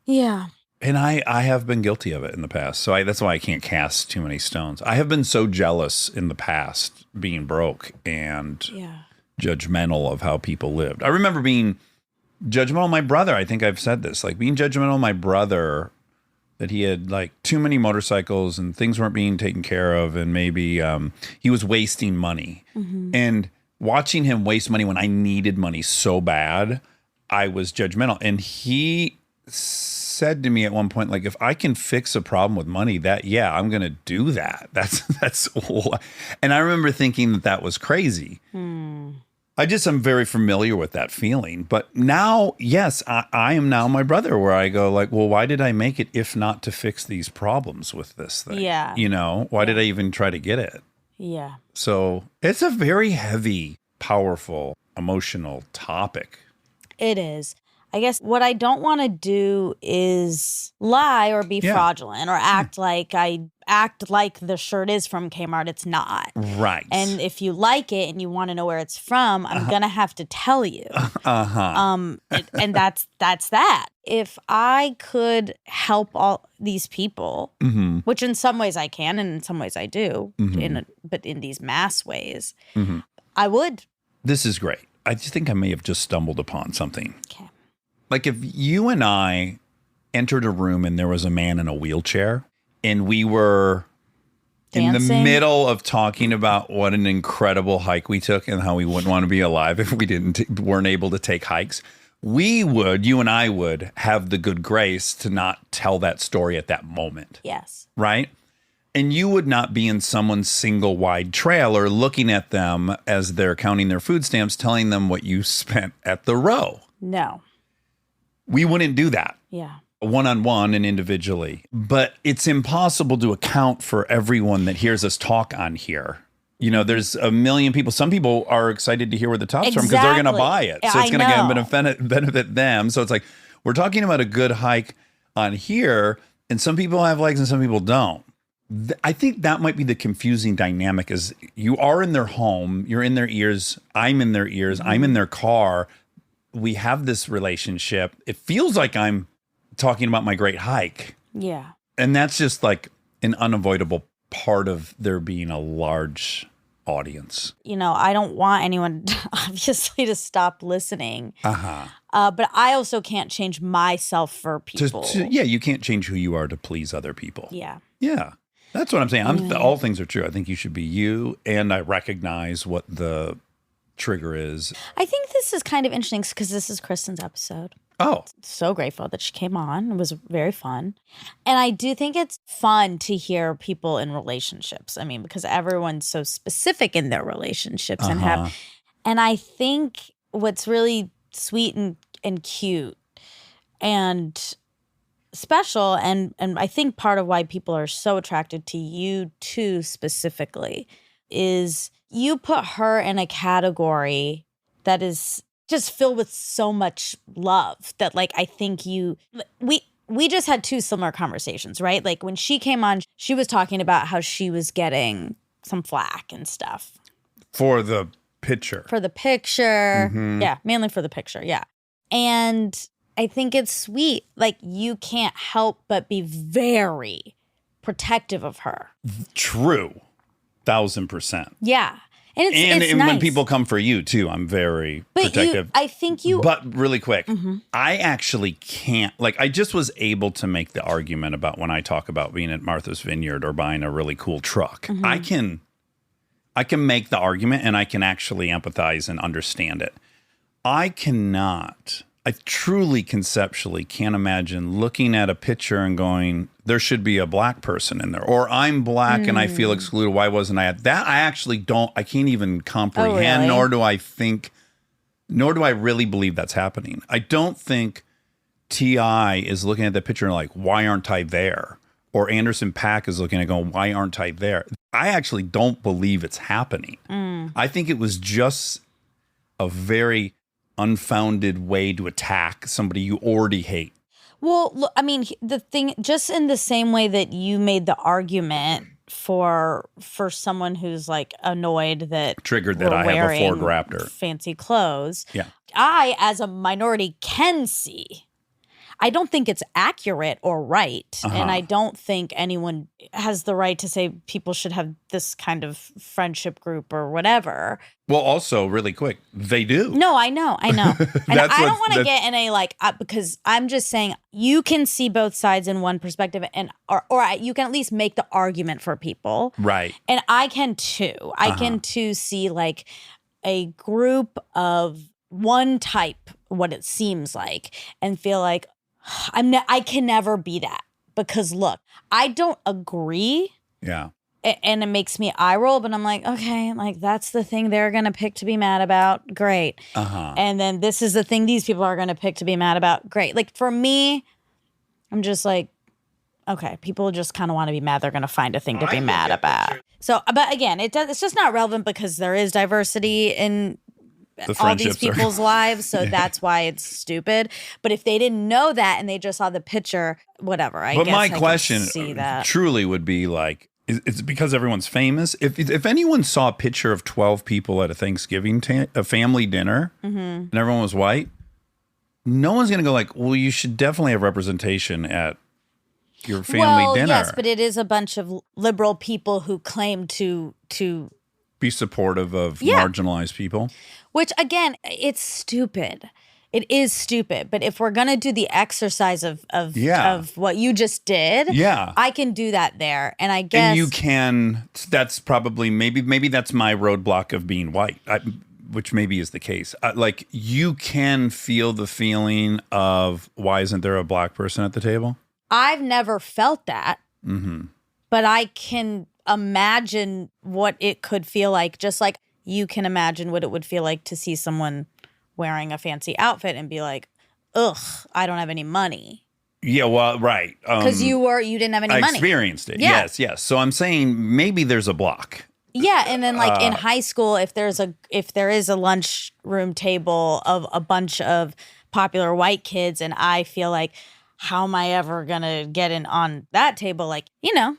Yeah. And I have been guilty of it in the past. So that's why I can't cast too many stones. I have been so jealous in the past being broke and judgmental of how people lived. I remember being judgmental of my brother. I think I've said this, like being judgmental of my brother, that he had like too many motorcycles and things weren't being taken care of. And maybe he was wasting money. Mm-hmm. And watching him waste money when I needed money so bad, I was judgmental. And he said to me at one point, like, if I can fix a problem with money, I'm going to do that. That's all. And I remember thinking that was crazy. I'm very familiar with that feeling. But now, yes, I am now my brother, where I go like, well, why did I make it if not to fix these problems with this thing? Yeah. You know, why did I even try to get it? Yeah. So it's a very heavy, powerful, emotional topic. It is. I guess what I don't want to do is lie or be fraudulent or act like the shirt is from Kmart. It's not. Right. And if you like it and you want to know where it's from, I'm going to have to tell you. And that's that. If I could help all these people, which in some ways I can and in some ways I do, but in these mass ways, I would. This is great. I just think I may have just stumbled upon something. Okay. Like if you and I entered a room and there was a man in a wheelchair and we were in the middle of talking about what an incredible hike we took and how we wouldn't want to be alive if we weren't able to take hikes, you and I would have the good grace to not tell that story at that moment. Yes. Right? And you would not be in someone's single wide trailer looking at them as they're counting their food stamps, telling them what you spent at the row. No. We wouldn't do that. Yeah. One-on-one and individually. But it's impossible to account for everyone that hears us talk on here. You know, there's a million people. Some people are excited to hear where the top's from because they're going to buy it. So it's going to benefit them. So it's like, we're talking about a good hike on here, and some people have legs and some people don't. I think that might be the confusing dynamic is you are in their home, you're in their ears, I'm in their ears, I'm in their car. We have this relationship. It feels like I'm talking about my great hike. Yeah. And that's just like an unavoidable part of there being a large audience. You know, I don't want anyone obviously to stop listening. But I also can't change myself for people. You can't change who you are to please other people. Yeah. Yeah. That's what I'm saying. All things are true. I think you should be you, and I recognize what the trigger is. I think this is kind of interesting because this is Kristen's episode. Oh. So grateful that she came on. It was very fun. And I do think it's fun to hear people in relationships. I mean, because everyone's so specific in their relationships and I think what's really sweet and cute and special and I think part of why people are so attracted to you too specifically is you put her in a category that is just filled with so much love that like I think we just had two similar conversations, right? Like when she came on, she was talking about how she was getting some flack and stuff. For the picture. Yeah, mainly for the picture, yeah. And I think it's sweet. Like you can't help but be very protective of her. True. 1,000%. Yeah. And it's nice. When people come for you too, I'm very protective. But really quick, I actually can't. Like, I just was able to make the argument about when I talk about being at Martha's Vineyard or buying a really cool truck. I can make the argument, and I can actually empathize and understand it. I truly conceptually can't imagine looking at a picture and going, there should be a black person in there. Or I'm black and I feel excluded. Why wasn't I at that? I actually I can't even comprehend, nor do I really believe that's happening. I don't think T.I. is looking at the picture and like, why aren't I there? Or Anderson .Paak is looking at going, why aren't I there? I actually don't believe it's happening. I think it was just a very unfounded way to attack somebody you already hate. Well, look, I mean, the thing, just in the same way that you made the argument for someone who's like annoyed that triggered that I have a Ford Raptor, fancy clothes. Yeah, I, as a minority, can see. I don't think it's accurate or right. And I don't think anyone has the right to say people should have this kind of friendship group or whatever. Well, also, really quick, they do. No, I know. And I don't want to get in a like, because I'm just saying you can see both sides in one perspective or you can at least make the argument for people. Right. And I can too. I can too see like a group of one type, what it seems like, and feel like, I can never be that because look, I don't agree. Yeah. And it makes me eye roll, but I'm like, okay, like that's the thing they're going to pick to be mad about. Great. And then this is the thing these people are going to pick to be mad about. Great. Like for me, I'm just like, okay, people just kind of want to be mad. They're going to find a thing to be mad about. So, but again, it's just not relevant because there is diversity in The all these friendships are- people's lives, so that's why it's stupid. But if they didn't know that and they just saw the picture, whatever. I But guess my I can question see that. truly would be like, it's because everyone's famous. If anyone saw a picture of 12 people at a Thanksgiving, a family dinner, and everyone was white, no one's going to go like, well, you should definitely have representation at your family dinner. Yes, but it is a bunch of liberal people who claim to be supportive of Yeah. marginalized people. which again, it's stupid. It is stupid. But if we're gonna do the exercise of what you just did, Yeah. I can do that there. And I guess And you can, that's probably, maybe that's my roadblock of being white, which maybe is the case. Like, you can feel the feeling of, why isn't there a black person at the table? I've never felt that. But I can imagine what it could feel like, just like you can imagine what it would feel like to see someone wearing a fancy outfit and be like, ugh, I don't have any money. Yeah, well, right. Because you didn't have any I money. experienced it. Yeah. Yes. So I'm saying maybe there's a block. Yeah, and then like in high school, if there is a lunchroom table of a bunch of popular white kids, and I feel like, how am I ever gonna get in on that table? Like, yeah.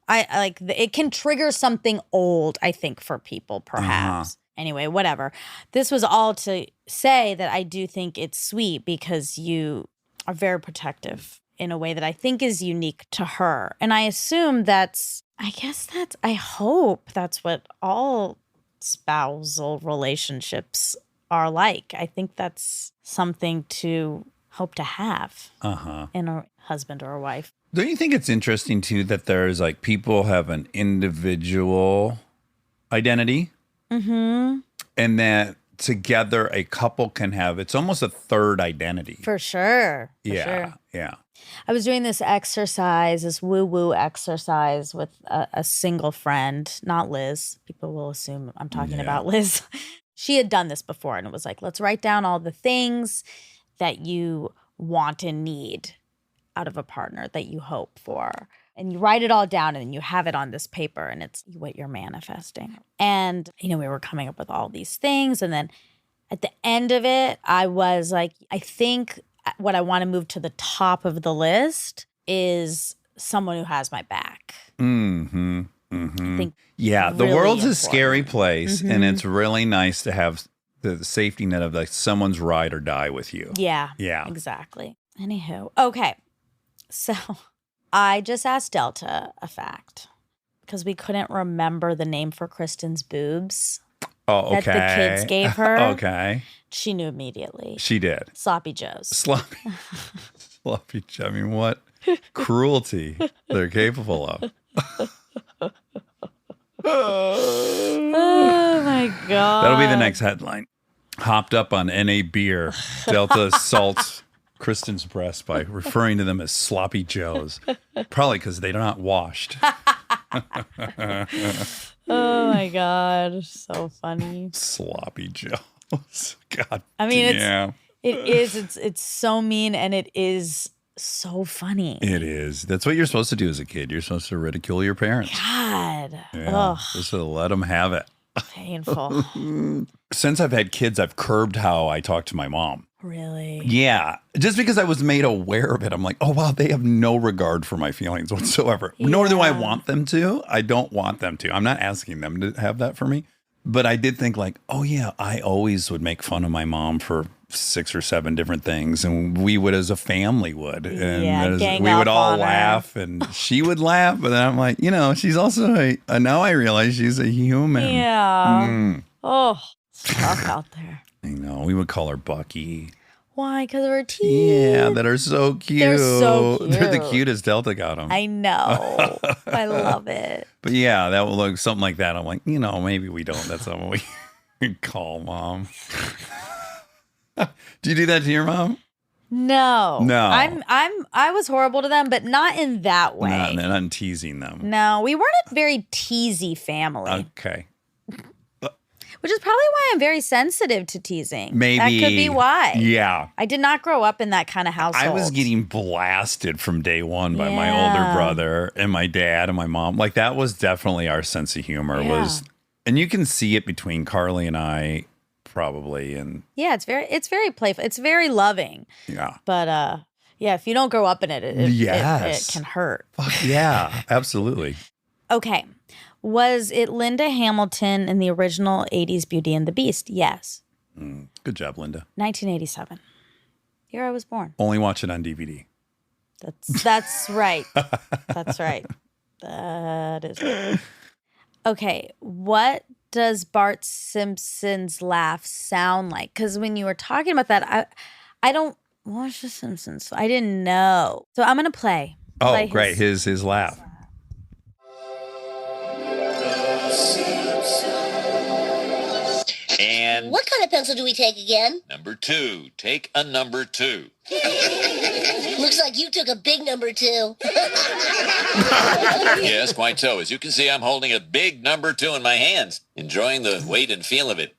I like it can trigger something old, I think, for people, perhaps. Anyway, whatever. This was all to say that I do think it's sweet because you are very protective in a way that I think is unique to her. And I assume I hope that's what all spousal relationships are like. I think that's something to hope to have in a husband or a wife. Don't you think it's interesting, too, that there's like people have an individual identity and that together a couple can have, it's almost a third identity. For sure. Yeah. I was doing this exercise, this woo-woo exercise with a single friend, not Liz. People will assume I'm talking about Liz. She had done this before, and it was like, let's write down all the things that you want and need out of a partner, that you hope for. And you write it all down, and you have it on this paper, and it's what you're manifesting. And, we were coming up with all these things. And then at the end of it, I was like, I think what I want to move to the top of the list is someone who has my back. I think the really world's a important. scary place, and it's really nice to have the safety net of like someone's ride or die with you. Yeah. Exactly. Anywho, okay. So I just asked Delta a fact because we couldn't remember the name for Kristen's boobs Oh, okay. that the kids gave her. Okay. She knew immediately. She did. Sloppy Joes. Sloppy. I mean, what cruelty they're capable of. Oh my God. That'll be the next headline. Hopped up on NA beer. Delta assaults Kristen's breasts by referring to them as sloppy joes. Probably because they're not washed. Oh my God. So funny. Sloppy joes. God. I mean, damn. it's so mean, and it is so funny. It is. That's what you're supposed to do as a kid. You're supposed to ridicule your parents. God. Yeah. Ugh. Just to let them have it. Painful. Since I've had kids, I've curbed how I talk to my mom. Really? Yeah. Just because I was made aware of it, I'm like, oh, wow, they have no regard for my feelings whatsoever. Nor do I want them to. I don't want them to. I'm not asking them to have that for me. But I did think like, oh, yeah, I always would make fun of my mom for 6 or 7 different things. And we would as a family would. And we would all laugh and she would laugh. But then I'm like, she's also now I realize she's a human. Yeah. Oh, it's tough out there. I know. We would call her Bucky. Why? Because of her teeth. Yeah, that are so cute. They're so cute. They're the cutest. Delta got them. I know. I love it. But yeah, that will look something like that. I'm like, maybe we don't. That's something we call mom. Do you do that to your mom? No. No. I was horrible to them, but not in that way. Not in teasing them. No, we weren't a very teasy family. Okay. Which is probably why I'm very sensitive to teasing. Maybe. That could be why. Yeah. I did not grow up in that kind of household. I was getting blasted from day one by my older brother and my dad and my mom. Like, that was definitely our sense of humor. And you can see it between Carly and I probably. And yeah, it's very playful. It's very loving. yeah. But yeah, if you don't grow up in it, it can hurt. Fuck yeah, absolutely. Okay. Was it Linda Hamilton in the original 80s Beauty and the Beast? Yes. Good job, Linda. 1987. Year I was born. Only watch it on DVD. That's right. That's right. That is right. Okay. What does Bart Simpson's laugh sound like? Because when you were talking about that, I don't watch The Simpsons. So I didn't know. So I'm going to play. Oh, great. His laugh. And What kind of pencil do we take again? number 2. Take a number 2. Looks like you took a big number 2. Yes, quite so. As you can see, I'm holding a big number 2 in my hands, enjoying the weight and feel of it.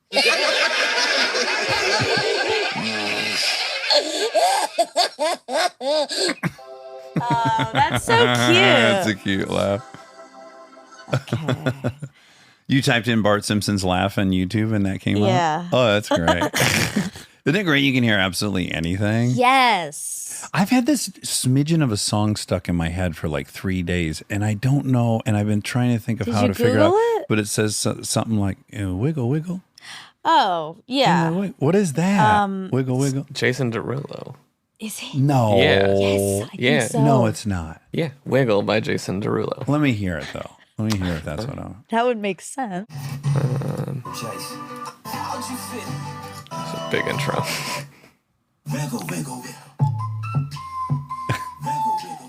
Oh, that's so cute. That's a cute laugh. Okay. You typed in Bart Simpson's laugh on YouTube and that came up? Yeah. Oh, that's great. Isn't it great you can hear absolutely anything? Yes. I've had this smidgen of a song stuck in my head for like 3 days, and I don't know, and I've been trying to think of Did how you to figure Google out. it? But it says something like, wiggle, wiggle. Oh, yeah. What is that? Wiggle, wiggle. Jason Derulo. Is he? No. Yeah. Yes, I Yeah. think so. No, it's not. Yeah, Wiggle by Jason Derulo. Let me hear it, though. Let me hear it. That's what I'm. That would make sense. It's a big intro.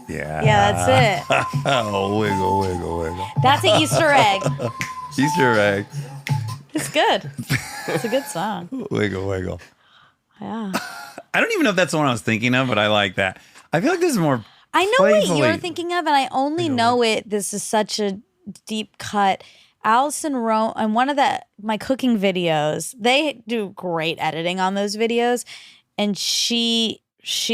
Yeah. Yeah, that's it. Oh, wiggle, wiggle, wiggle. That's an Easter egg. Easter egg. It's good. It's a good song. Wiggle, wiggle. Yeah. I don't even know if that's the one I was thinking of, but I like that. I feel like this is more. I know what playfully- you're thinking of, and I only know it. This is such a deep cut. Allison Rome on one of my cooking videos, they do great editing on those videos, and she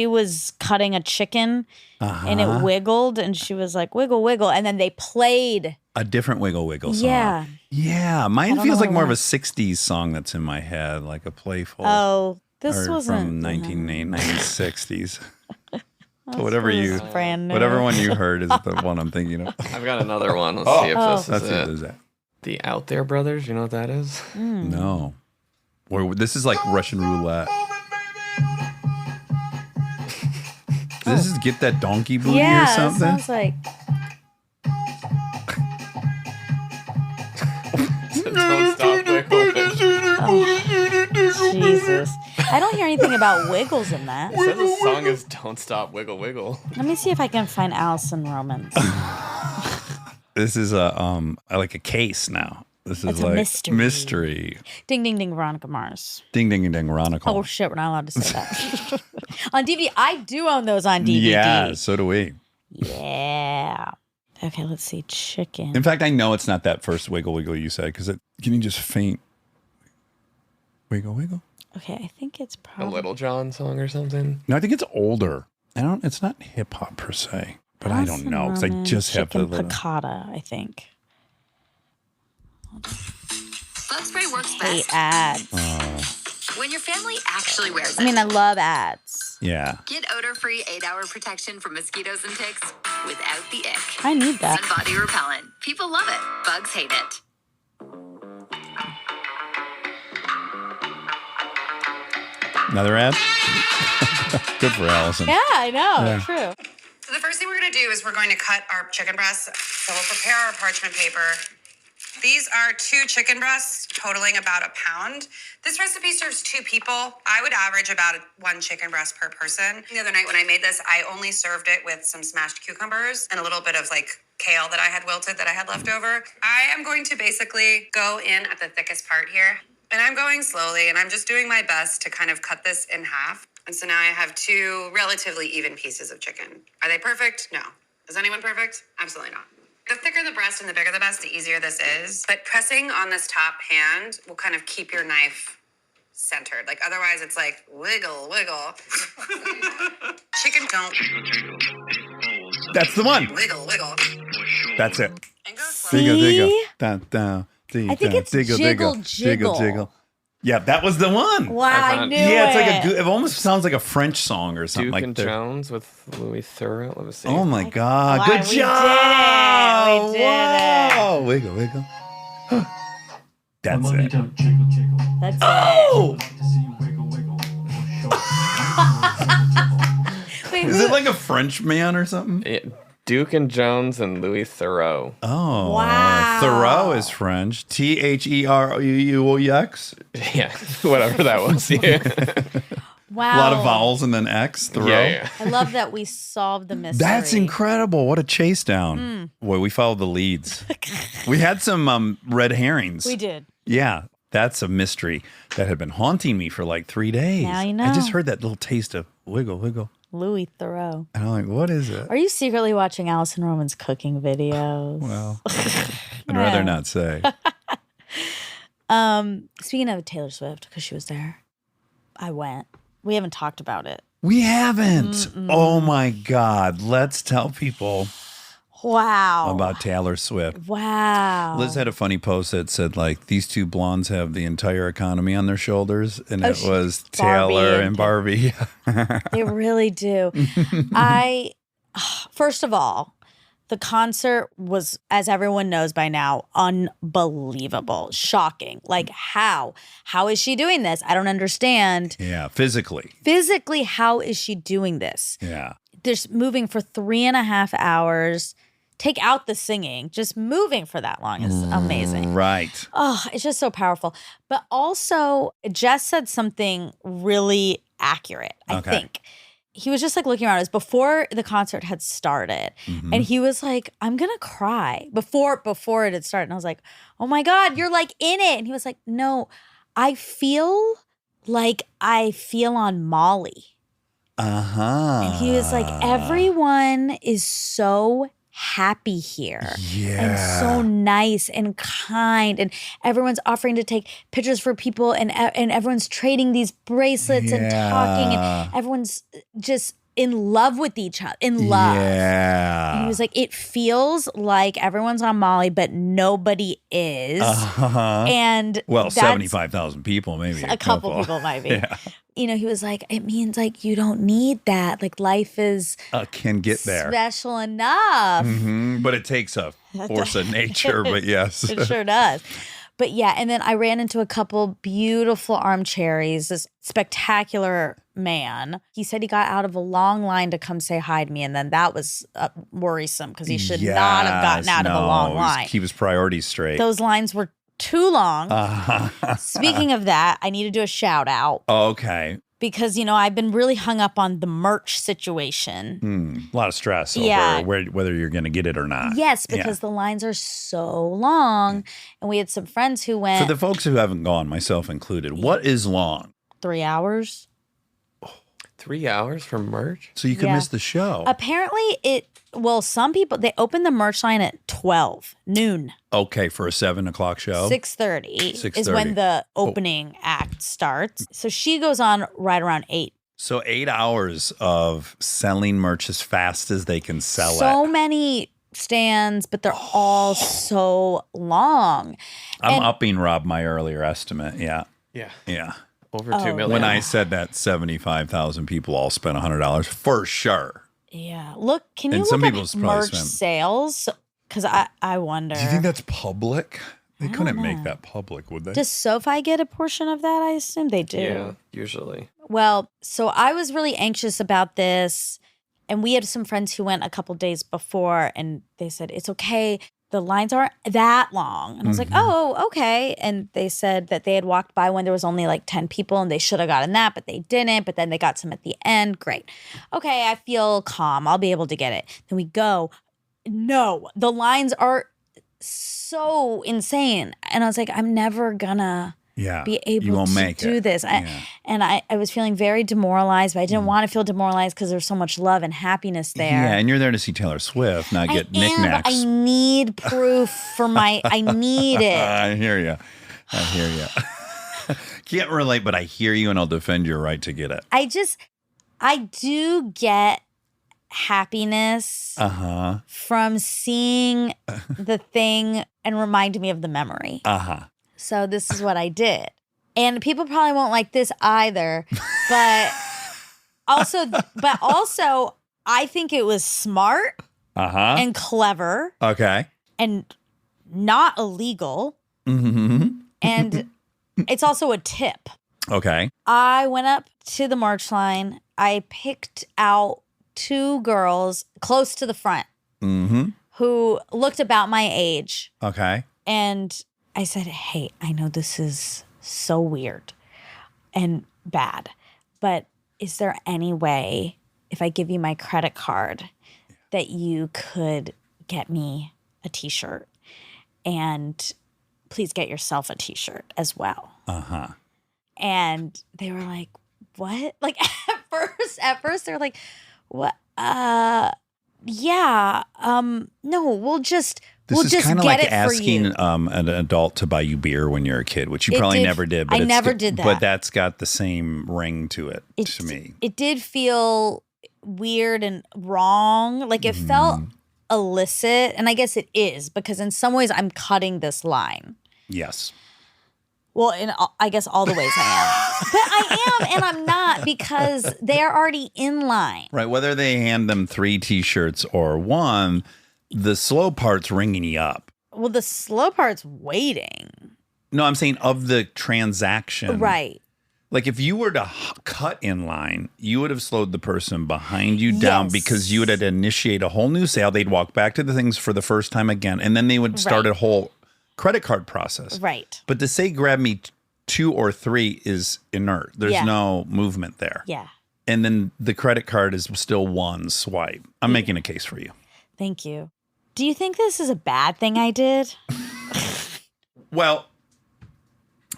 was cutting a chicken and it wiggled, and she was like, wiggle, wiggle, and then they played a different wiggle, wiggle song. Yeah. Yeah. Mine feels know like more of a what. 60s song that's in my head, like a playful. Oh, this or wasn't from 1960s. This whatever was brand new. whatever one you heard is the one I'm thinking of. I've got another one. Let's see if this Let's is see it. what is that. The Out There Brothers. You know what that is? No. Or this is like Russian roulette. This is Get That Donkey Booty Yeah, or it something? sounds like Don't stop wiggling. Jesus. I don't hear anything about wiggles in that. It says the song is Don't Stop Wiggle Wiggle. Let me see if I can find Allison Romans. This is like a case now. This is It's a like mystery. Ding, ding, ding, Veronica Mars. Ding ding ding Veronica. Oh, shit, we're not allowed to say that. On DVD. I do own those on DVD. Yeah, so do we. Yeah. Okay, let's see. Chicken. In fact, I know it's not that first wiggle wiggle you said because can you just faint? Wiggle wiggle. Okay, I think it's A probably. Little John song or something. No, I think it's older. It's not hip hop per se, but I don't know because I just have the Chicken little. piccata, I think. Bug spray works Hate best ads. when your family actually wears it. I mean, I love ads. Yeah. Get odor-free 8-hour protection from mosquitoes and ticks without the ick. I need that. And body repellent. People love it. Bugs hate it. Another ad? Good for Allison. Yeah, I know. Yeah. True. So the first thing we're going to do is we're going to cut our chicken breasts. So we'll prepare our parchment paper. These are 2 chicken breasts totaling about a pound. This recipe serves 2 people. I would average about 1 chicken breast per person. The other night when I made this, I only served it with some smashed cucumbers and a little bit of kale that I had wilted that I had left over. I am going to basically go in at the thickest part here. And I'm going slowly, and I'm just doing my best to kind of cut this in half. And so now I have 2 relatively even pieces of chicken. Are they perfect? No. Is anyone perfect? Absolutely not. The thicker the breast and the bigger the breast, the easier this is. But pressing on this top hand will kind of keep your knife centered. Otherwise it's like wiggle, wiggle. Chicken don't That's the one. wiggle, wiggle. That's it. And go slow. Diggle, diggle. See? Dun, dun, I think it's diggle, jiggle, diggle, jiggle, jiggle. jiggle. Yeah, that was the one. Wow, I knew Yeah, it. it's like it almost sounds like a French song or something Duke like and that. Jones with Louis Theroux. Let me see. Oh my God! Wow, Good we job! did it. We did it. Wow. Wiggle, wiggle. That's it. That's Oh! it. Wait, Is it like a French man or something? Duke and Jones and Louis Theroux. Oh, Wow. Thoreau is French. Theroux. Yeah, whatever that was. Yeah. Wow. A lot of vowels and then X. Thoreau. Yeah. I love that we solved the mystery. That's incredible. What a chase down. Boy, we followed the leads. We had some red herrings. We did. Yeah, that's a mystery that had been haunting me for like 3 days. Now you I just know. heard that little taste of wiggle, wiggle. Louis Theroux. And I'm like, what is it? Are you secretly watching Allison Roman's cooking videos? Well, I'd rather not say. Speaking of Taylor Swift, because she was there, I went. We haven't talked about it. We haven't. Oh my God. Let's tell people Wow. about Taylor Swift. Wow. Liz had a funny post that said, like, these two blondes have the entire economy on their shoulders. And it was Taylor and Barbie. They really do. First of all, the concert was, as everyone knows by now, unbelievable, shocking. Like, how? How is she doing this? I don't understand. Yeah, physically. Physically, how is she doing this? Yeah. There's moving for 3.5 hours. Take out the singing. Just moving for that long is amazing. Right. Oh, it's just so powerful. But also, Jess said something really accurate, I think. He was just like looking around. It was before the concert had started. And he was like, I'm going to cry before it had started. And I was like, oh my God, you're like in it. And he was like, no, I feel like I feel on Molly. And he was like, everyone is so happy here and so nice and kind, and everyone's offering to take pictures for people, and everyone's trading these bracelets and talking, and everyone's just in love with each other, in love. And he was like, it feels like everyone's on Molly, but nobody is. And well, that's 75,000 people, maybe. a couple people might be. Yeah. You know, he was like, it means like you don't need that. Like life is Can get there. special enough. But it takes a force of nature, but yes. It sure does. But yeah, and then I ran into a couple beautiful armchairies, this spectacular man. He said he got out of a long line to come say hi to me, and then that was worrisome because he should not have gotten out of a long line. Keep his priorities straight. Those lines were too long. Speaking of that, I need to do a shout out. Okay. Because, you know, I've been really hung up on the merch situation. A lot of stress Yeah. over whether you're going to get it or not. Yes, because the lines are so long. And we had some friends who went For the folks who haven't gone, myself included, what is long? 3 hours. 3 hours for merch? So you could miss the show. Apparently some people, they open the merch line at 12 noon. Okay, for a 7 o'clock show? 6:30 is when the opening act starts. So she goes on right around 8. So 8 hours of selling merch as fast as they can sell it. So many stands, but they're all so long. I'm upping Rob my earlier estimate. Yeah. Yeah. Yeah. Over 2 million. When I said that 75,000 people all spent $100 for sure. Yeah. Look, can you And some look people at probably merch spend- sales? Because I wonder. Do you think that's public? They don't couldn't make know. that public, would they? Does SoFi get a portion of that? I assume they do. Yeah, usually. Well, so I was really anxious about this. And we had some friends who went a couple days before, and they said, it's okay. The lines aren't that long. And I was like, oh, okay. And they said that they had walked by when there was only like 10 people and they should have gotten that, but they didn't. But then they got some at the end. Great. Okay, I feel calm. I'll be able to get it. Then we go. No, the lines are so insane. And I was like, I'm never gonna be able to do this. And I was feeling very demoralized, but I didn't want to feel demoralized because there's so much love and happiness there. Yeah, and you're there to see Taylor Swift, not get knickknacks. But I need proof for I need it. I hear you. Can't relate, but I hear you, and I'll defend your right to get it. I do get happiness from seeing the thing and remind me of the memory. So this is what I did. And people probably won't like this either, but also, I think it was smart and clever Okay. and not illegal. Mm-hmm. And it's also a tip. Okay. I went up to the march line. I picked out 2 girls close to the front who looked about my age. Okay. And I said, hey, I know this is so weird and bad, but is there any way, if I give you my credit card, that you could get me a t-shirt? And please get yourself a t-shirt as well. And they were like, what? Like at first they're like, what? Yeah. No, we'll just This is kind of like get it for asking you. an adult to buy you beer when you're a kid, which you probably never did. But I it's never got- did that. But that's got the same ring to it to me. It did feel weird and wrong. Like it felt illicit. And I guess it is, because in some ways I'm cutting this line. Yes. Well, I guess all the ways I am. But I am and I'm not, because they're already in line. Right. Whether they hand them 3 T-shirts or 1, the slow part's ringing you up. Well, the slow part's waiting. No, I'm saying of the transaction. Right. Like if you were to cut in line, you would have slowed the person behind you down because you would have initiate a whole new sale. They'd walk back to the things for the first time again, and then they would start a whole credit card process. Right. But to say grab me 2 or 3 is inert. There's no movement there. Yeah. And then the credit card is still 1 swipe. I'm making a case for you. Thank you. Do you think this is a bad thing I did? Well,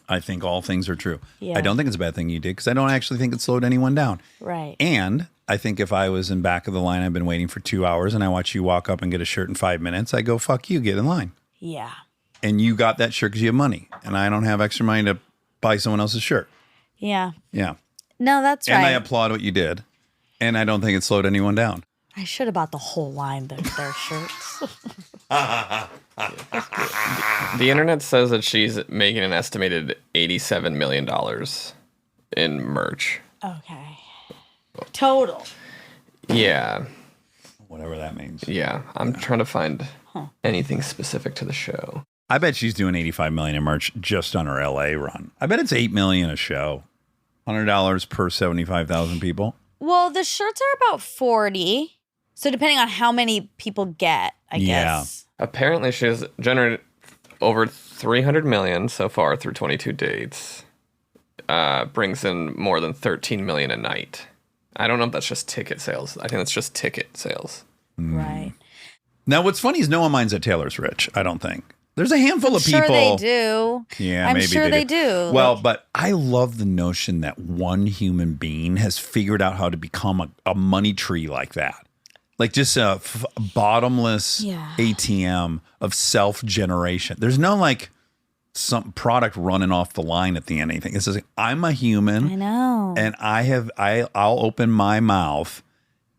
I think all things are true. Yeah. I don't think it's a bad thing you did because I don't actually think it slowed anyone down. Right. And I think if I was in back of the line, I've been waiting for 2 hours and I watch you walk up and get a shirt in 5 minutes, I go, fuck you, get in line. Yeah. And you got that shirt because you have money. And I don't have extra money to buy someone else's shirt. Yeah. Yeah. No, that's right. And I applaud what you did. And I don't think it slowed anyone down. I should have bought the whole line of their shirts. The internet says that she's making an estimated $87 million in merch. Okay. Total. Yeah. Whatever that means. Yeah. I'm trying to find anything specific to the show. I bet she's doing $85 million in merch just on her LA run. I bet it's $8 million a show. $100 per 75,000 people. Well, the shirts are about 40. So depending on how many people get, I guess. Apparently she's generated over 300 million so far through 22 dates. Brings in more than 13 million a night. I don't know if that's just ticket sales. I think that's just ticket sales. Right. Now, what's funny is no one minds that Taylor's rich, I don't think. There's a handful of people. Sure they do. Yeah, I'm maybe sure they do. Well, but I love the notion that one human being has figured out how to become a money tree like that. Like just a bottomless ATM of self-generation. There's no like some product running off the line at the end of anything. It's just like, I'm a human. I know. And I'll open my mouth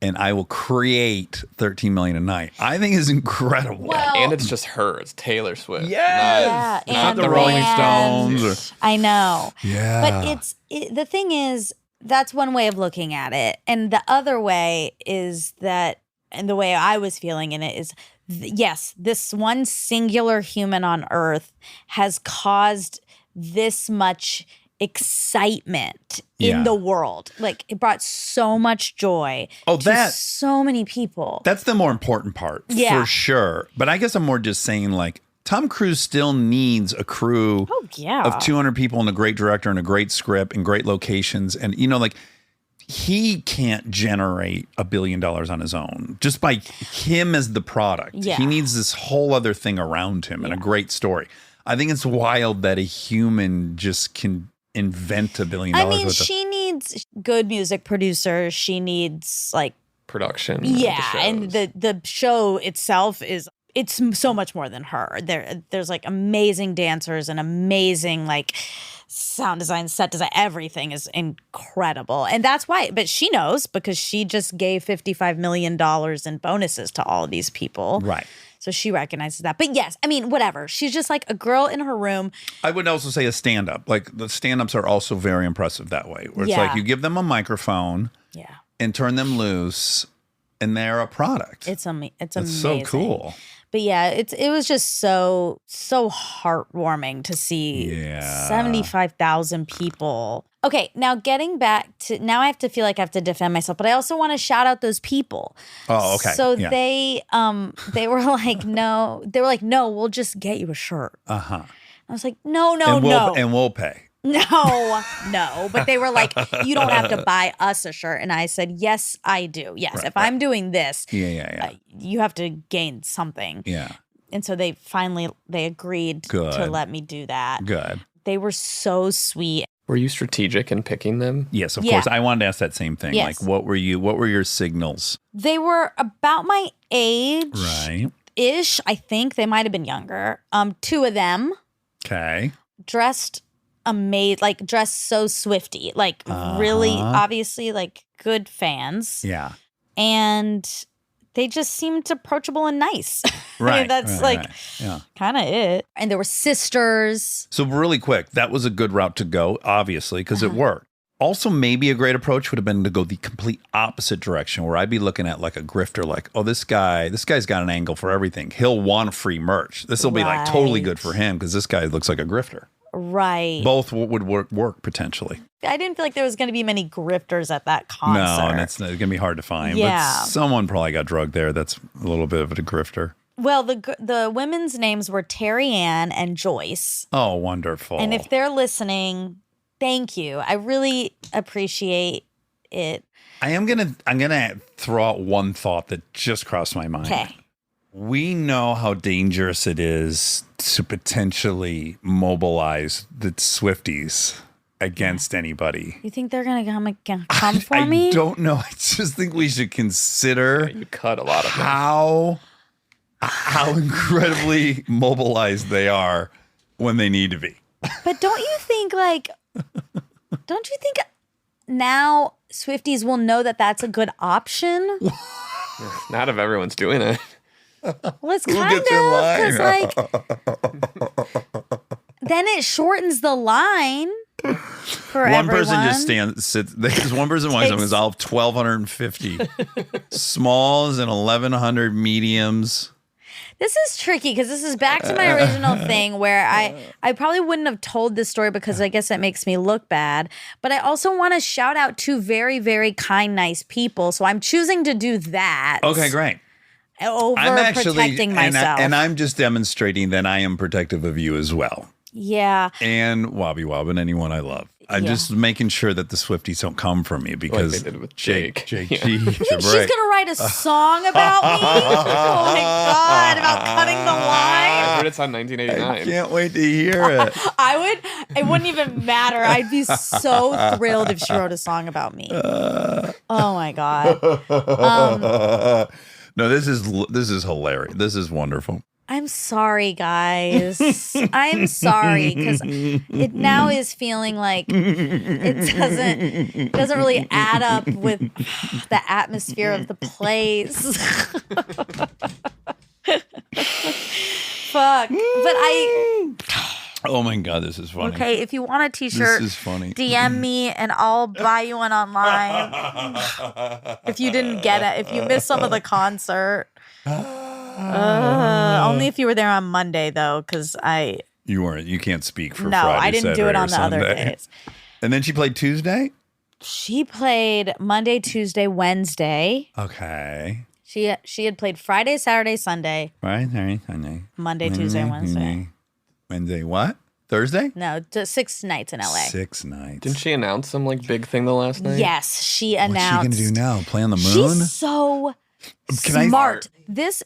and I will create 13 million a night. I think is incredible. Well, and it's just her. It's Taylor Swift. Yes. Yeah, Not and the Rolling bands. Stones. I know. Yeah. But the thing is, that's one way of looking at it. And the other way is that, and the way I was feeling in it is, yes, this one singular human on earth has caused this much excitement in the world. Like it brought so much joy to so many people. That's the more important part for sure. But I guess I'm more just saying like Tom Cruise still needs a crew of 200 people and a great director and a great script and great locations. And, you know, like he can't generate $1 billion on his own just by him as the product. Yeah. He needs this whole other thing around him and a great story. I think it's wild that a human just can invent $1 billion. I mean, she needs good music producers. She needs like production. Yeah, and the show itself it's so much more than her. There's like amazing dancers and amazing like sound design, set design, everything is incredible. And that's why, but she knows because she just gave $55 million in bonuses to all of these people. Right. So she recognizes that. But yes, I mean, whatever. She's just like a girl in her room. I would also say a stand-up. Like the stand-ups are also very impressive that way. Where it's Yeah. like you give them a microphone Yeah. and turn them loose and they're a product. It's amazing. It's so cool. But yeah, it was just so heartwarming to see 75,000 people. Okay, now getting back to now I have to feel like I have to defend myself, but I also want to shout out those people. Oh, okay. So Yeah. they were like, no, we'll just get you a shirt. Uh-huh. I was like, no. And we'll pay. No. But they were like, you don't have to buy us a shirt. And I said, yes, I do. Yes. Right, if I'm doing this, Yeah. you have to gain something. Yeah. And so they agreed Good. to let me do that. Good. They were so sweet. Were you strategic in picking them? Yes, of Yeah. course. I wanted to ask that same thing. Yes. Like, what were your signals? They were about my age Right. ish. I think they might have been younger. Two of them Okay. dressed so Swifty, like really obviously like good fans. Yeah. And they just seemed approachable and nice. I Right. mean, that's right. Yeah. kind of it. And there were sisters. So really quick, that was a good route to go, obviously, because Uh-huh. it worked. Also, maybe a great approach would have been to go the complete opposite direction, where I'd be looking at like a grifter, like, oh, this guy's got an angle for everything. He'll want free merch. This will be like totally good for him because this guy looks like a grifter. Right. Both would work potentially. I didn't feel like there was going to be many grifters at that concert. No, and it's going to be hard to find. Yeah. But someone probably got drugged there. That's a little bit of a grifter. Well, the women's names were Terry Ann and Joyce. Oh, wonderful. And if they're listening, thank you. I really appreciate it. I'm gonna throw out one thought that just crossed my mind. Okay. We know how dangerous it is to potentially mobilize the Swifties against anybody. You think they're going to come for me? I don't know. I just think we should consider You cut a lot of them. how incredibly mobilized they are when they need to be. But don't you think now Swifties will know that that's a good option? Not if everyone's doing it. Well, it's Who kind gets in of line? because then it shortens the line for One everyone. person just sits. There's one person wants something. I'll have 1,250 smalls and 1,100 mediums. This is tricky because this is back to my original thing where I probably wouldn't have told this story because I guess it makes me look bad. But I also want to shout out two very, very kind, nice people. So I'm choosing to do that. Okay, great. Over protecting myself. And I'm just demonstrating that I am protective of you as well. Yeah. And Wobby Wob and anyone I love. I'm just making sure that the Swifties don't come for me because Like they did with Jake. Jake Yeah. G. You think she's going to write a song about me? Oh my God, about cutting the I line? heard it's on 1989. Can't wait to hear it. It wouldn't even matter. I'd be so thrilled if she wrote a song about me. Oh my God. No, this is hilarious. This is wonderful. I'm sorry, guys. I'm sorry because it now is feeling like it doesn't really add up with the atmosphere of the place. Fuck. But Oh my God, this is funny. okay, if you want a t-shirt, This is funny. DM me and I'll buy you one online. If you didn't get it, if you missed some of the concert. Only if you were there on Monday though, because You weren't. You can't speak for no, Friday, I didn't do Saturday, it or on the other Sunday. days. And then she played Tuesday? She played Monday, Tuesday, Wednesday. Okay. She had played Friday, Saturday, Sunday, Right, Sunday. Monday, Tuesday, Wednesday. Wednesday what? Thursday? No, 6 nights in LA. 6 nights. Didn't she announce some like big thing the last night? Yes, she What's she announced. going to do now? Play on the moon? She's so smart. This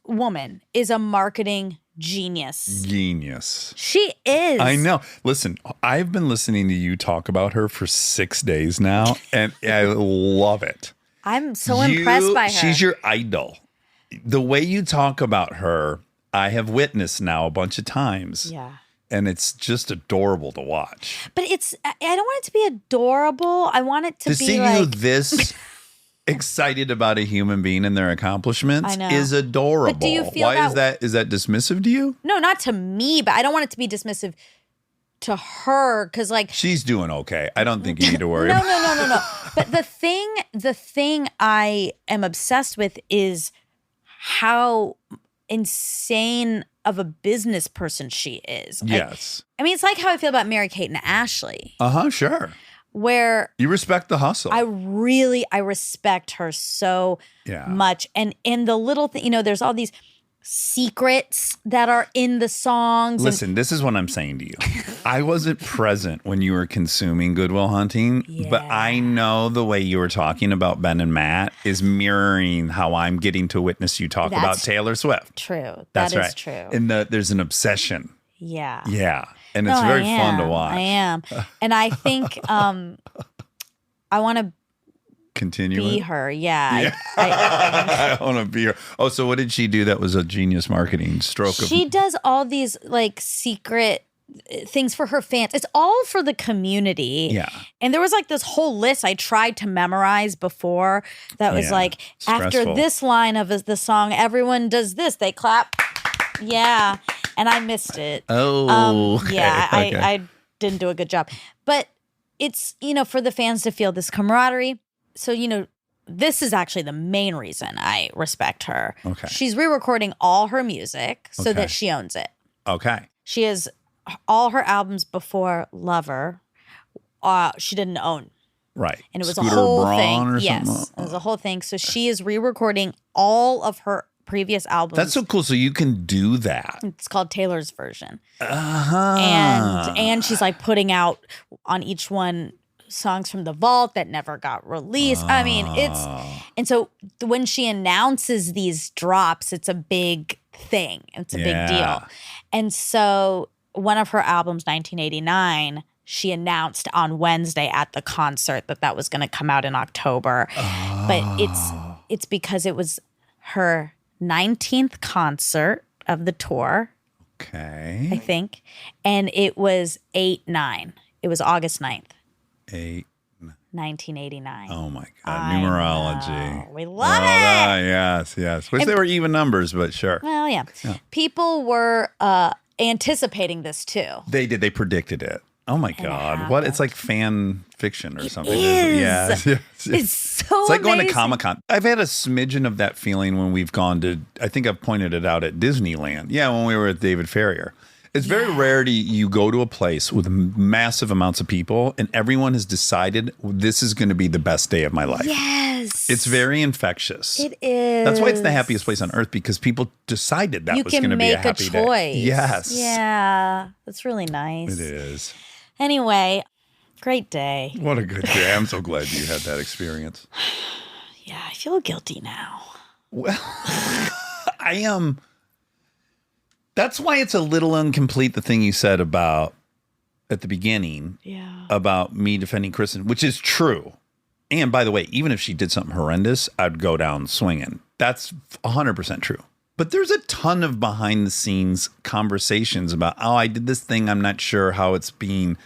woman is a marketing genius. Genius. She is. I know. Listen, I've been listening to you talk about her for 6 days now, and I love it. I'm so impressed by her. She's your idol. The way you talk about her, I have witnessed now a bunch of times. Yeah. And it's just adorable to watch. But I don't want it to be adorable. I want it to be see like you this excited about a human being and their accomplishments I know. is adorable. But do you feel Why is that dismissive to you? No, not to me, but I don't want it to be dismissive to her because, like, she's doing okay. I don't think you need to worry no, about no. But the thing I am obsessed with is how insane of a business person she is. Yes. I mean, it's like how I feel about Mary-Kate and Ashley. Sure. Where you respect the hustle. I respect her so much. And in the little thing, there's all these secrets that are in the songs. Listen, this is what I'm saying to you. I wasn't present when you were consuming Good Will Hunting, but I know the way you were talking about Ben and Matt is mirroring how I'm getting to witness you talk about Taylor Swift. True. That's right. True. And there's an obsession. Yeah. Yeah. And it's very fun to watch. I am. And I think I want to continue be it? her. Yeah. I want to be her. Oh, so what did she do that was a genius marketing stroke? She does all these like secret things for her fans. It's all for the community. Yeah. And there was like this whole list I tried to memorize before that was like, after this line of the song, everyone does this. They clap. Yeah. And I missed it. Oh, okay. Yeah. Okay. I didn't do a good job. But it's, for the fans to feel this camaraderie. So, this is actually the main reason I respect her. Okay. She's re-recording all her music so that she owns it. Okay. She has all her albums before Lover. She didn't own. Right. And it was Scooter a whole Braun thing. Or yes. something? It was a whole thing. So she is re-recording all of her previous albums. That's so cool. So you can do that. It's called Taylor's version. Uh-huh. And she's like putting out on each one songs from the vault that never got released. I mean, and so when she announces these drops, it's a big thing. It's a big deal. And so one of her albums, 1989, she announced on Wednesday at the concert that was going to come out in October. But it's because it was her 19th concert of the tour. Okay. I think. And it was 8/9. It was August 9th. 1989. Oh my God. Numerology. We love it. Yes. Wish they were even numbers, but sure. Well, yeah. People were anticipating this too. They did. They predicted it. Oh my God. What? It's like fan fiction or something. Is. Yes. It's so It's like going to amazing. Comic-Con. I've had a smidgen of that feeling when we've gone to, I think I've pointed it out at Disneyland. Yeah, when we were at David Farrier. It's very rare you go to a place with massive amounts of people and everyone has decided this is going to be the best day of my life. Yes. It's very infectious. It is. That's why it's the happiest place on earth because people decided that was going to be a happy You can make a choice. day. Yes. Yeah. That's really nice. It is. Anyway, great day. What a good day. I'm so glad you had that experience. Yeah, I feel guilty now. Well, I am. That's why it's a little incomplete, the thing you said about at the beginning about me defending Kristen, which is true. And by the way, even if she did something horrendous, I'd go down swinging. That's 100% true. But there's a ton of behind the scenes conversations about, I did this thing. I'm not sure how it's being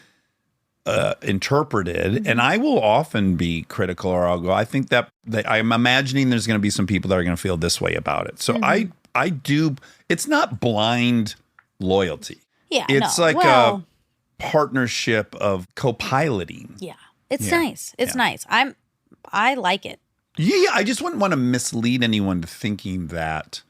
interpreted. Mm-hmm. And I will often be critical or I'll go, I think that I'm imagining there's going to be some people that are going to feel this way about it. So I do. It's not blind loyalty. Yeah. It's like a partnership of co-piloting. Yeah. It's nice. It's nice. I like it. Yeah. I just wouldn't want to mislead anyone to thinking that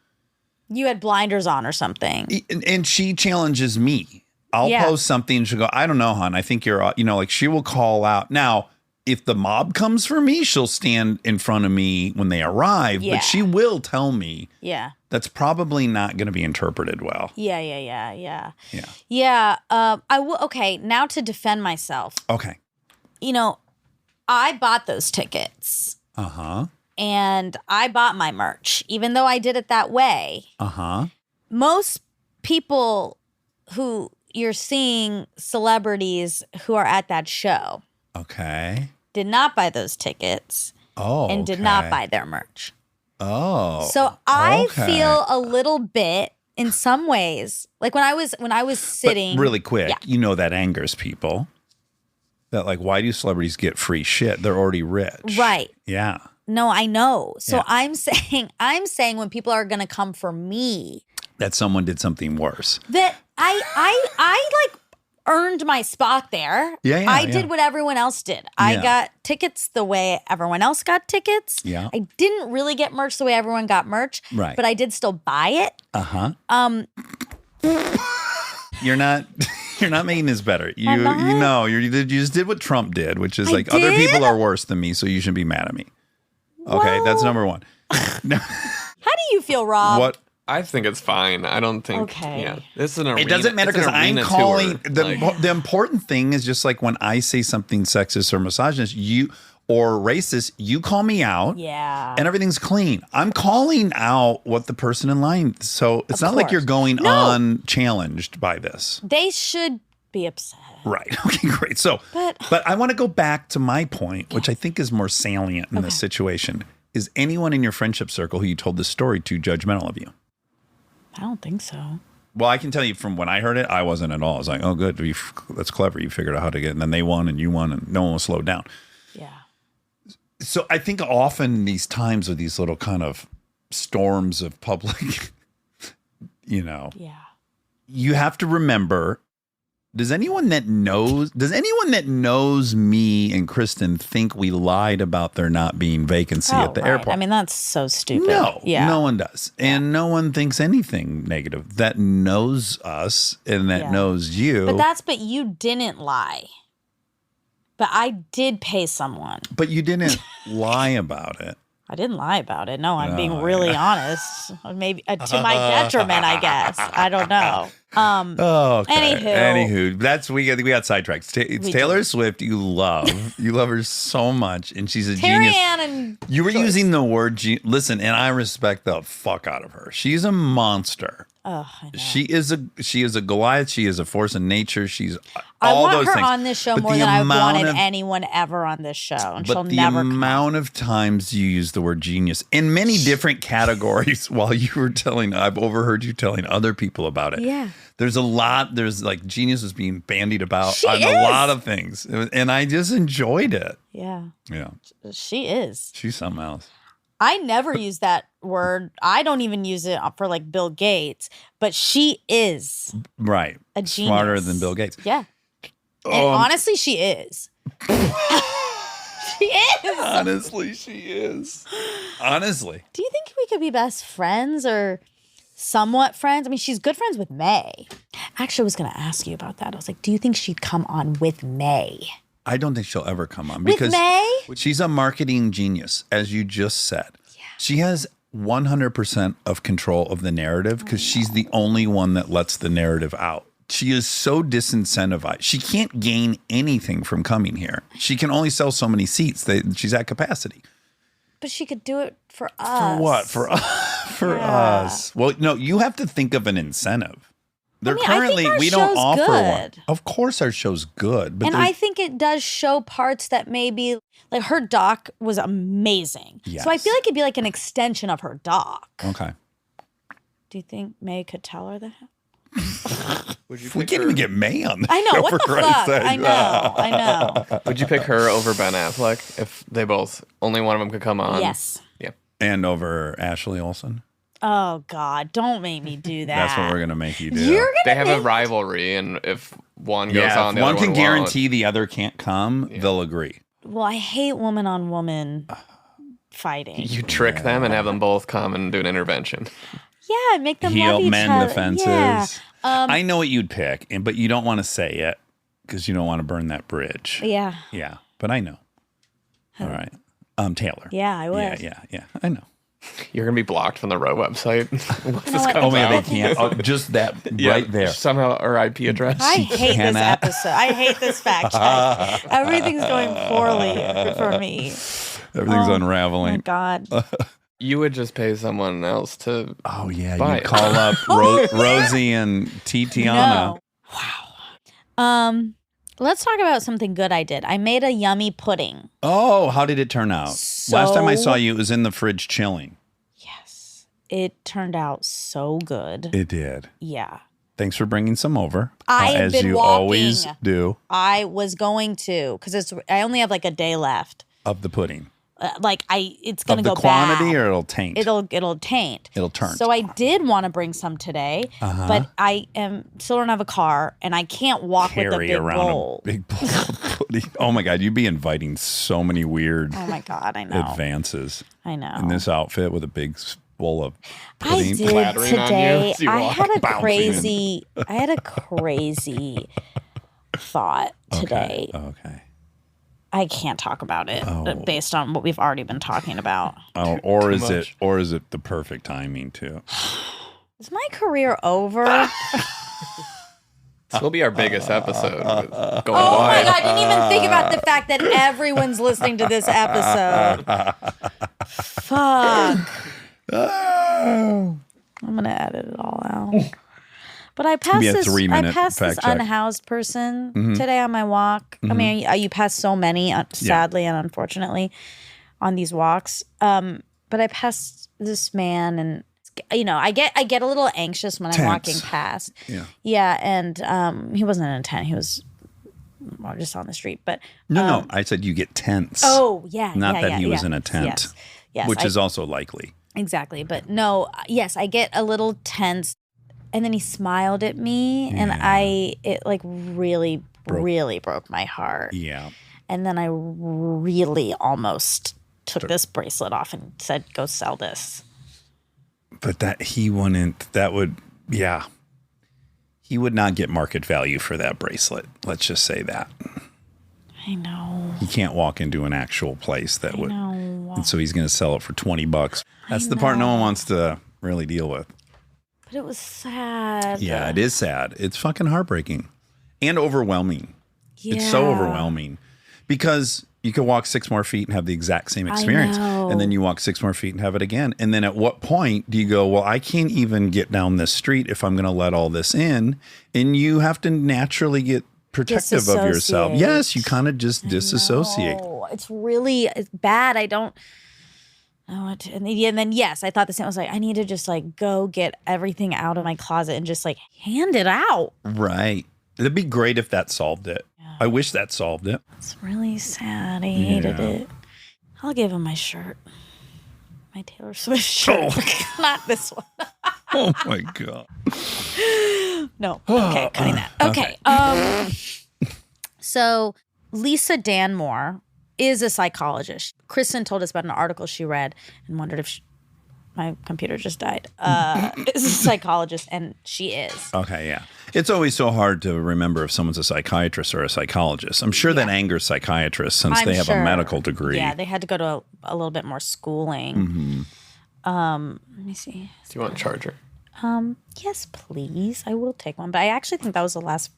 you had blinders on or something. And she challenges me. I'll post something and she'll go, I don't know, hon. I think you're, like she will call out. Now, if the mob comes for me, she'll stand in front of me when they arrive, but she will tell me that's probably not going to be interpreted well. Yeah. I will. Okay. Now to defend myself. Okay. I bought those tickets. Uh-huh. And I bought my merch, even though I did it that way. Uh-huh. Most people who you're seeing, celebrities who are at that show, did not buy those tickets. And did not buy their merch. So I feel a little bit, in some ways, like when I was sitting. But really quick, that angers people. That why do celebrities get free shit? They're already rich. Right. Yeah. No, I know. So Yeah. I'm saying when people are going to come for me, that someone did something worse. that I like earned my spot there. Yeah, I did what everyone else did. I Yeah. got tickets the way everyone else got tickets. Yeah. I didn't really get merch the way everyone got merch. Right. But I did still buy it. You're not making this better. You just did what Trump did, which is like other did? people are worse than me, so you shouldn't be mad at me. Okay, that's number one. How do you feel, Rob? What? I think it's fine. I don't think. Okay. Yeah, this is an arena. It doesn't matter it's an because I'm arena calling tour. the important thing is just like when I say something sexist or misogynist, or racist, you call me out. Yeah. And everything's clean. I'm calling out what the person in line. So it's not like you're going unchallenged by this. They should be upset. Right. Okay, great. So, but I want to go back to my point, which I think is more salient in this situation. Is anyone in your friendship circle who you told this story to judgmental of you? I don't think so. Well, I can tell you from when I heard it, I wasn't at all. I was like, oh, good. That's clever. You figured out how to get it. And then they won and you won and no one was slowed down. Yeah. So I think often these times are these little kind of storms of public, Yeah. you have to remember, does anyone that knows me and Kristen think we lied about there not being vacancy at the airport? I mean, that's so stupid. No, Yeah. no one does. And no one thinks anything negative that knows us and that knows you. But you didn't lie. But I did pay someone. But you didn't lie about it. I didn't lie about it. No, I'm being really honest. Maybe to my detriment, I guess. I don't know. Okay. Anywho, we got sidetracked. It's Taylor Swift. You love her so much, and she's a genius. Ann and you were using the word listen, and I respect the fuck out of her. She's a monster. Oh, I know. She is a Goliath. She is a force of nature. She's I all want those her things. on this show But more the than I amount wanted of- anyone ever on this show, and she'll But the never come. amount of times you use the word genius in many different categories while you were I've overheard you telling other people about it. Yeah. There's a lot. There's like genius is being bandied about She on is. a lot of things. And I just enjoyed it. Yeah, Yeah. she is. She's something else. I never use that word. I don't even use it for like Bill Gates, but she is Right. a genius. Smarter than Bill Gates. Yeah. And honestly, she is. She is. Honestly, she is. Honestly. Do you think we could be best friends or somewhat friends? I mean, she's good friends with May. Actually, I was going to ask you about that. I was like, do you think she'd come on with May? I don't think she'll ever come on With because May? she's a marketing genius, as you just said. Yeah. She has 100% of control of the narrative because she's the only one that lets the narrative out. She is so disincentivized. She can't gain anything from coming here. She can only sell so many seats. She's at capacity. But she could do it for us. For what? For us. Well, no, you have to think of an incentive. I think our we don't show's offer one. good. Of course our show's good. But And I think it does show parts that maybe, like her doc was amazing. Yes. So I feel like it'd be like an extension of her doc. Okay. Do you think May could tell her that? We can't even get May on the I know, show, what for the Christ's fuck? sake. I know. Would you pick her over Ben Affleck if they both only one of them could come on? Yes. Yeah. And over Ashley Olsen. Oh God, don't make me do that. That's what we're gonna make you do. You're gonna They have a rivalry, and if one goes yeah, on, if the one other can one won't. guarantee the other can't come, they'll agree. Well, I hate woman on woman fighting. You trick them and have them both come and do an intervention. Yeah, make them love each mend other. the fences. Yeah. I know what you'd pick, but you don't want to say it because you don't want to burn that bridge. Yeah. Yeah, but I know. All right. Taylor. Yeah, I would. Yeah. I know. You're gonna be blocked from the Row website. Once this what? comes Oh, yeah, they out. can't. Oh, just that right there. Somehow our IP address. I hate this cannot. episode. I hate this fact check. Everything's going poorly for me. Everything's Oh, my my God. You would just pay someone else to. Oh, yeah. Buy You it. call up Rosie and Titiana. No. Wow. Let's talk about something good I did. I made a yummy pudding. Oh, how did it turn out? So- Last time I saw you, it was in the fridge chilling. Yes. It turned out so good. It did. Yeah. Thanks for bringing some over. I've as been you walking. always do I was going to, because I only have like a day left. of the pudding. It's going to go the quantity bad. or it'll taint? It'll taint. It'll turn. So I did want to bring some today, but I still don't have a car and I can't walk with a big bowl. A big bowl of pudding. Oh my God, you'd be inviting so many weird Oh my God, I know. advances. I know. In this outfit with a big bowl of I pudding. did clattering on you today. as you I walk, had a bouncing crazy thought today. Okay. I can't talk about it based on what we've already been talking about. Oh, or is it the perfect timing too? Is my career over? This will be our biggest episode. Going Oh my God, I didn't even think about the fact that everyone's listening to this episode. Fuck. I'm going to edit it all out. But I passed this unhoused person today on my walk. I mean, you pass so many, sadly and unfortunately, on these walks. But I passed this man, and I get a little anxious when I'm walking past. Yeah, and he wasn't in a tent. He was just on the street. But no, I said you get tense. Oh yeah, not that he was in a tent. Yes, which is also likely. Exactly, but no, yes, I get a little tense. And then he smiled at me, and it really broke my heart. Yeah. And then I really almost took this bracelet off and said, "Go sell this." But he would not get market value for that bracelet. Let's just say that. I know. He can't walk into an actual place that would. And so he's going to sell it for $20. That's the part no one wants to really deal with. But it was sad. Yeah, it is sad. It's fucking heartbreaking and overwhelming. Yeah. It's so overwhelming because you could walk 6 more feet and have the exact same experience. And then you walk 6 more feet and have it again. And then at what point do you go, well, I can't even get down this street if I'm going to let all this in. And you have to naturally get protective of yourself. Yes, you kind of just disassociate. It's really bad. I don't know what to, and then yes, I thought the same. I was like, I need to just go get everything out of my closet and just hand it out. Right. It'd be great if that solved it. Yeah. I wish that solved it. It's really sad. I hated it. I'll give him my shirt. My Taylor Swift shirt. Not this one. Oh my God. No. Okay, cutting that. Okay. So Lisa Danmore is a psychologist. Kristen told us about an article she read and wondered if my computer just died. Is a psychologist, and she is. Okay, yeah. It's always so hard to remember if someone's a psychiatrist or a psychologist. I'm sure that angers psychiatrists since they have a medical degree. Yeah, they had to go to a little bit more schooling. Let me see. Do you want a charger? Yes, please. I will take one. But I actually think that was the last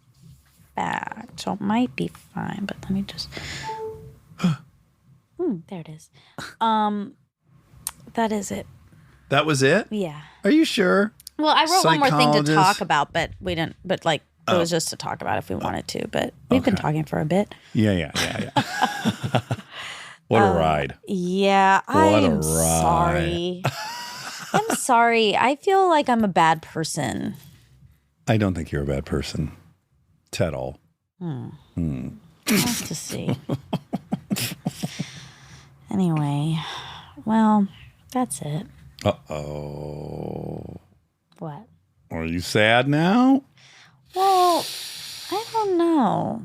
fact, so it might be fine. But let me just... there it is. That is it. That was it? Yeah. Are you sure? Well, I wrote one more thing to talk about, but we didn't. But it was just to talk about if we wanted to. But we've been talking for a bit. Yeah. What a ride. Yeah, I'm sorry. I'm sorry. I feel like I'm a bad person. I don't think you're a bad person. At all. We'll have to see. Anyway, well, that's it. Uh-oh. What? Are you sad now? Well, I don't know.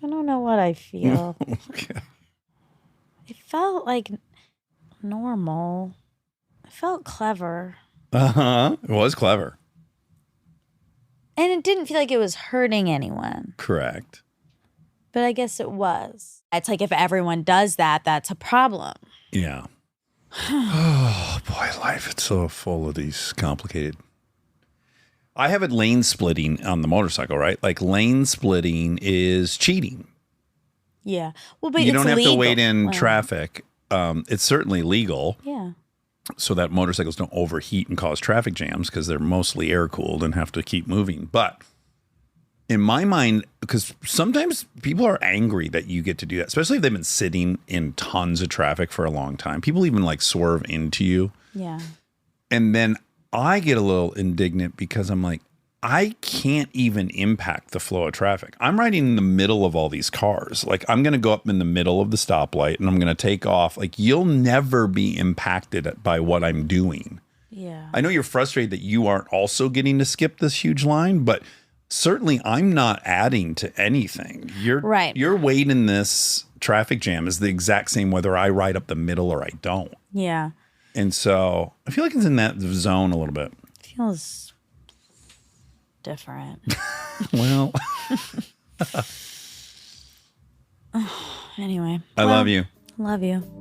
I don't know what I feel. Okay. It felt like normal. It felt clever. Uh-huh. It was clever. And it didn't feel like it was hurting anyone. Correct. But I guess it was. It's like if everyone does that, that's a problem. Yeah. Oh, boy, life. It's so full of these complicated. I have it lane splitting on the motorcycle, right? Like lane splitting is cheating. Yeah. Well, but you don't have legal. to wait in traffic. It's certainly legal. Yeah. So that motorcycles don't overheat and cause traffic jams because they're mostly air cooled and have to keep moving. But in my mind, because sometimes people are angry that you get to do that, especially if they've been sitting in tons of traffic for a long time. People even swerve into you. Yeah. And then I get a little indignant because I'm like, I can't even impact the flow of traffic. I'm riding in the middle of all these cars. Like, I'm going to go up in the middle of the stoplight and I'm going to take off. Like, you'll never be impacted by what I'm doing. Yeah. I know you're frustrated that you aren't also getting to skip this huge line, but certainly I'm not adding to anything. Your weight in this traffic jam is the exact same whether I ride up the middle or I don't. Yeah. And so I feel like it's in that zone a little bit. Feels different. Well, anyway. I love you. Love you.